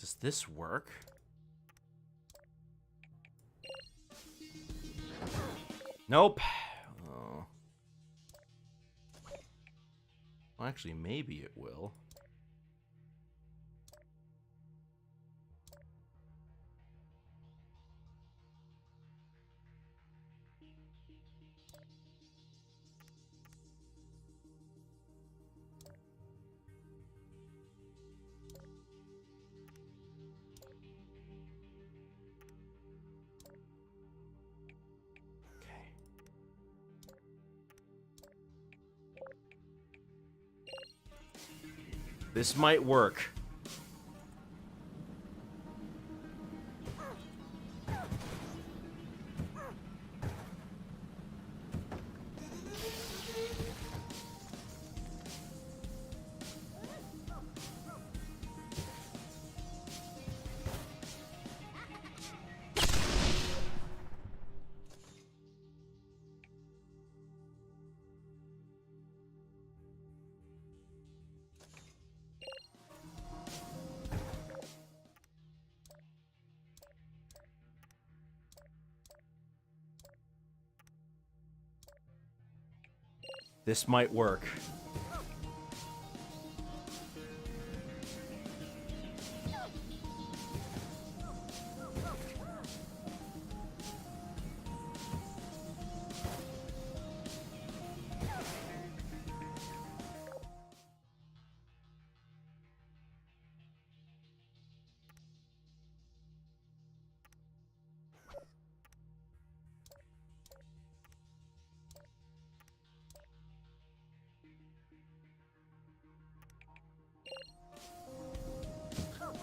A: Does this work? Nope. Oh. Well, actually, maybe it will. This might work. This might work.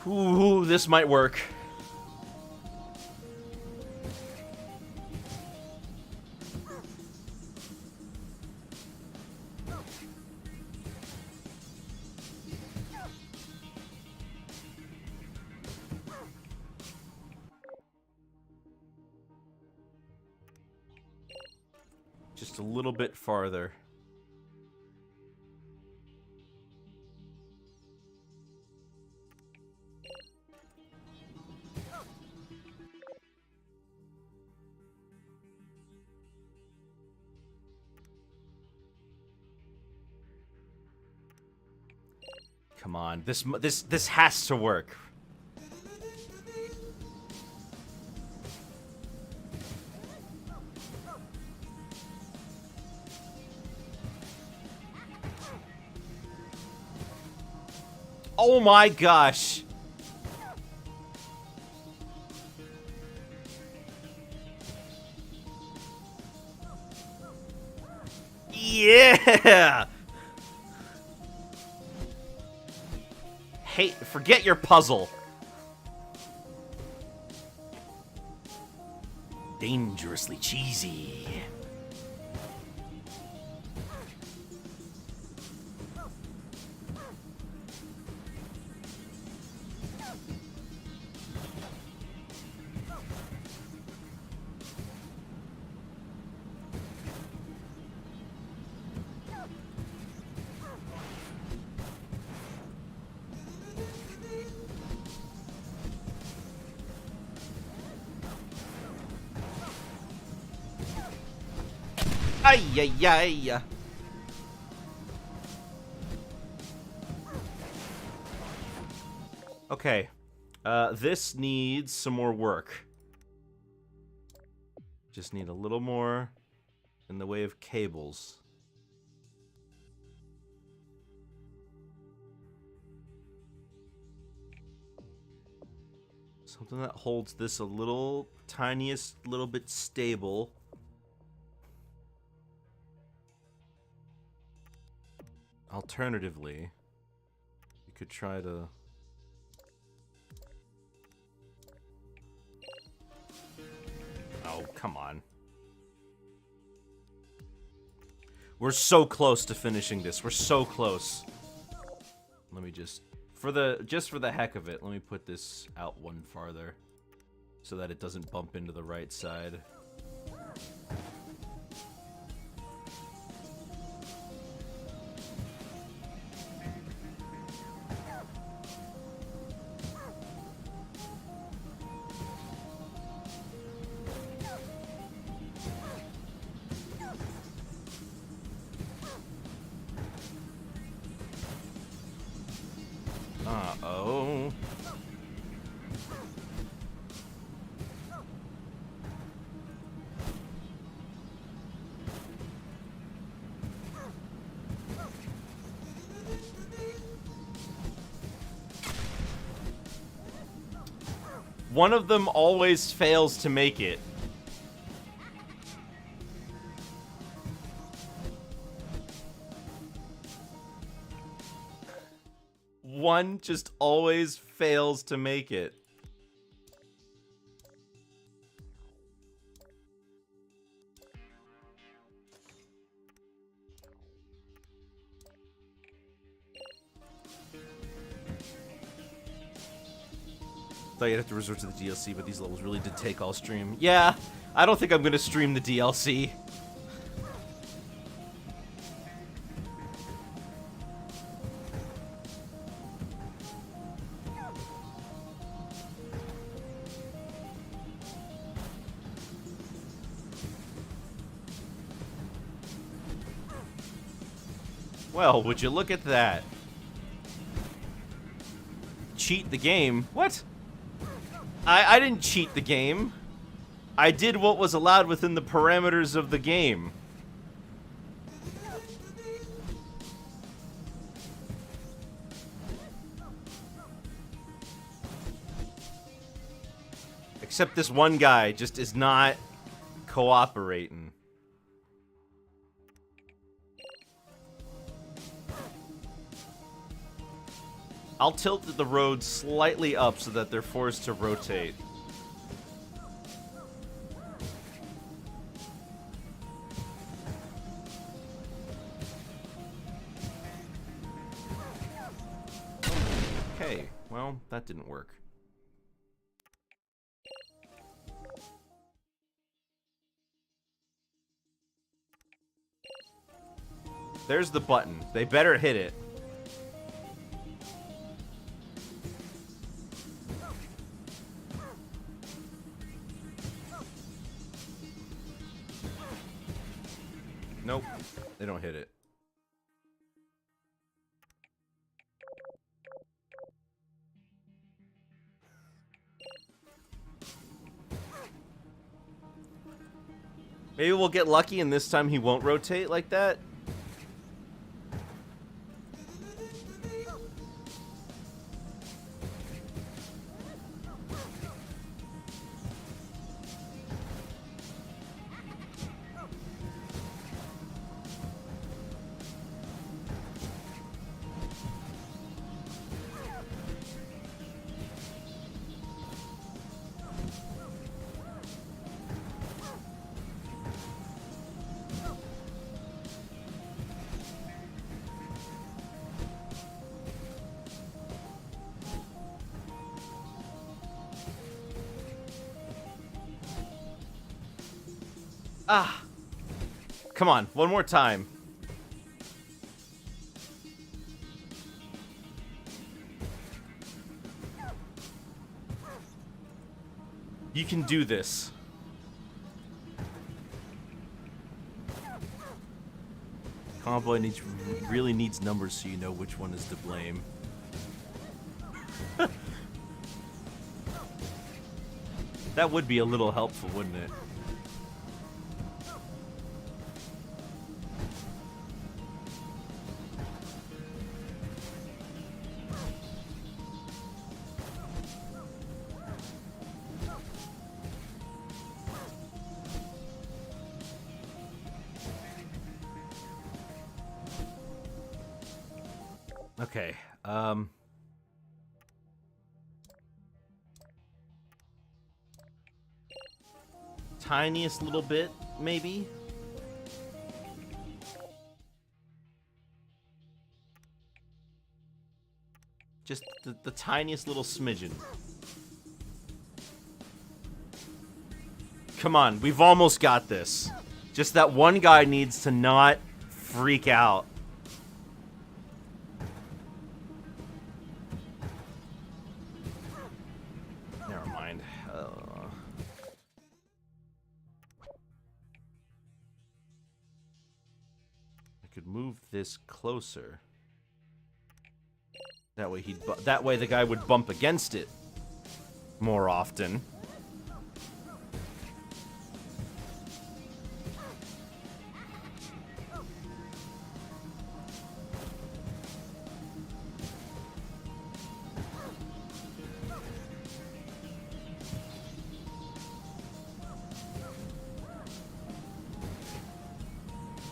A: Ooh, this might work. Just a little bit farther. Come on, this has to work. Oh my gosh. Yeah. Hey, forget your puzzle. Dangerously cheesy. Ay, ay, ay. Okay. This needs some more work. Just need a little more in the way of cables. Something that holds this a little tiniest little bit stable. Alternatively, you could try to... Oh, come on. We're so close to finishing this. We're so close. Let me just... for the heck of it, let me put this out one farther so that it doesn't bump into the right side. Uh-oh. One of them always fails to make it. One just always fails to make it. Thought you'd have to resort to the DLC, but these levels really did take all stream. Yeah, I don't think I'm gonna stream the DLC. Well, would you look at that? Cheat the game? What? I didn't cheat the game. I did what was allowed within the parameters of the game. Except this one guy just is not cooperating. I'll tilt the road slightly up so that they're forced to rotate. Okay, well, that didn't work. There's the button. They better hit it. Nope, they don't hit it. Maybe we'll get lucky and this time he won't rotate like that. Ah! Come on, one more time. You can do this. Convoy really needs numbers so you know which one is to blame. That would be a little helpful, wouldn't it? Okay, tiniest little bit, maybe? Just the tiniest little smidgen. Come on, we've almost got this. Just that one guy needs to not freak out. Never mind. I could move this closer. That way that way the guy would bump against it more often.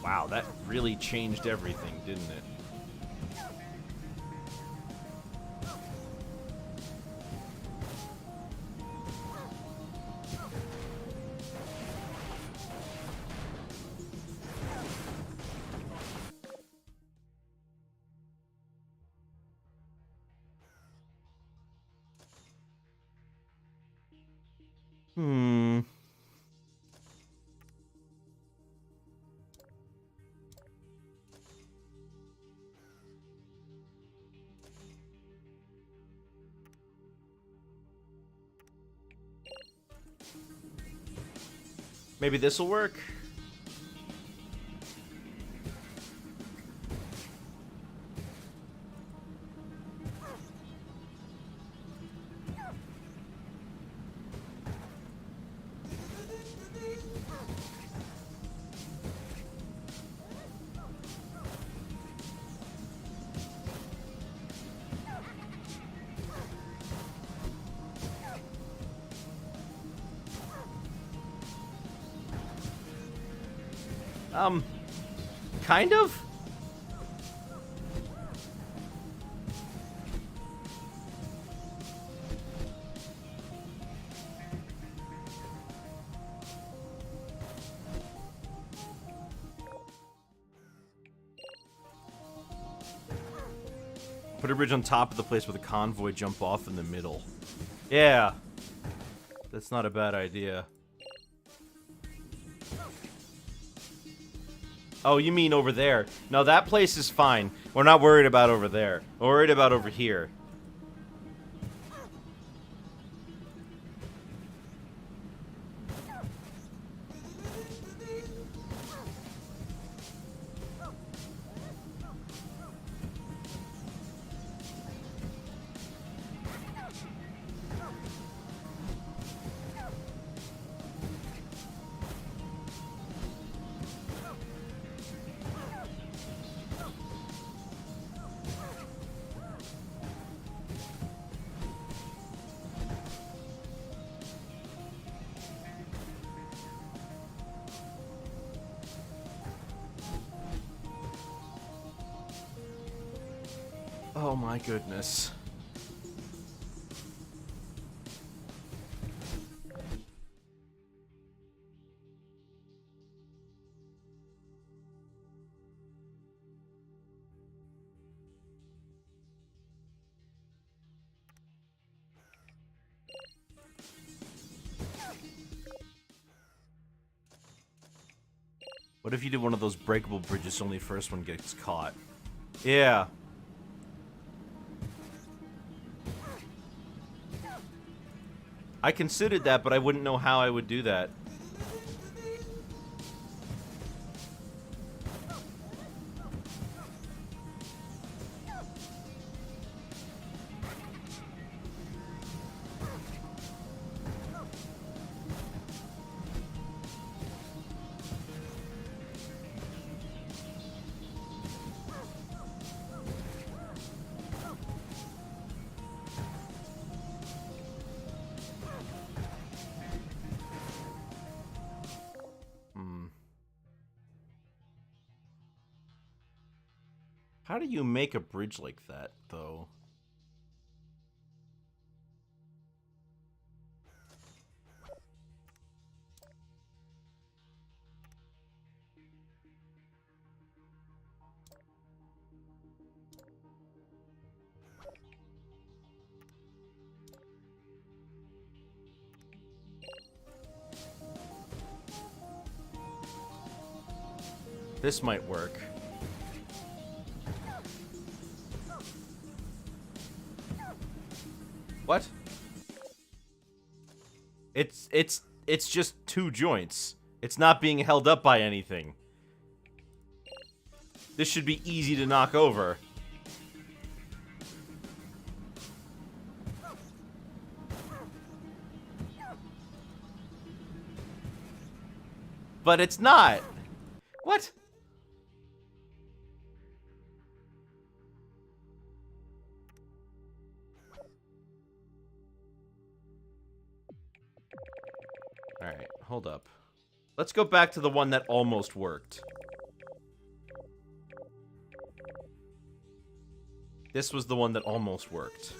A: Wow, that really changed everything, didn't it? Maybe this'll work? Kind of? Put a bridge on top of the place where the convoy jump off in the middle. Yeah. That's not a bad idea. Oh, you mean over there. No, that place is fine. We're not worried about over there. We're worried about over here. Oh my goodness. What if you did one of those breakable bridges only first one gets caught? Yeah. I considered that, but I wouldn't know how I would do that. How do you make a bridge like that, though? This might work. What? It's just two joints. It's not being held up by anything. This should be easy to knock over. But it's not. What? Alright, hold up. Let's go back to the one that almost worked. This was the one that almost worked.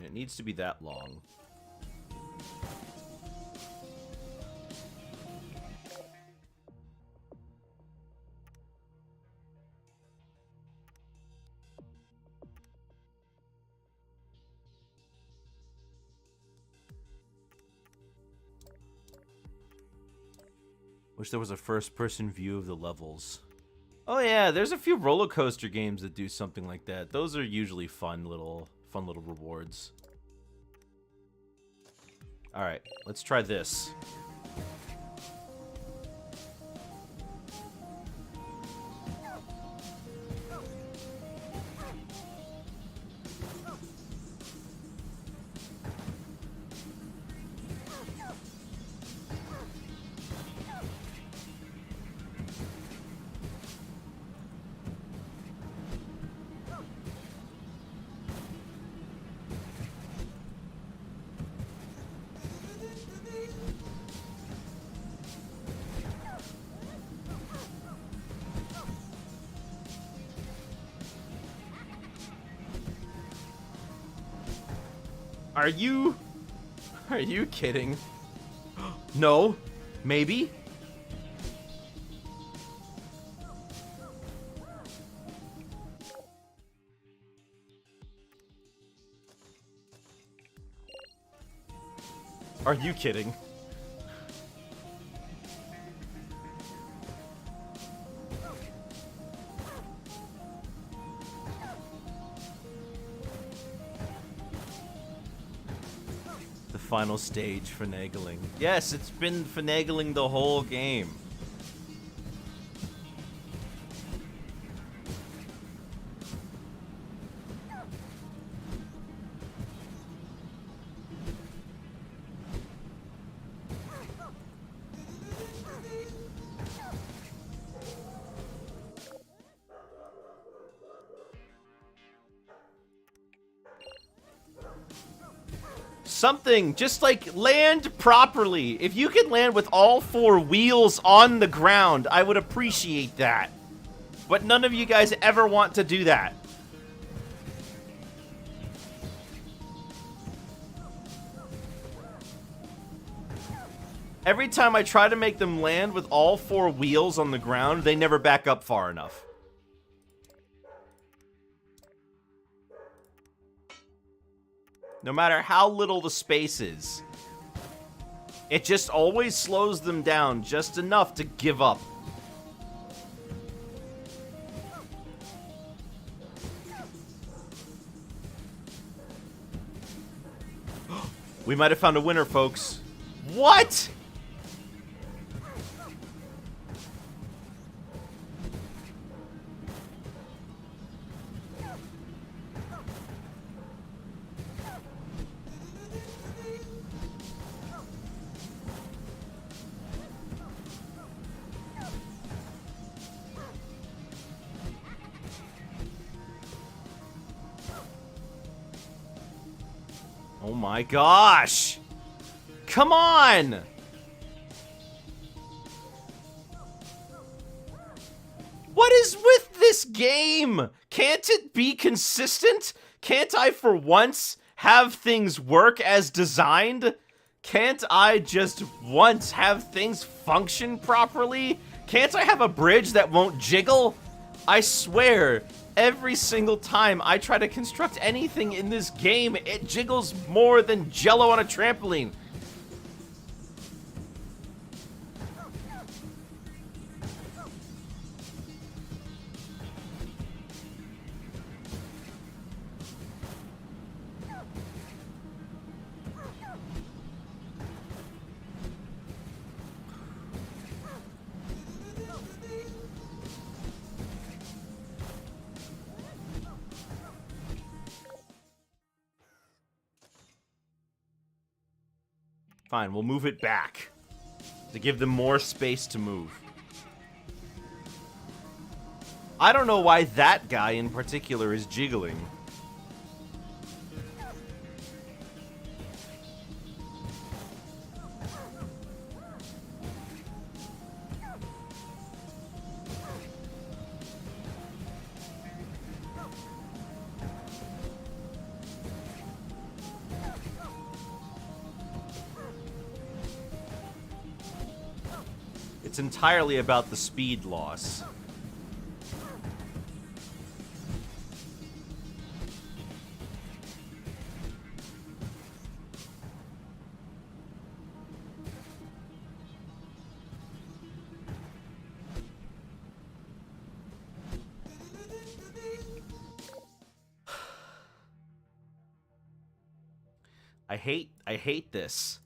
A: It needs to be that long. Wish there was a first-person view of the levels. Oh yeah, there's a few roller coaster games that do something like that. Those are usually fun little rewards. All right, let's try this. Are you kidding? No, maybe. Are you kidding? Final stage finagling. Yes, it's been finagling the whole game. Something, just like land properly. If you could land with all four wheels on the ground, I would appreciate that. But none of you guys ever want to do that. Every time I try to make them land with all four wheels on the ground, they never back up far enough. No matter how little the space is. It just always slows them down just enough to give up. We might have found a winner, folks. What? Oh my gosh! Come on! What is with this game? Can't it be consistent? Can't I for once have things work as designed? Can't I just once have things function properly? Can't I have a bridge that won't jiggle? I swear, every single time I try to construct anything in this game, it jiggles more than Jello on a trampoline. Fine, we'll move it back to give them more space to move. I don't know why that guy in particular is jiggling. It's entirely about the speed loss. I hate this.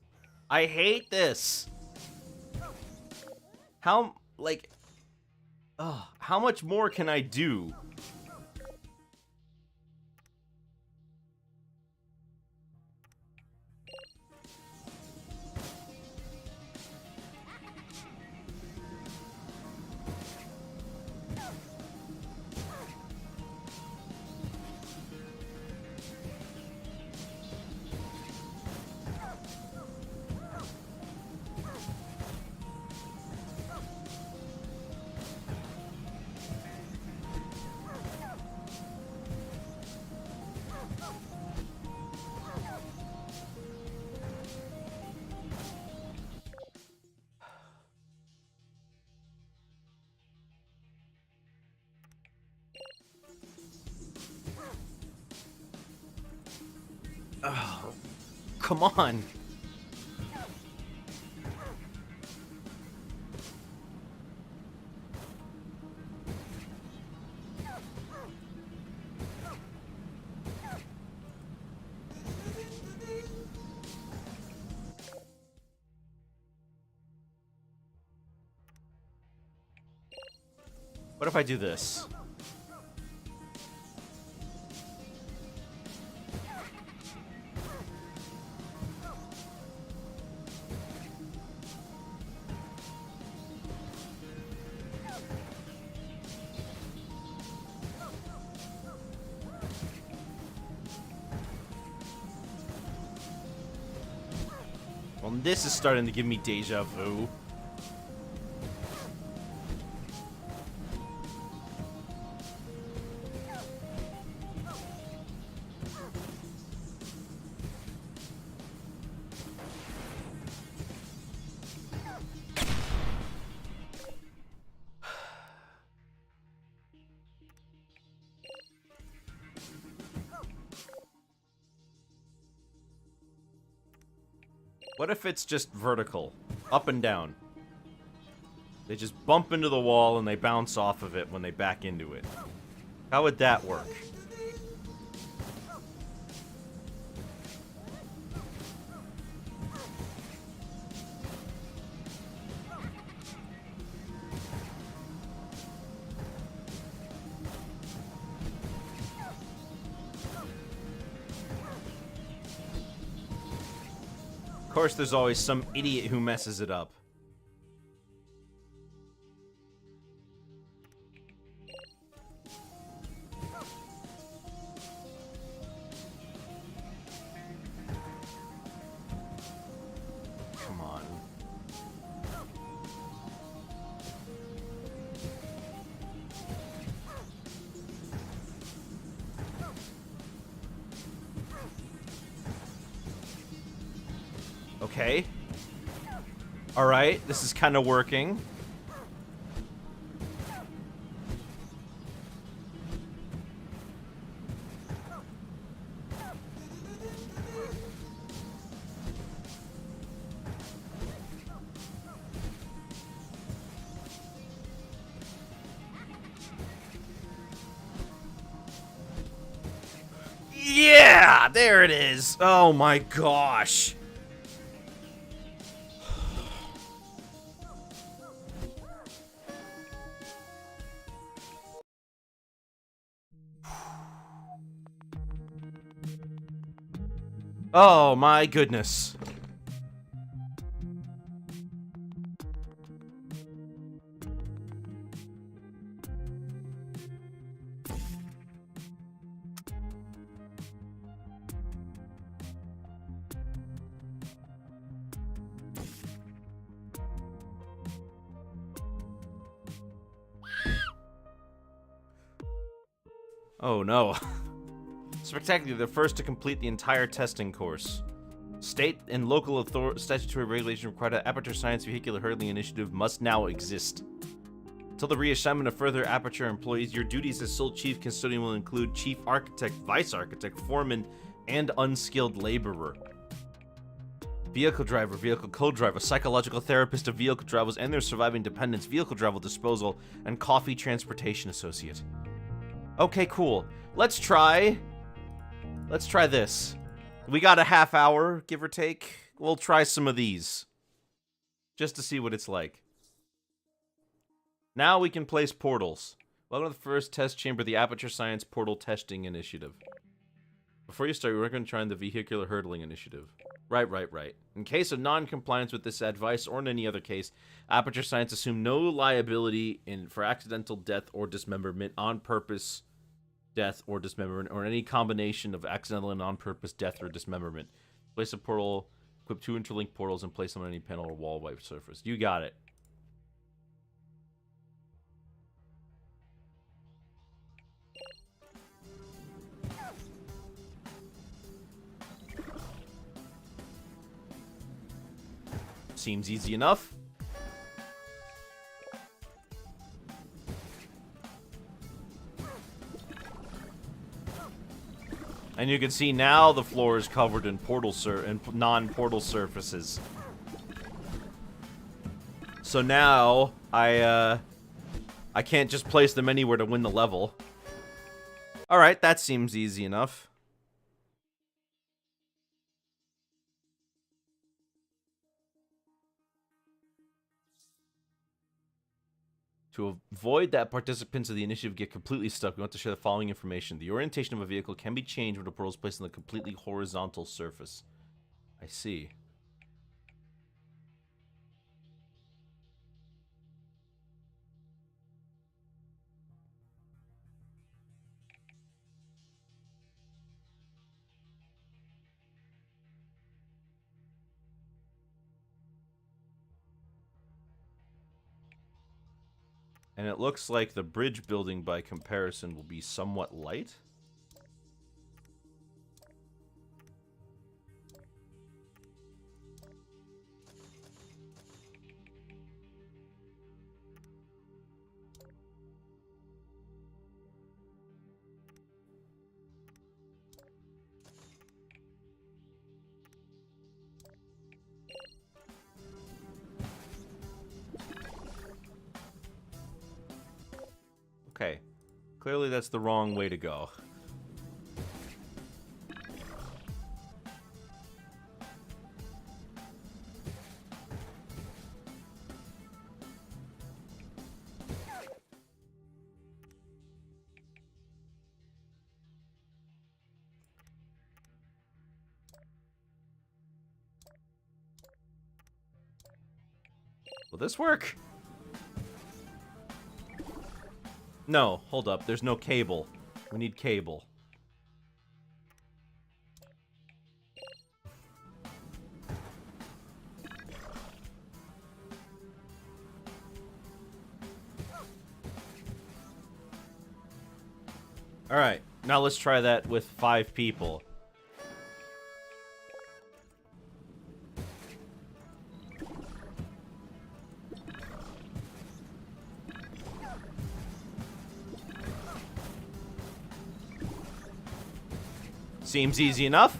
A: I hate this. How, like, how much more can I do? Oh, come on. What if I do this? Well, this is starting to give me deja vu. What if it's just vertical? Up and down. They just bump into the wall and they bounce off of it when they back into it. How would that work? Of course, there's always some idiot who messes it up. Okay. Alright, this is kind of working. Yeah! There it is! Oh my gosh! Oh my goodness. Oh no. Spectacular, the first to complete the entire testing course. State and local statutory regulation require that Aperture Science Vehicular Hurdling Initiative must now exist. Until the reassignment of further Aperture employees, your duties as sole chief custodian will include chief architect, vice architect, foreman, and unskilled laborer. Vehicle driver, vehicle co-driver, psychological therapist of vehicle drivers and their surviving dependents, vehicle driver disposal, and coffee transportation associate. Okay, cool. Let's try this. We got a half hour, give or take. We'll try some of these. Just to see what it's like. Now we can place portals. Welcome to the first test chamber of the Aperture Science Portal Testing Initiative. Before you start, we're going to try the Vehicular Hurdling Initiative. Right. In case of non-compliance with this advice, or in any other case, Aperture Science assume no liability for accidental death or dismemberment, on purpose death or dismemberment, or any combination of accidental and on-purpose death or dismemberment. Place a portal, equip 2 interlinked portals, and place them on any panel or wall wipe surface. You got it. Seems easy enough. And you can see now the floor is covered in non-portal surfaces. So now I can't just place them anywhere to win the level. All right, that seems easy enough. To avoid that participants of the initiative get completely stuck, we want to share the following information. The orientation of a vehicle can be changed when a portal is placed on a completely horizontal surface. I see. And it looks like the bridge building, by comparison, will be somewhat light. Okay. Clearly that's the wrong way to go. Will this work? No, hold up. There's no cable. We need cable. Alright, now let's try that with 5 people. Seems easy enough.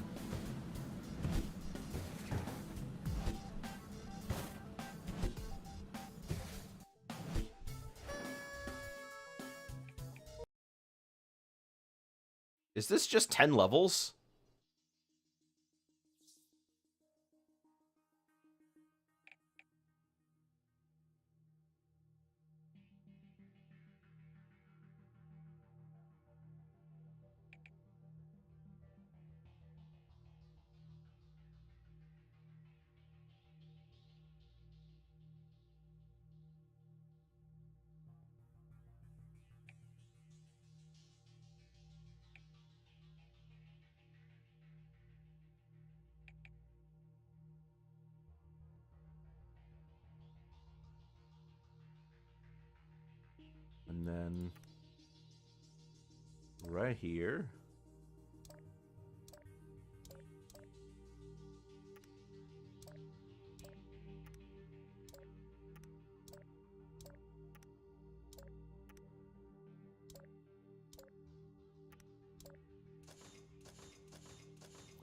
A: Is this just 10 levels? And then right here.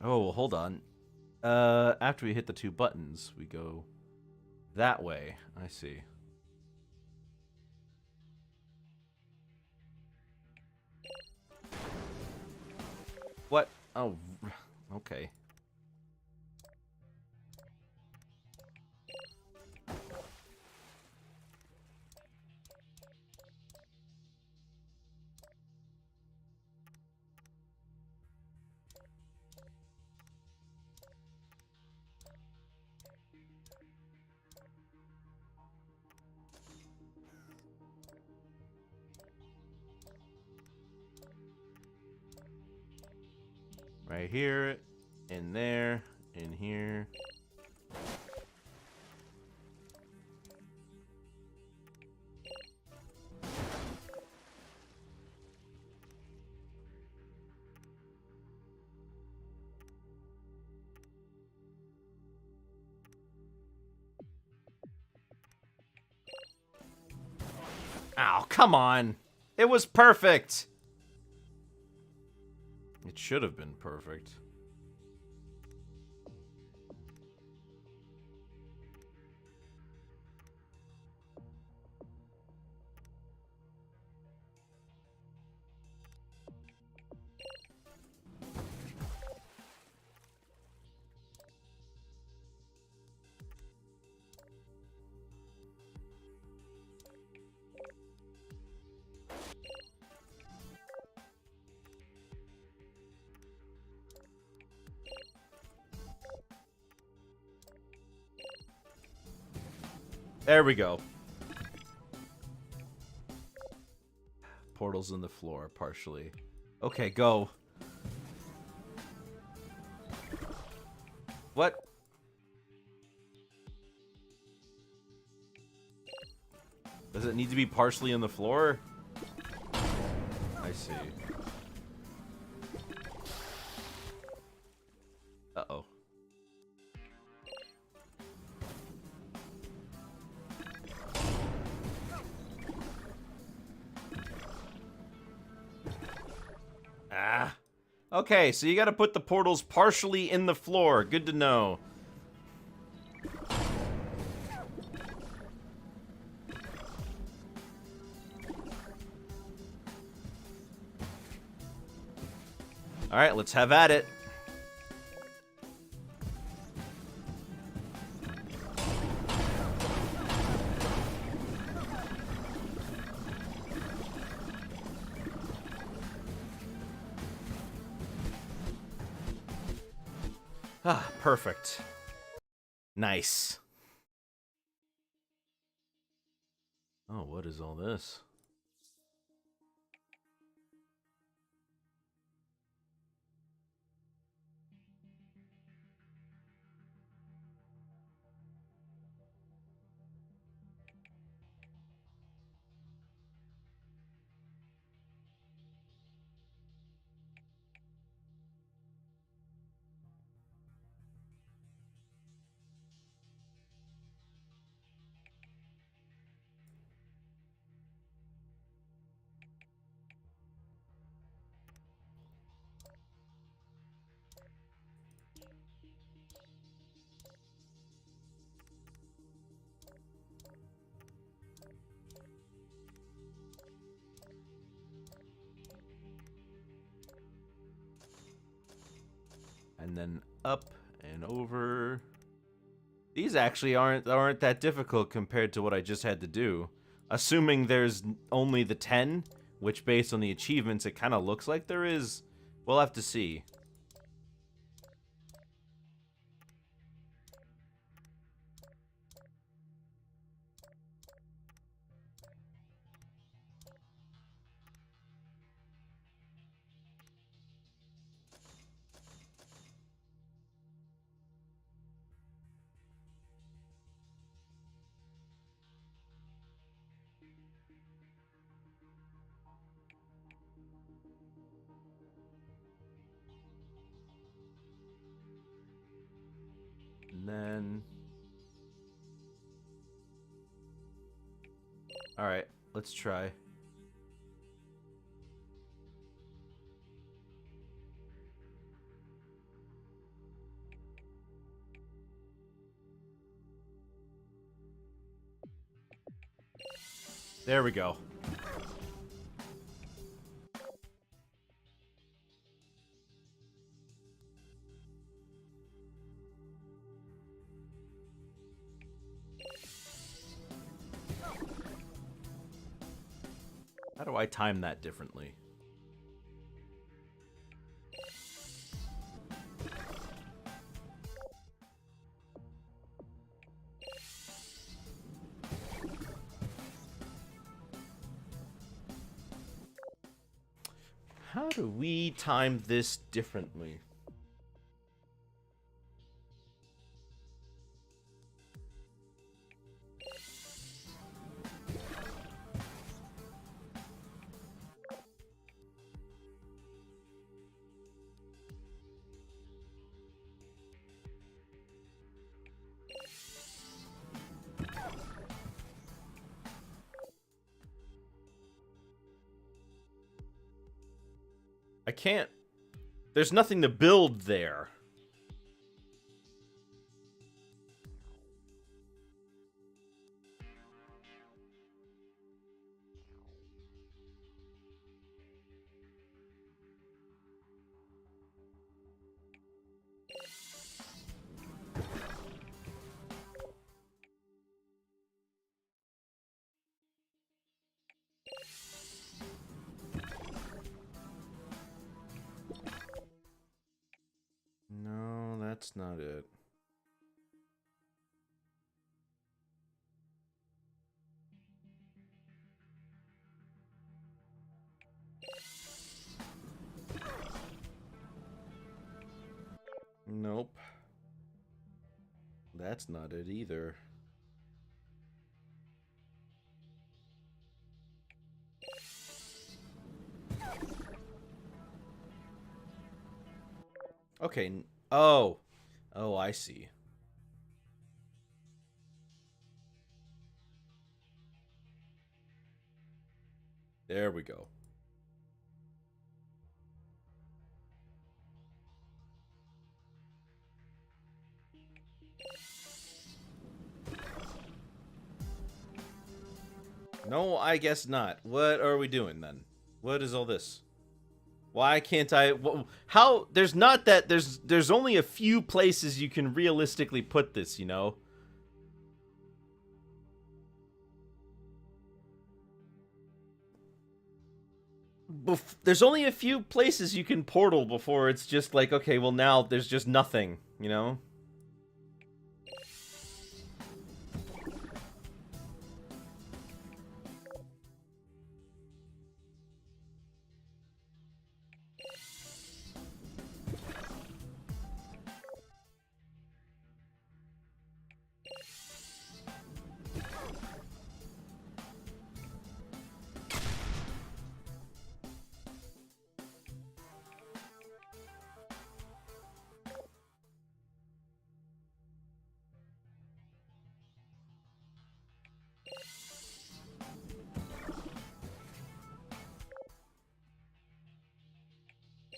A: Oh, well, hold on. After we hit the 2 buttons, we go that way. I see. What? Oh, okay. Right here, in there, in here. Ow, come on. It was perfect. It should have been perfect. There we go. Portals in the floor, partially. Okay, go. What? Does it need to be partially in the floor? I see. Uh-oh. Ah. Okay, so you gotta put the portals partially in the floor. Good to know. Alright, let's have at it. Ah, perfect. Nice. Oh, what is all this? And then up and over. These actually aren't that difficult compared to what I just had to do. Assuming there's only the 10, which based on the achievements it kind of looks like there is. We'll have to see. And then... Alright, let's try. There we go. How do I time that differently? How do we time this differently? I can't... There's nothing to build there. No, that's not it. Nope. That's not it either. Okay. Oh. Oh, I see. There we go. No, I guess not. What are we doing then? What is all this? Why can't I... How... There's not that... There's only a few places you can realistically put this, you know? There's only a few places you can portal before it's just like, okay, well now there's just nothing, you know?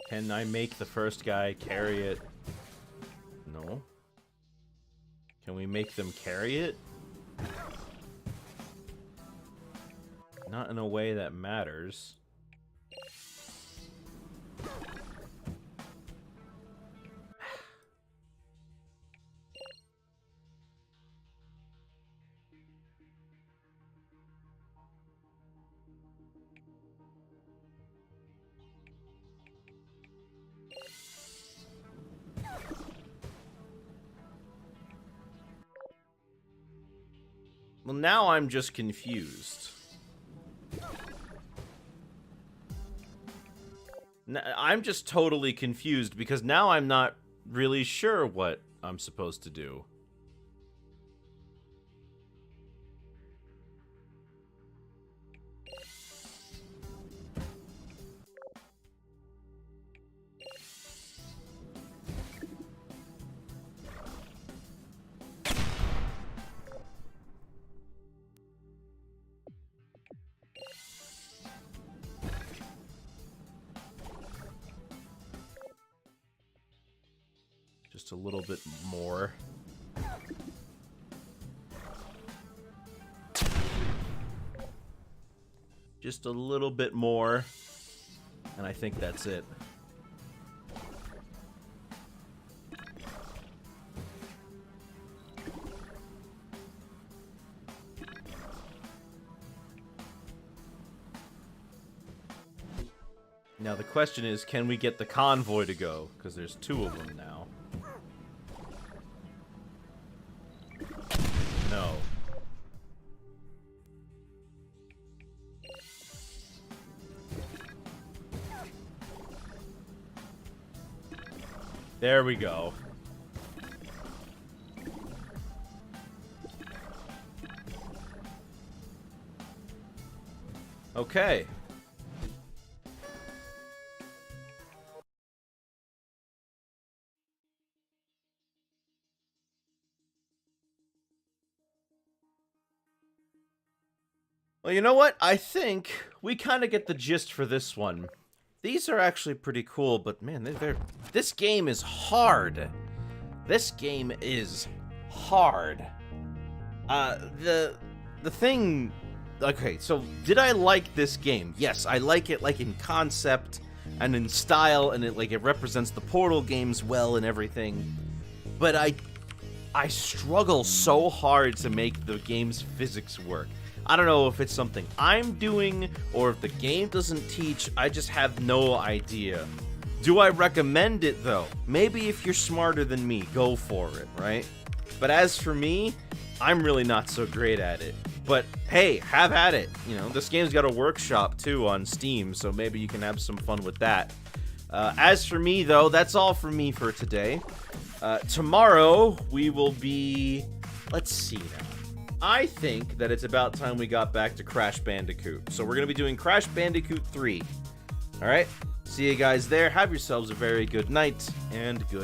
A: Can I make the first guy carry it? No. Can we make them carry it? Not in a way that matters. Well, now I'm just confused. I'm just totally confused because now I'm not really sure what I'm supposed to do. Just a little bit more. Just a little bit more. And I think that's it. Now the question is, can we get the convoy to go? Because there's 2 of them now. No. There we go. Okay. Well, you know what? I think we kind of get the gist for this one. These are actually pretty cool, but man, this game is hard. This game is hard. The thing... Okay, so did I like this game? Yes, I like it, like, in concept and in style, and it represents the Portal games well and everything. But I struggle so hard to make the game's physics work. I don't know if it's something I'm doing or if the game doesn't teach. I just have no idea. Do I recommend it, though? Maybe if you're smarter than me, go for it, right? But as for me, I'm really not so great at it. But hey, have at it. You know, this game's got a workshop, too, on Steam, so maybe you can have some fun with that. As for me, though, that's all from me for today. Tomorrow, we will be... Let's see now. I think that it's about time we got back to Crash Bandicoot. So we're going to be doing Crash Bandicoot 3. Alright? See you guys there. Have yourselves a very good night, and good